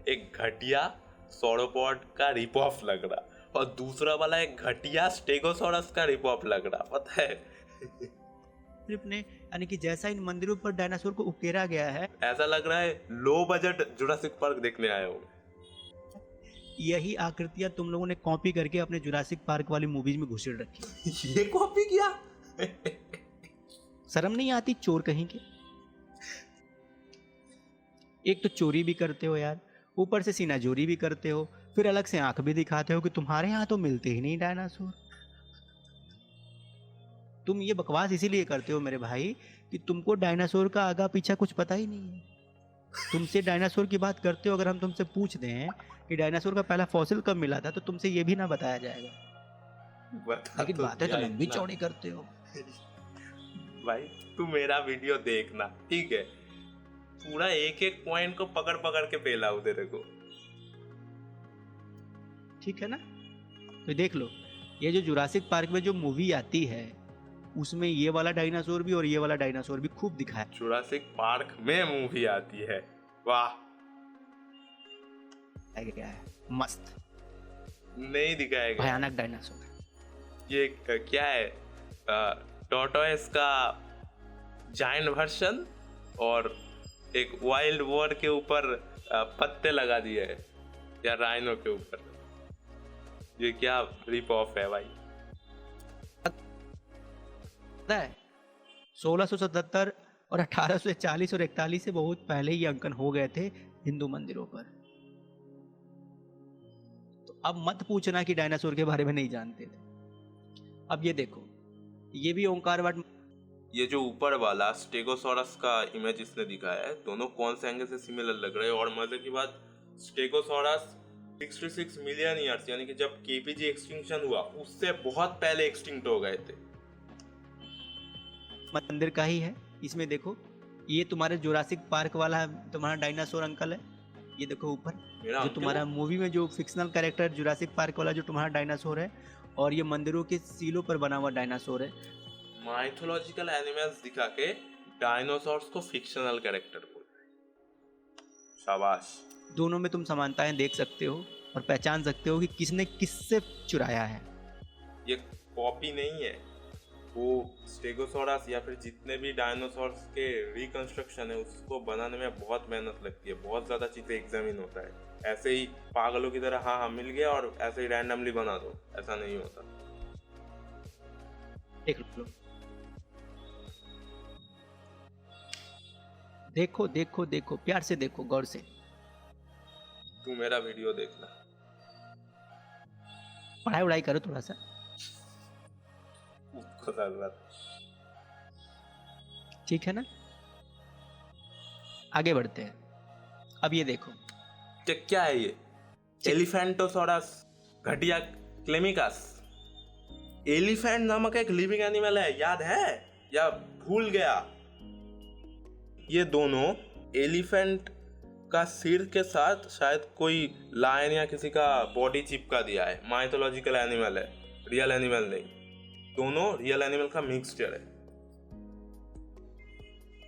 [SPEAKER 1] एक घटिया सौरोपॉड का रिप ऑफ लग रहा, और दूसरा वाला एक घटिया स्टेगोसॉरस का रिप ऑफ लग रहा, पता है?
[SPEAKER 2] ने, यानी कि जैसा इन मंदिरों पर डायनासोर को उकेरा गया है,
[SPEAKER 1] ऐसा लग रहा है लो बजट जुरासिक पार्क देखने आए हो।
[SPEAKER 2] यही आकृतियां तुम लोगों ने कॉपी करके अपने जुरासिक पार्क वाली मूवीज में घुसेड़ रखी।
[SPEAKER 1] ये कॉपी किया?
[SPEAKER 2] शर्म नहीं आती चोर कहीं के? एक तो चोरी भी करते हो यार, ऊपर से सीनाजोरी भी करते हो, फिर अलग से आंख भी दिखाते हो कि तुम्हारे यहाँ तो मिलते ही नहीं डायनासोर। तुम ये बकवास इसीलिए करते हो मेरे भाई कि तुमको डायनासोर का आगा पीछा कुछ पता ही नहीं है। तुमसे डायनासोर की बात करते हो, अगर हम तुमसे पूछ दें कि डायनासोर का पहला फॉसिल कब मिला था तो तुमसे ये भी ना बताया जाएगा।
[SPEAKER 1] बता
[SPEAKER 2] लेकिन
[SPEAKER 1] तो
[SPEAKER 2] बातें तो
[SPEAKER 1] दिया
[SPEAKER 2] लंबी
[SPEAKER 1] इतना।
[SPEAKER 2] चौड़ी करते हो।
[SPEAKER 1] भाई तू मेरा वीडियो देखना, ठीक है? पूरा एक एक पॉइंट को पकड़ पकड़ के पेलाऊ तेरे को।
[SPEAKER 2] ठीक है ना? तो देख लो, ये जो जुरासिक पार्क में जो मूवी आती है उसमें ये वाला डायनासोर भी और ये वाला डायनासोर भी खूब दिखाया।
[SPEAKER 1] जुरासिक पार्क में मूवी आती है, वाह।
[SPEAKER 2] गया है मस्त
[SPEAKER 1] नहीं दिखाएगा
[SPEAKER 2] भयानक डायनासोर।
[SPEAKER 1] ये क्या है, टॉर्टोइस का जायंट वर्जन और एक वाइल्ड वॉर के ऊपर पत्ते लगा दिए है, या राइनो के ऊपर। ये क्या रिप ऑफ है भाई?
[SPEAKER 2] पता है 1677 और 1840 और 41 से बहुत पहले ये अंकन हो गए थे हिंदू मंदिरों पर। तो अब मत पूछना कि डायनासोर के बारे में नहीं जानते थे। अब ये देखो, ये भी ओंकारवट।
[SPEAKER 1] ये जो ऊपर वाला स्टेगोसॉरस का इमेज इसने दिखाया है, दोनों कौन से एंगल से सिमिलर लग रहे हैं। और मजे की बात, स्टेगोसॉरस 66 मिलियन ईयर्स यानी कि जब केपीजी एक्सटिंक्शन हुआ उससे बहुत पहले एक्सटिंक्ट हो गए थे।
[SPEAKER 2] मंदिर का ही है। इसमें देखो, ये तुम्हारे जुरासिक पार्क वाला तुम्हारा डायनासोर अंकल है। ये देखो ऊपर
[SPEAKER 1] मेरा
[SPEAKER 2] जो
[SPEAKER 1] अंकल
[SPEAKER 2] तुम्हारा मूवी में जो फिक्शनल कैरेक्टर जुरासिक पार्क वाला जो तुम्हारा डायनासोर है, और ये मंदिरों के सीलों पर बना हुआ डायनासोर है।
[SPEAKER 1] माइथोलॉजिकल एनिमल्स दिखा के डायनासोर्स को फिक्शनल कैरेक्टर बोल रहे हैं। शाबाश।
[SPEAKER 2] दोनों में तुम समानताएं देख सकते हो और पहचान सकते हो कि किसने किससे चुराया है।
[SPEAKER 1] ये कॉपी नहीं है, वो स्टेगोसॉरस या फिर जितने भी डायनासोर्स के रिकंस्ट्रक्शन है उसको बनाने में बहुत मेहनत लगती है, बहुत ज़्यादा चीज़ें एग्जामिन होता है। ऐसे ही पागलों की तरह हाँ मिल गया और ऐसे ही रैंडमली बना दो, ऐसा नहीं होता।
[SPEAKER 2] देख लो, देखो देखो देखो, प्यार से देखो, गौर से।
[SPEAKER 1] तू मेरा वीडियो देखना।
[SPEAKER 2] पढ़ाई उड़ाई करो थोड़ा सा।
[SPEAKER 1] उसको जरूरत।
[SPEAKER 2] ठीक है ना? आगे बढ़ते हैं। अब ये देखो,
[SPEAKER 1] क्या है ये? एलिफेंटोसॉरस घटिया क्लेमिकस। एलिफेंट नामक एक लिविंग एनिमल है, याद है या भूल गया? ये दोनों एलिफेंट का सिर के साथ शायद कोई लायन या किसी का बॉडी चिपका दिया है। माइथोलॉजिकल एनिमल है, रियल एनिमल नहीं। दोनों रियल एनिमल का मिक्सचर है।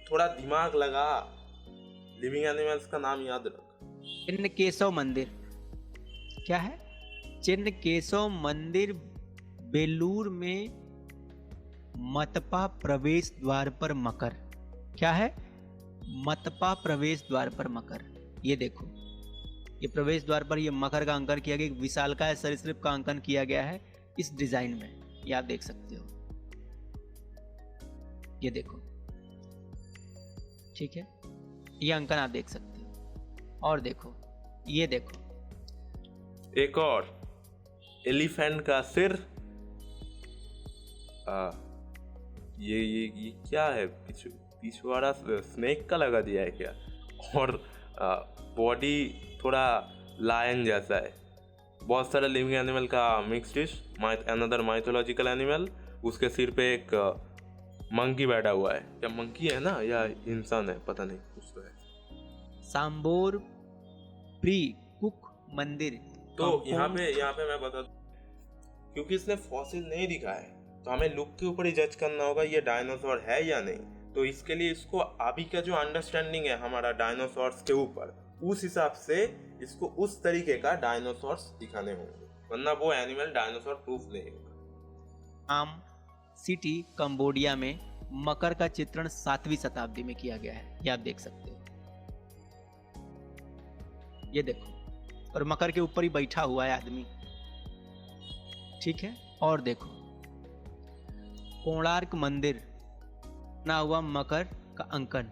[SPEAKER 1] थोड़ा दिमाग लगा, लिविंग एनिमल्स का नाम याद रख।
[SPEAKER 2] चिन्नकेशव मंदिर क्या है? चिन्नकेशव मंदिर बेलूर में मतपा प्रवेश द्वार पर मकर। क्या है? मतपा प्रवेश द्वार पर मकर। ये देखो, ये प्रवेश द्वार पर ये मकर का अंकन किया गया, एक विशालकाय सरीसृप का अंकन किया गया है इस डिजाइन में। ये आप देख सकते हो, ये देखो, ठीक है? ये अंकन आप देख सकते हो। और देखो, ये देखो,
[SPEAKER 1] एक और एलिफेंट का सिर। ये क्या है? पिछवाड़ा स्नेक का लगा दिया है क्या? और बॉडी थोड़ा लायन जैसा है। बहुत सारे लिविंग एनिमल का mix dish. Another mythological animal. उसके सिर पे एक मंकी बैठा हुआ है। क्या मंकी है ना या इंसान है, पता नहीं, कुछ तो है।
[SPEAKER 2] सांबोर प्री कुक मंदिर।
[SPEAKER 1] तो यहाँ पे मैं बता दूं, क्योंकि इसने फॉसिल नहीं दिखा है तो हमें लुक के ऊपर ही जज करना होगा ये डायनासोर है या नहीं। तो इसके लिए इसको अभी का जो अंडरस्टैंडिंग है हमारा डायनासोर्स के ऊपर, उस हिसाब से इसको उस तरीके का डायनासोर्स दिखाने होंगे, वरना वो एनिमल डायनासोर प्रूफ नहीं होगा।
[SPEAKER 2] आम सिटी कंबोडिया में मकर का चित्रण 7वीं शताब्दी में किया गया है। ये आप देख सकते हो, ये देखो, और मकर के ऊपर ही बैठा हुआ है आदमी। ठीक है? और देखो, कोणार्क मंदिर ना हुआ मकर का अंकन,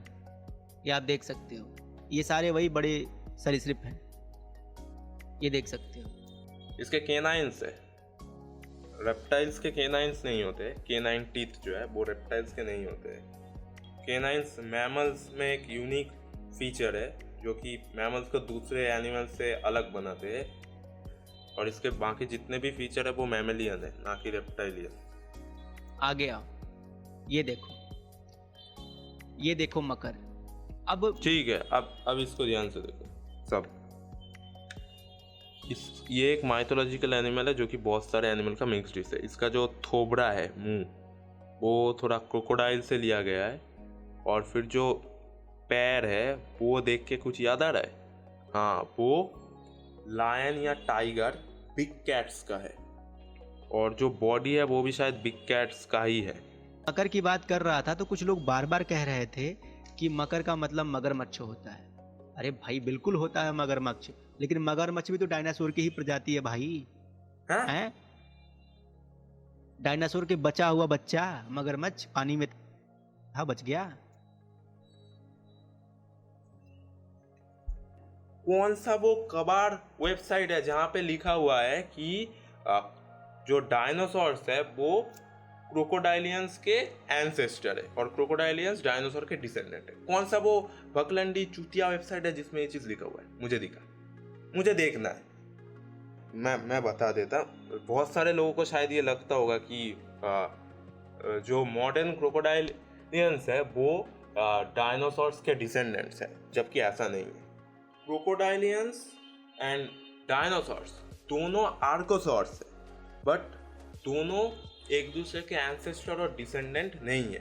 [SPEAKER 2] ये आप देख सकते हो। ये सारे वही बड़े सरीसृप हैं, ये देख सकते हो।
[SPEAKER 1] इसके केनाइन्स है, रेप्टाइल्स के केनाइन्स नहीं होते। केनाइन टीथ जो है वो रेप्टाइल्स के नहीं होते। केनाइन्स मैमल्स में एक यूनिक फीचर है जो कि मैमल्स को दूसरे एनिमल से अलग बनाते हैं, और इसके बाकी जितने भी फीचर है वो मैमेलियन है, ना कि रेप्टाइलियन।
[SPEAKER 2] आगे आओ, ये देखो, ये देखो मकर। अब
[SPEAKER 1] ठीक है, अब इसको ध्यान से देखो सब। ये एक माइथोलॉजिकल एनिमल है जो कि बहुत सारे एनिमल का मिक्स डिश है। इसका जो थोबड़ा है, मुंह, वो थोड़ा क्रोकोडाइल से लिया गया है, और फिर जो पैर है वो देख के कुछ याद आ रहा है? हाँ, वो लायन या टाइगर बिग कैट्स का है, और जो बॉडी है वो भी शायद बिग कैट्स का ही है।
[SPEAKER 2] मकर की बात कर रहा था तो कुछ लोग बार बार कह रहे थे कि मकर का मतलब मगरमच्छ होता है। अरे भाई बिल्कुल होता है मगरमच्छ, लेकिन मगरमच्छ भी तो डायनासोर की ही प्रजाति है भाई।
[SPEAKER 1] हाँ?
[SPEAKER 2] हैं? डायनासोर के बचा हुआ बच्चा मगरमच्छ पानी में था, बच गया।
[SPEAKER 1] कौन सा वो कबाड़ वेबसाइट है जहाँ पे लिखा हुआ है कि जो डायनासोर्स है वो क्रोकोडाइलियंस के एंसेस्टर है और क्रोकोडाइलियंस डायनासोर के डिसेंडेंट है? कौन सा वो भकलंडी चूतिया वेबसाइट है जिसमें ये चीज़ लिखा हुआ है? मुझे दिखा, मुझे देखना है। मैं बता देता। बहुत सारे लोगों को शायद ये लगता होगा कि जो मॉडर्न क्रोकोडाइलियंस है वो डायनासोर्स के डिसेंडेंट्स है, जबकि ऐसा नहीं है। क्रोकोडाइलियंस एंड डायनासोर्स दोनों आर्कोसॉर्स है, बट दोनों एक दूसरे के एंसेस्टर और डिसेंडेंट नहीं है।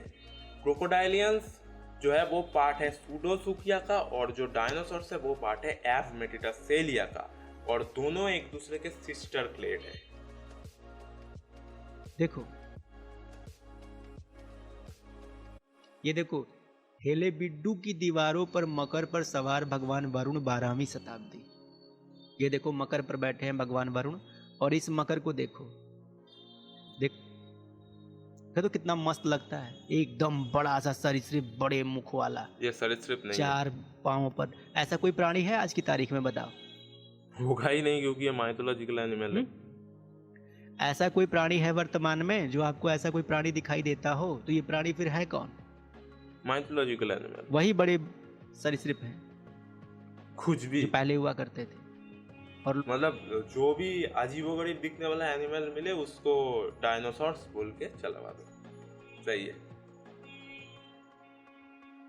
[SPEAKER 1] क्रोकोडाइलियंस जो है वो पार्ट है सूडोसुकिया का, और जो डायनासोर्स है वो पार्ट है एफ मेटिटासेलिया का, और दोनों एक दूसरे के सिस्टर क्लेड है।
[SPEAKER 2] देखो, ये देखो, हेलेबिड्डू की दीवारों पर मकर पर सवार भगवान वरुण 12वीं शताब्दी। ये देखो मकर पर बैठे हैं भगवान वरुण, और इस मकर को देखो, देख तो कितना मस्त लगता है, एकदम बड़ा सा सरीसृप, बड़े मुख वाला।
[SPEAKER 1] ये सरीसृप नहीं
[SPEAKER 2] 4 पांवों पर। ऐसा कोई प्राणी है आज की तारीख में, बताओ?
[SPEAKER 1] होगा ही नहीं, क्योंकि ये माइथोलॉजिकल एनिमल है।
[SPEAKER 2] ऐसा कोई प्राणी है वर्तमान में जो आपको ऐसा कोई प्राणी दिखाई देता हो? तो ये प्राणी फिर है कौन?
[SPEAKER 1] माइथोलॉजिकल एनिमल
[SPEAKER 2] वही बड़े सरीसृप हैं
[SPEAKER 1] कुछ भी
[SPEAKER 2] जो पहले हुआ करते थे। और
[SPEAKER 1] मतलब जो भी अजीबोगरीब दिखने वाला एनिमल मिले उसको डायनासोर्स बोल के चलवा दो, सही है।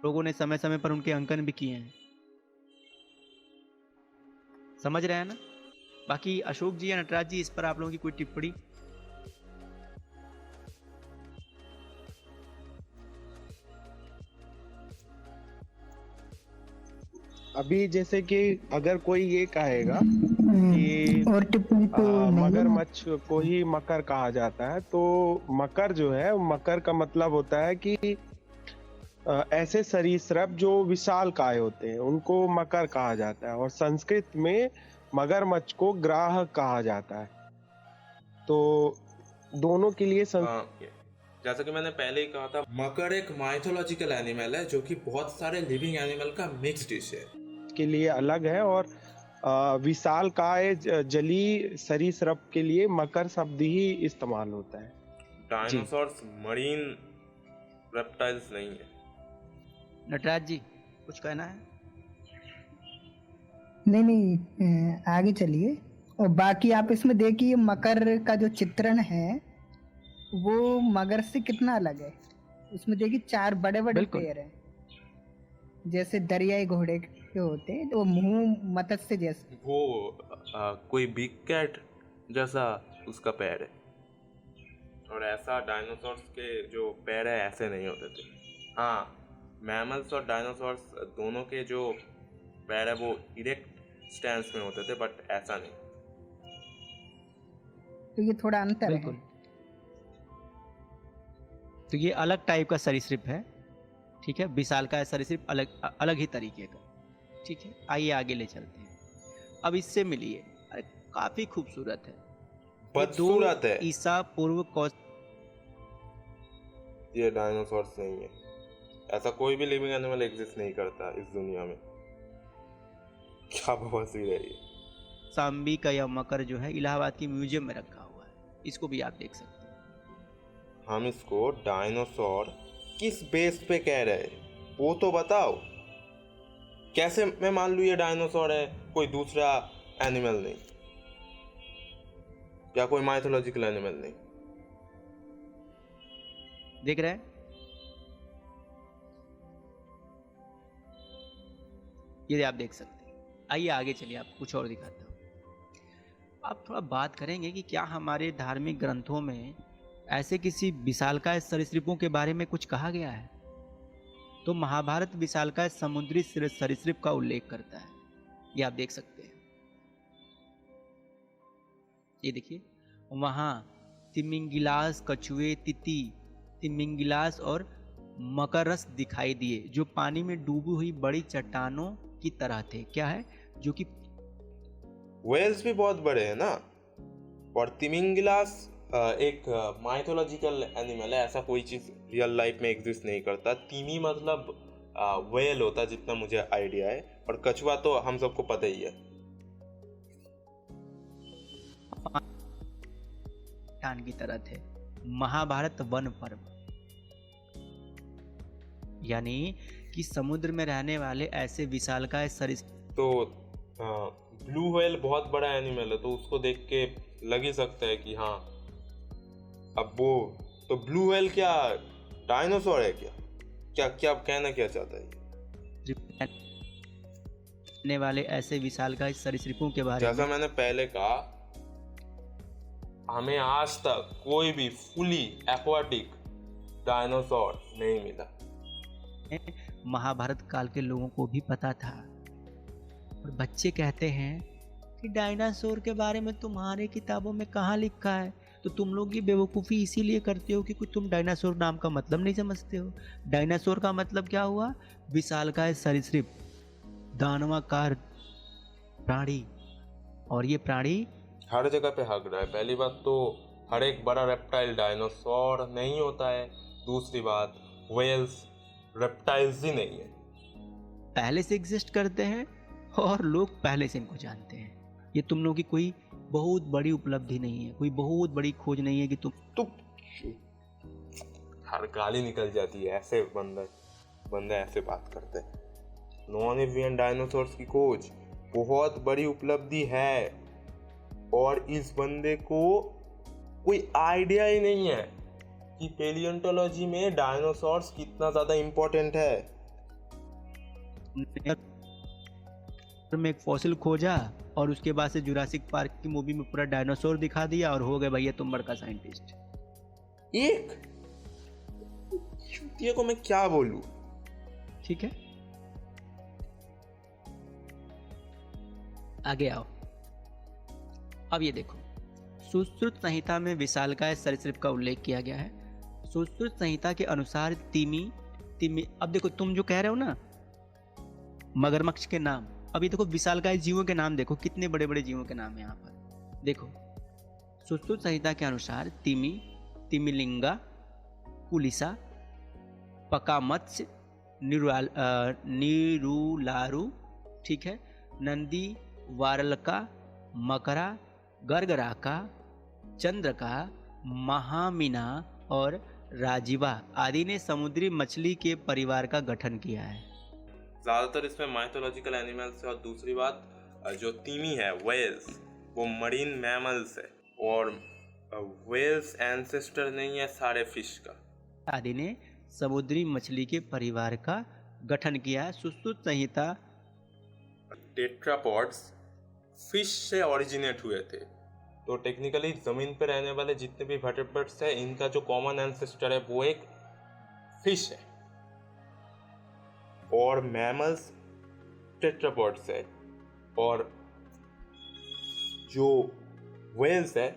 [SPEAKER 2] लोगों ने समय समय पर उनके अंकन भी किए हैं, समझ रहे हैं ना? बाकी अशोक जी या नटराज जी, इस पर आप लोगों की कोई टिप्पणी?
[SPEAKER 3] अभी जैसे कि अगर कोई ये कहेगा कि
[SPEAKER 4] और टिप्पणी तो नहीं है।
[SPEAKER 3] मगरमच्छ को ही मकर कहा जाता है, तो मकर जो है, मकर का मतलब होता है कि ऐसे सरीसृप जो विशाल काय होते हैं उनको मकर कहा जाता है, और संस्कृत में मगरमच्छ को ग्राह कहा जाता है। तो दोनों के लिए
[SPEAKER 1] जैसा कि मैंने पहले ही कहा था, मकर एक माइथोलॉजिकल एनिमल है जो कि बहुत सारे लिविंग एनिमल का मिक्स डिश है,
[SPEAKER 3] के लिए अलग है, और विशाल काय जलीय सरीसृप के लिए मकर शब्द ही इस्तेमाल होता है।
[SPEAKER 1] डायनासोर्स मरीन रेप्टाइल्स नहीं है।
[SPEAKER 2] नटराज जी कुछ कहना है?
[SPEAKER 4] नहीं, आगे चलिए। और बाकी आप इसमें देखिए, मकर का जो चित्रण है वो मगर से कितना अलग है। उसमें देखिए 4 बड़े बड़े पैर हैं, जैसे दरियाई घोड़े के होते हैं, तो मुंह मत्स्य जैसे।
[SPEAKER 1] वो कोई बिग कैट जैसा उसका पैर है, और ऐसा डायनासोर्स के जो पैर है ऐसे नहीं होते थे। हाँ, मैमल्स और डायनासोर्स दोनों के जो पैर है वो इरेक्ट स्टैंस में होते थे, बट ऐसा नहीं।
[SPEAKER 4] तो ये थोड़ा अंतर है।
[SPEAKER 2] तो ये अलग टाइप का सरीसृप है, ठीक है। विशालकाय सरीसृप अलग अलग ही तरीके का, ठीक है। आइए आगे ले चलते हैं। अब इससे मिलिए, अरे काफी खूबसूरत है,
[SPEAKER 1] बदसूरत है।
[SPEAKER 2] ईसा पूर्व
[SPEAKER 1] ये डायनासोर्स नहीं है। ऐसा कोई भी लिविंग एनिमल एग्जिस्ट नहीं करता इस दुनिया में। क्या बवासीर है ये।
[SPEAKER 2] सांबी का यह मकर जो है इलाहाबाद की म्यूजियम में रखा हुआ है, इसको भी आप देख सकते हैं।
[SPEAKER 1] हम इसको डायनासोर किस बेस पे कह रहे हैं वो तो बताओ। कैसे मैं मान लूँ ये डायनासोर है, कोई दूसरा एनिमल नहीं, या कोई माइथोलॉजिकल एनिमल नहीं।
[SPEAKER 2] देख रहे हैं, ये आप देख सकते हैं। आइए आगे चलिए, आप कुछ और दिखाता हूँ। आप थोड़ा बात करेंगे कि क्या हमारे धार्मिक ग्रंथों में ऐसे किसी विशालकाय सरीसृपों के बारे में कुछ कहा गया है? तो महाभारत विशालकाय समुद्री सरीसृप का उल्लेख करता है, ये आप देख सकते हैं। ये देखिए, वहाँ तिमिंगिलास, कछुए, तिमिंगिलास और मकरस दिखाई दिए, जो पानी में डूबी हुई बड़ी चट्टानों की तरह थे। क्या है? जो कि
[SPEAKER 1] वेल्स भी बहुत बड़े हैं ना। और तिमिंगिलास एक माइथोलॉजिकल एनिमल है, ऐसा कोई चीज रियल लाइफ में एग्जिस्ट नहीं करता। तिमी मतलब वेल होता, जितना मुझे आइडिया है। और कछुआ तो हम सबको पता ही है।
[SPEAKER 2] चट्टान की तरह थे। महाभारत वन पर्व, यानी कि समुद्र में रहने वाले ऐसे विशालकाय सरीसृप।
[SPEAKER 1] तो ब्लू व्हेल बहुत बड़ा एनिमल है, तो उसको देख के लग ही सकता है कि हाँ। अब वो तो ब्लू व्हेल क्या डायनासोर है क्या? क्या क्या कहना क्या चाहता है?
[SPEAKER 2] रहने वाले ऐसे विशालकाय सरीसृपों के बारे में,
[SPEAKER 1] जैसा मैंने पहले कहा, हमें आज तक कोई भी फुली एक्वाटिक डायनासोर नहीं मिला।
[SPEAKER 2] महाभारत काल के लोगों को भी पता था। और बच्चे कहते हैं कि डायनासोर के बारे में तुम्हारे किताबों में कहाँ लिखा है? तो तुम लोग ये बेवकूफ़ी इसीलिए करते हो कि तुम डायनासोर नाम का मतलब नहीं समझते हो। डायनासोर का मतलब क्या हुआ? विशालकाय सरीसृप, दानवाकार प्राणी। और ये प्राणी
[SPEAKER 1] हर जगह पे हग रहा है। पहली बात तो हर एक बड़ा रेप्टाइल डायनासोर नहीं होता है। दूसरी बात, वेल्स रेप्टाइल्स ही नहीं है,
[SPEAKER 2] पहले से एग्जिस्ट करते हैं और लोग पहले से इनको जानते हैं। ये तुम लोग की कोई बहुत बड़ी उपलब्धि नहीं है, कोई बहुत बड़ी खोज नहीं है कि तुम
[SPEAKER 1] हर गाली निकल जाती है ऐसे बंदे ऐसे बात करते हैं। नॉन एवियन डायनासोर्स की खोज बहुत बड़ी उपलब्धि है, और इस बंदे को कोई आइडिया ही नहीं है कि पेलियोंटोलॉजी में डायनासोर्स कितना ज्यादा इंपॉर्टेंट है।
[SPEAKER 2] में एक फॉसिल खोजा और उसके बाद से जुरासिक पार्क की मूवी में पूरा डायनासोर दिखा दिया और हो गए भैया तुम बड़का साइंटिस्ट।
[SPEAKER 1] एक ये को मैं क्या बोलूं?
[SPEAKER 2] ठीक है, आगे आओ। अब ये देखो, सुश्रुत संहिता में विशालकाय सरीसृप का उल्लेख किया गया है। सुश्रुत संहिता के अनुसार तिमी अब देखो, तुम जो कह रहे हो ना मगरमच्छ के नाम, अब ये देखो विशालकाय जीवों के नाम देखो, कितने बड़े बड़े जीवों के नाम है यहाँ पर। देखो, सुश्रुत संहिता के अनुसार तिमी, तिमिलिंगा, कुलिसा, पकामत्स्य, निरुलारू, ठीक है, नंदी, वारलका, मकरा, गर्गराका, चंद्रका, महामीना और राजीवा आदि ने समुद्री मछली के परिवार का गठन किया है।
[SPEAKER 1] ज्यादातर इसमें माइथोलॉजिकल एनिमल्स है। और दूसरी बात, जो तिमी है वेल्स, वो मरीन मैमल्स है, और वेल्स एंसेस्टर नहीं है सारे फिश का।
[SPEAKER 2] आदि ने समुद्री मछली के परिवार का गठन किया है। सुश्रुत संहिता
[SPEAKER 1] टेट्रापॉड्स फिश से ओरिजिनेट हुए थे। तो टेक्निकली जमीन पर रहने वाले जितने भी वर्टेब्रेट्स हैं, इनका जो कॉमन एंसेस्टर है वो एक फिश है, और मैमल्स टेट्रापॉड्स है, और जो वेल्स है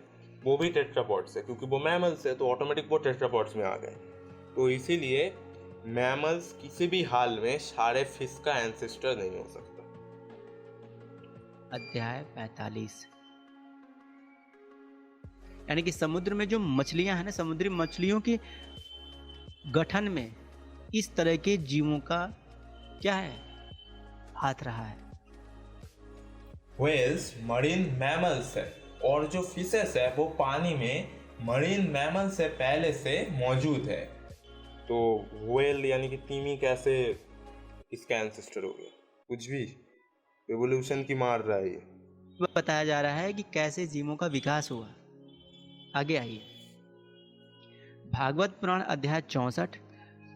[SPEAKER 1] वो भी टेट्रापॉड्स है, क्योंकि वो मैमल्स है तो ऑटोमेटिक वो टेट्रापॉड्स में आ गए। तो इसीलिए मैमल्स किसी भी हाल में सारे फिश का एंसेस्टर नहीं हो सकता।
[SPEAKER 2] अध्याय 45, यानी कि समुद्र में जो मछलियां हैं ना, समुद्री मछलियों के गठन में इस तरह के जीवों का क्या है, हाथ रहा है।
[SPEAKER 1] व्हेल्स मरीन मैमल्स है और जो फिशेस है वो पानी में मरीन मैमल से पहले से मौजूद है। तो व्हेल यानी कि तिमी कैसे इसका एंसेस्टर हो गया? कुछ भी एवोल्यूशन की मार रहा है ये।
[SPEAKER 2] बताया जा रहा है कि कैसे जीवों का विकास हुआ। आगे आइए, भागवत पुराण अध्याय 64।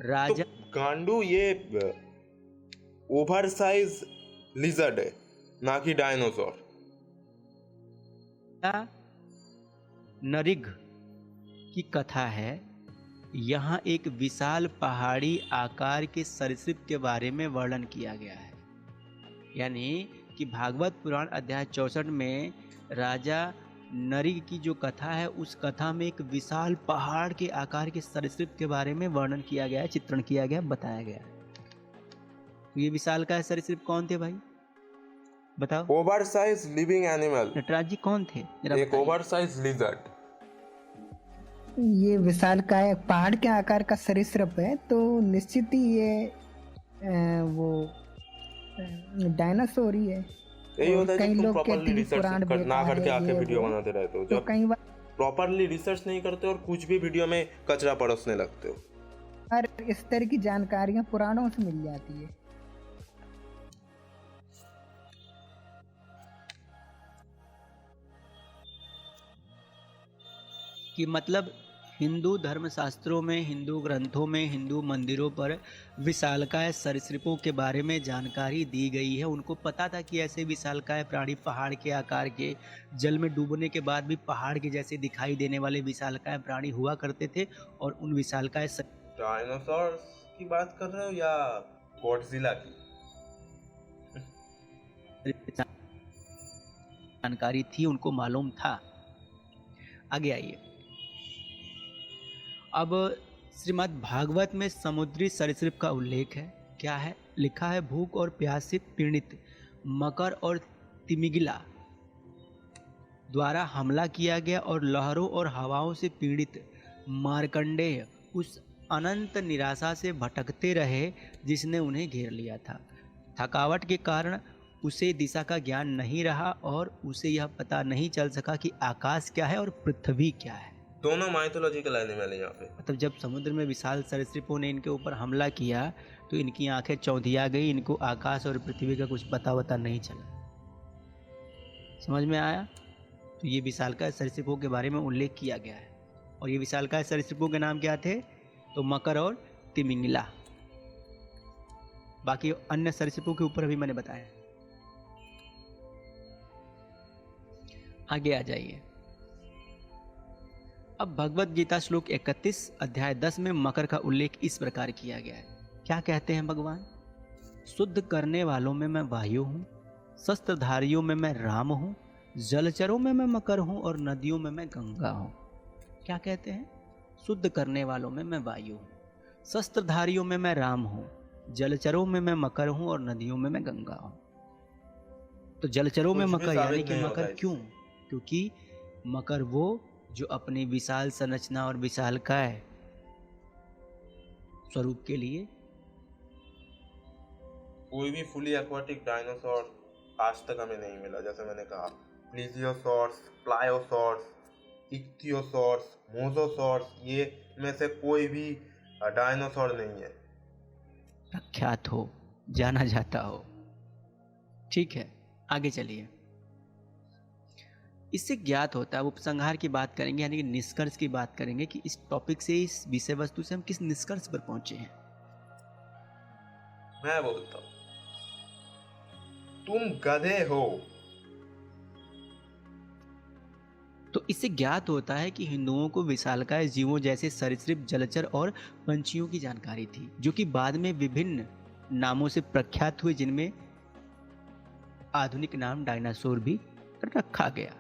[SPEAKER 2] राजा
[SPEAKER 1] तो गांडू ये ओवर साइज लिजर्ड है ना कि डायनासोर।
[SPEAKER 2] नरिग की कथा है। यहाँ एक विशाल पहाड़ी आकार के सरीसृप के बारे में वर्णन किया गया है। यानी कि भागवत पुराण अध्याय 64 में राजा नरिग की जो कथा है, उस कथा में एक विशाल पहाड़ के आकार के सरीसृप के बारे में वर्णन किया गया है, चित्रण किया गया, बताया गया है। तो ये विशालकाय सरीसृप कौन थे भाई, बताओ?
[SPEAKER 1] Over size living animal.
[SPEAKER 2] Nataraj ji कौन थे जरा
[SPEAKER 1] एक
[SPEAKER 2] बताइए।
[SPEAKER 1] Over size lizard.
[SPEAKER 4] ये विशालकाय पहाड़ के आकार का सरीसृप है, तो निश्चित ही ये वो डायनासोर ही है।
[SPEAKER 1] यही होता है
[SPEAKER 4] कई
[SPEAKER 1] जब तुम
[SPEAKER 4] लोग
[SPEAKER 1] प्रॉपर्ली
[SPEAKER 4] कहते हैं
[SPEAKER 1] रिसर्च
[SPEAKER 4] पुराण
[SPEAKER 1] ना
[SPEAKER 4] बेकार
[SPEAKER 1] करके
[SPEAKER 4] है,
[SPEAKER 1] आके
[SPEAKER 4] ये
[SPEAKER 1] वीडियो
[SPEAKER 4] वो।
[SPEAKER 1] बनाते रहते हो।
[SPEAKER 4] तो
[SPEAKER 1] जब
[SPEAKER 4] कई बार
[SPEAKER 1] प्रॉपर्ली रिसर्च नहीं करते और कुछ भी वीडियो में कचरा परोसने लगते हो।
[SPEAKER 4] इस तरह की जानकारियां पुराणों से मिल जाती है।
[SPEAKER 2] कि मतलब हिंदू धर्मशास्त्रों में, हिंदू ग्रंथों में, हिंदू मंदिरों पर विशालकाय सरीसृपों के बारे में जानकारी दी गई है। उनको पता था कि ऐसे विशालकाय प्राणी पहाड़ के आकार के, जल में डूबने के बाद भी पहाड़ के जैसे दिखाई देने वाले विशालकाय प्राणी हुआ करते थे। और उन विशालकाय
[SPEAKER 1] डायनासोर की बात कर रहे हो या गॉडजिला की?
[SPEAKER 2] जानकारी थी, उनको मालूम था। आगे आइए, अब श्रीमद् भागवत में समुद्री सरीसृप का उल्लेख है। क्या है? लिखा है, भूख और प्यास से पीड़ित मकर और तिमिंगिला द्वारा हमला किया गया और लहरों और हवाओं से पीड़ित मार्कंडेय उस अनंत निराशा से भटकते रहे जिसने उन्हें घेर लिया था। थकावट के कारण उसे दिशा का ज्ञान नहीं रहा और उसे यह पता नहीं चल सका कि आकाश क्या है और पृथ्वी क्या है।
[SPEAKER 1] दोनों माइथोलॉजिकल एनिमल है यहाँ पे।
[SPEAKER 2] मतलब जब समुद्र में विशाल सरीसृपों ने इनके ऊपर हमला किया तो इनकी आंखें चौंधिया गई, इनको आकाश और पृथ्वी का कुछ पता वता नहीं चला। समझ में आया? तो ये विशालकाय सरीसृपों के बारे में उल्लेख किया गया है। और ये विशालकाय सरीसृपों के नाम क्या थे? तो मकर और तिमिंगिला। बाकी अन्य सरीसृपों के ऊपर अभी मैंने बताया। आगे आ जाइए, अब भगवत गीता श्लोक 31 अध्याय 10 में मकर का उल्लेख इस प्रकार किया गया है। क्या कहते हैं भगवान? शुद्ध करने वालों में मैं वायु हूँ, शस्त्रधारियों में मैं राम हूँ, जलचरों में मैं मकर हूँ और नदियों में मैं गंगा हूँ। क्या कहते हैं? शुद्ध करने वालों में मैं वायु हूँ, शस्त्रधारियों में मैं राम हूँ, जलचरों में मैं मकर हूँ और नदियों में मैं गंगा हूँ। तो जलचरों में मकर यानी कि मकर क्यों? क्योंकि मकर वो जो अपनी विशाल संरचना और विशालकाय स्वरूप के लिए
[SPEAKER 1] कोई भी फुली एक्वाटिक डायनासोर आज तक हमें नहीं मिला। जैसे मैंने कहा, प्लीजियोसॉर्स, प्लायोसॉर्स, इक्थियोसॉर्स, मोजोसॉर्स, ये में से कोई भी डायनासोर नहीं है
[SPEAKER 2] प्रख्यात हो, जाना जाता हो। ठीक है, आगे चलिए। इससे ज्ञात होता है, उपसंहार की बात करेंगे यानी कि निष्कर्ष की बात करेंगे कि इस टॉपिक से, इस विषय वस्तु से हम किस निष्कर्ष पर पहुंचे हैं।
[SPEAKER 1] मैं बोलता हूं, तुम गधे हो।
[SPEAKER 2] तो इससे ज्ञात होता है कि हिंदुओं को विशालकाय जीवों जैसे सरीसृप, जलचर और पंछियों की जानकारी थी, जो कि बाद में विभिन्न नामों से प्रख्यात हुए, जिनमें आधुनिक नाम डायनासोर भी रखा गया।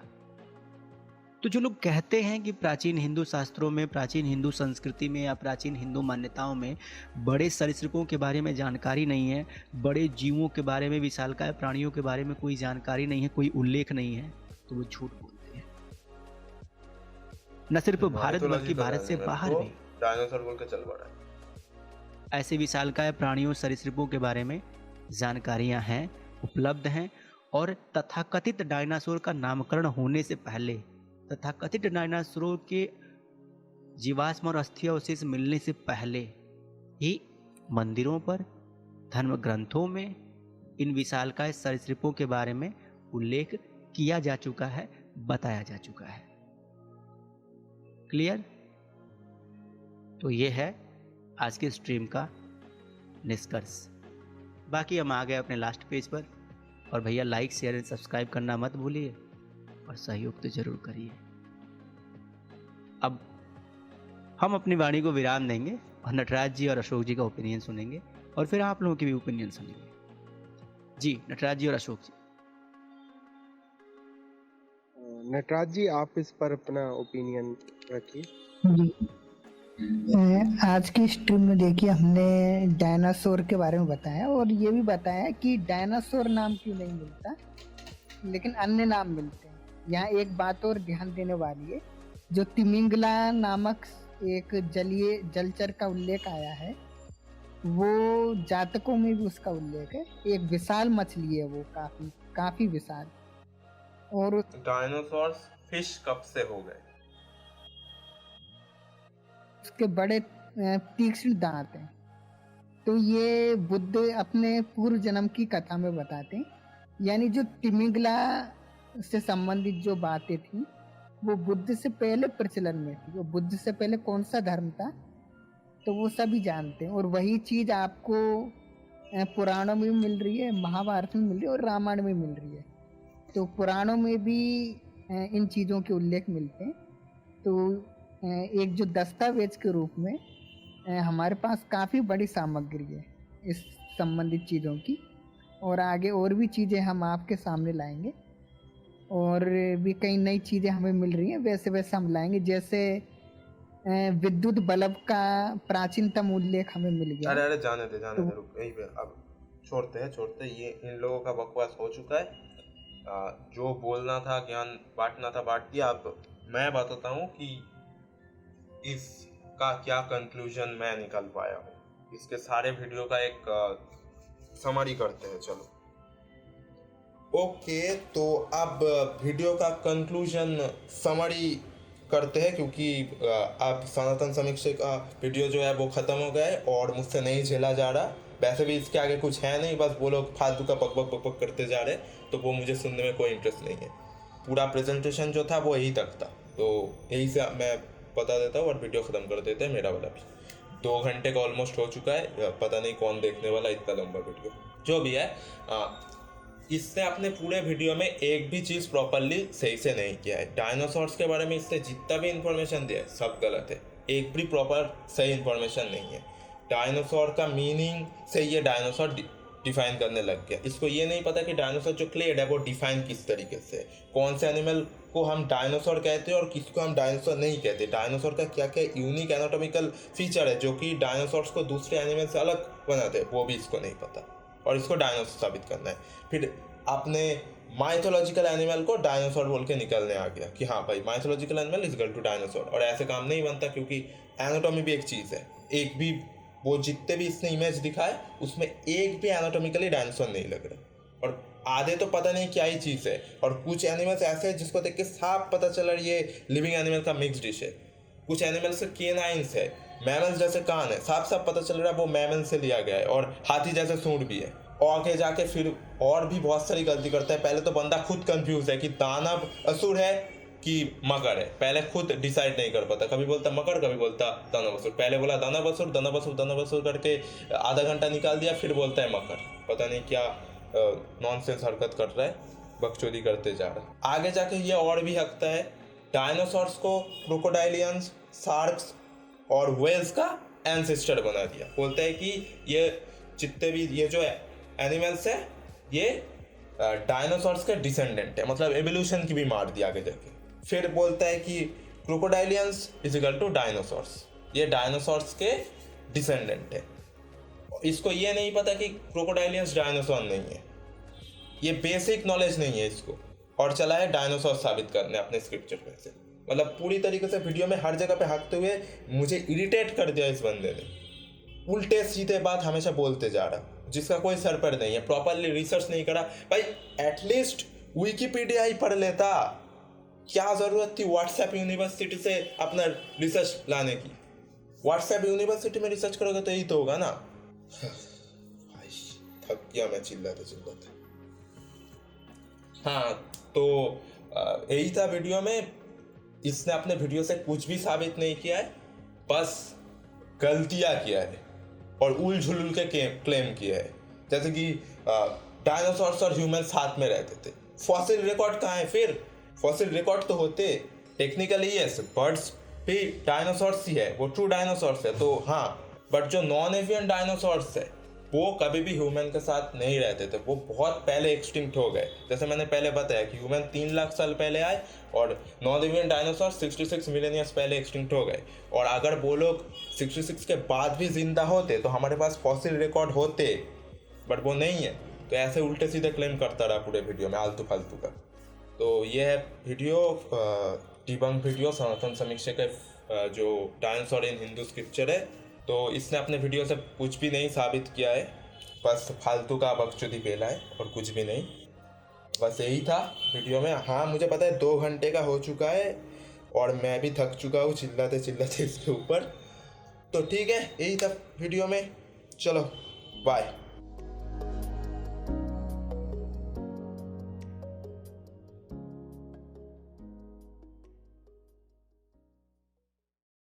[SPEAKER 2] तो जो लोग कहते हैं कि प्राचीन हिंदू शास्त्रों में, प्राचीन हिंदू संस्कृति में या प्राचीन हिंदू मान्यताओं में बड़े सरीसृपों के बारे में जानकारी नहीं है, बड़े जीवों के बारे में, विशालकाय प्राणियों के बारे में कोई जानकारी नहीं है, कोई उल्लेख नहीं है, तो वो झूठ बोलते हैं। न सिर्फ भारत बल्कि भारत से बाहर भी।
[SPEAKER 1] डायनासोर बोल के चल पड़ा है।
[SPEAKER 2] ऐसे विशालकाय प्राणियों सरीसृपों के बारे में जानकारियां हैं, उपलब्ध हैं और तथाकथित डायनासोर का नामकरण होने से पहले, तथाकथित डायनासोरों के जीवाश्म और अस्थि अवशेष मिलने से पहले ही मंदिरों पर, धर्म ग्रंथों में इन विशालकाय सरीसृपों के बारे में उल्लेख किया जा चुका है, बताया जा चुका है। क्लियर? तो ये है आज के स्ट्रीम का निष्कर्ष। बाकी हम आ गए अपने लास्ट पेज पर, और भैया लाइक शेयर एंड सब्सक्राइब करना मत भूलिए और सहयोग तो जरूर करिए। अब हम अपनी वाणी को विराम देंगे और नटराज जी और अशोक जी का ओपिनियन सुनेंगे और फिर आप लोगों के भी ओपिनियन सुनेंगे। जी नटराज जी और अशोक जी।
[SPEAKER 3] नटराज जी, आप इस पर अपना ओपिनियन रखिए।
[SPEAKER 4] जी, आज की स्ट्रीम में देखिए हमने डायनासोर के बारे में बताया और ये भी बताया कि डायनासोर नाम क्यों नहीं मिलता लेकिन अन्य नाम मिलते हैं। यहाँ एक बात और ध्यान देने वाली है, जो तिमिंगला नामक एक जलचर का उल्लेख आया है, वो जातकों में भी उसका उल्लेख है। एक विशाल मछली है वो, काफी विशाल। और
[SPEAKER 1] डायनासोर्स फिश कब से हो गए?
[SPEAKER 4] उसके बड़े तीक्ष्ण दांत हैं। तो ये बुद्ध अपने पूर्व जन्म की कथा में बताते हैं, यानी जो तिमिंगला से संबंधित जो बातें थी वो बुद्ध से पहले प्रचलन में थी। वो बुद्ध से पहले कौन सा धर्म था तो वो सभी जानते हैं, और वही चीज आपको पुराणों में मिल रही है, महाभारत में मिल रही है और रामायण में मिल रही है। तो पुराणों में भी इन चीज़ों के उल्लेख मिलते हैं। तो एक जो दस्तावेज के रूप में हमारे पास काफ़ी बड़ी सामग्री है इस संबंधित चीज़ों की, और आगे और भी चीज़ें हम आपके सामने लाएंगे, और भी कई नई चीज़ें हमें मिल रही हैं, वैसे वैसे हम लाएंगे। जैसे विद्युत बल्ब का प्राचीनतम उल्लेख हमें मिल गया।
[SPEAKER 1] अरे जाने दे रुक, यहीं पे अब छोड़ते हैं ये इन लोगों का बकवास हो चुका है। जो बोलना था, ज्ञान बांटना था, बांट दिया। अब मैं बताता हूँ कि इसका क्या कंक्लूजन मैं निकाल पाया हूँ। इसके सारे वीडियो का एक समरी करते हैं। चलो ओके, तो अब वीडियो का कंक्लूजन समरी करते हैं, क्योंकि अब सनातन समीक्षा का वीडियो जो है वो ख़त्म हो गया है और मुझसे नहीं झेला जा रहा। वैसे भी इसके आगे कुछ है नहीं, बस वो लोग फालतू का बक करते जा रहे, तो वो मुझे सुनने में कोई इंटरेस्ट नहीं है। पूरा प्रेजेंटेशन जो था वो यही तक था, तो यही से मैं बता देता हूँ और वीडियो ख़त्म कर देते हैं। मेरा वाला भी 2 घंटे का ऑलमोस्ट हो चुका है, पता नहीं कौन देखने वाला इतना लंबा वीडियो। जो भी है, इसने अपने पूरे वीडियो में एक भी चीज़ प्रॉपरली सही से नहीं किया है। डायनासोर्स के बारे में इसने जितना भी इंफॉर्मेशन दिया है सब गलत है, एक भी प्रॉपर सही इंफॉर्मेशन नहीं है। डायनासोर का मीनिंग से ये डायनासोर डिफाइन करने लग गया। इसको ये नहीं पता कि डायनासोर जो क्लेड है वो डिफाइन किस तरीके से, कौन से एनिमल को हम डायनासोर कहते हैं और किसको हम डायनासोर नहीं कहते, डायनासोर का क्या क्या यूनिक एनाटॉमिकल फीचर है जो कि डायनासोर्स को दूसरे एनिमल से अलग बनाते हैं, वो भी इसको नहीं पता, और इसको डायनासोर साबित करना है। फिर अपने माइथोलॉजिकल एनिमल को डायनासोर बोल के निकलने आ गया कि हाँ भाई mythological animal is equal to dinosaur, और ऐसे काम नहीं बनता, क्योंकि एनाटॉमी भी एक चीज़ है। एक भी वो जितने भी इसने इमेज दिखाए उसमें एक भी एनाटॉमिकली डायनासोर नहीं लग रहा, और आधे तो पता नहीं क्या ही चीज़ है, और कुछ एनिमल्स ऐसे हैं जिसको देख के साफ पता चल रहा है ये लिविंग एनिमल का मिक्स डिश है। कुछ एनिमल्स के केनाइंस है, मैमल्स जैसे कान है, साफ साफ पता चल रहा है वो मैमल से लिया गया है, और हाथी जैसे सूंड भी है। और आगे जाके फिर और भी बहुत सारी गलती करता है। पहले तो बंदा खुद कंफ्यूज है कि दानव असुर है कि मकर है, पहले खुद डिसाइड नहीं कर पाता, कभी बोलता मकर कभी बोलता दानव असुर। पहले बोला दानव असुर दानव असुर दानव असुर करके आधा घंटा निकाल दिया, फिर बोलता है मकर। पता नहीं क्या नॉनसेंस हरकत कर रहा है, बकचोदी करते जा रहा है। आगे जाके ये और भी हकता है, डायनासोर्स को क्रोकोडाइलियंस, शार्क्स और व्हेल्स का एंसेस्टर बना दिया। बोलता है कि ये जितने भी ये जो एनिमल्स है ये डायनासोर्स के डिसेंडेंट है, मतलब एवोल्यूशन की भी मार दिया आगे जाके। फिर बोलता है कि क्रोकोडाइलियंस इज इक्वल टू डायनासोर्स, ये डायनासोर्स के डिसेंडेंट है। इसको ये नहीं पता कि क्रोकोडाइलियंस डायनासोर नहीं है, ये बेसिक नॉलेज नहीं है इसको, और चला है डायनासोर साबित करने अपने स्क्रिप्चर में से। मतलब पूरी तरीके से वीडियो में हर जगह पे हकते हुए मुझे इरिटेट कर दिया इस बंदे ने। उल्टे सीधे बात हमेशा बोलते जा रहा, जिसका कोई सर पर नहीं है, प्रॉपरली रिसर्च नहीं करा। भाई एटलीस्ट विकिपीडिया ही पढ़ लेता, क्या जरूरत थी व्हाट्सएप यूनिवर्सिटी से अपना रिसर्च लाने की? व्हाट्सएप यूनिवर्सिटी में रिसर्च करोगे तो यही तो होगा ना। भाई थक गया मैं चिल्लाते। हाँ तो यही था वीडियो में। इसने अपने वीडियो से कुछ भी साबित नहीं किया है, बस गलतियां किया है और उल झुल के क्लेम किया है। जैसे कि डायनासोर्स और ह्यूमन साथ में रहते थे, फॉसिल रिकॉर्ड कहाँ है? फिर फॉसिल रिकॉर्ड तो होते टेक्निकली, यस बर्ड्स भी डायनासोर्स ही है, वो ट्रू डायनासोर्स है तो हाँ, बट जो नॉन एवियन डायनासोर्स है वो कभी भी ह्यूमन के साथ नहीं रहते थे, वो बहुत पहले एक्सटिंक्ट हो गए। जैसे मैंने पहले बताया कि ह्यूमन 3 लाख साल पहले आए और non avian dinosaur 66 million years पहले एक्सटिंक्ट हो गए। और अगर वो लोग 66 के बाद भी जिंदा होते तो हमारे पास फॉसिल रिकॉर्ड होते, बट वो नहीं है। तो ऐसे उल्टे सीधे क्लेम करता रहा पूरे वीडियो में आलतू फालतू का। तो ये है वीडियो, डिबंक वीडियो सनातन समीक्षा के जो डायनासोर इन हिंदू स्क्रिप्चर है। तो इसने अपने वीडियो से कुछ भी नहीं साबित किया है, बस फालतू का बकचोदी फैला है और कुछ भी नहीं। बस यही था वीडियो में। हाँ मुझे पता है 2 घंटे का हो चुका है और मैं भी थक चुका हूँ चिल्लाते इसके ऊपर। तो ठीक है, यही था वीडियो में, चलो बाय।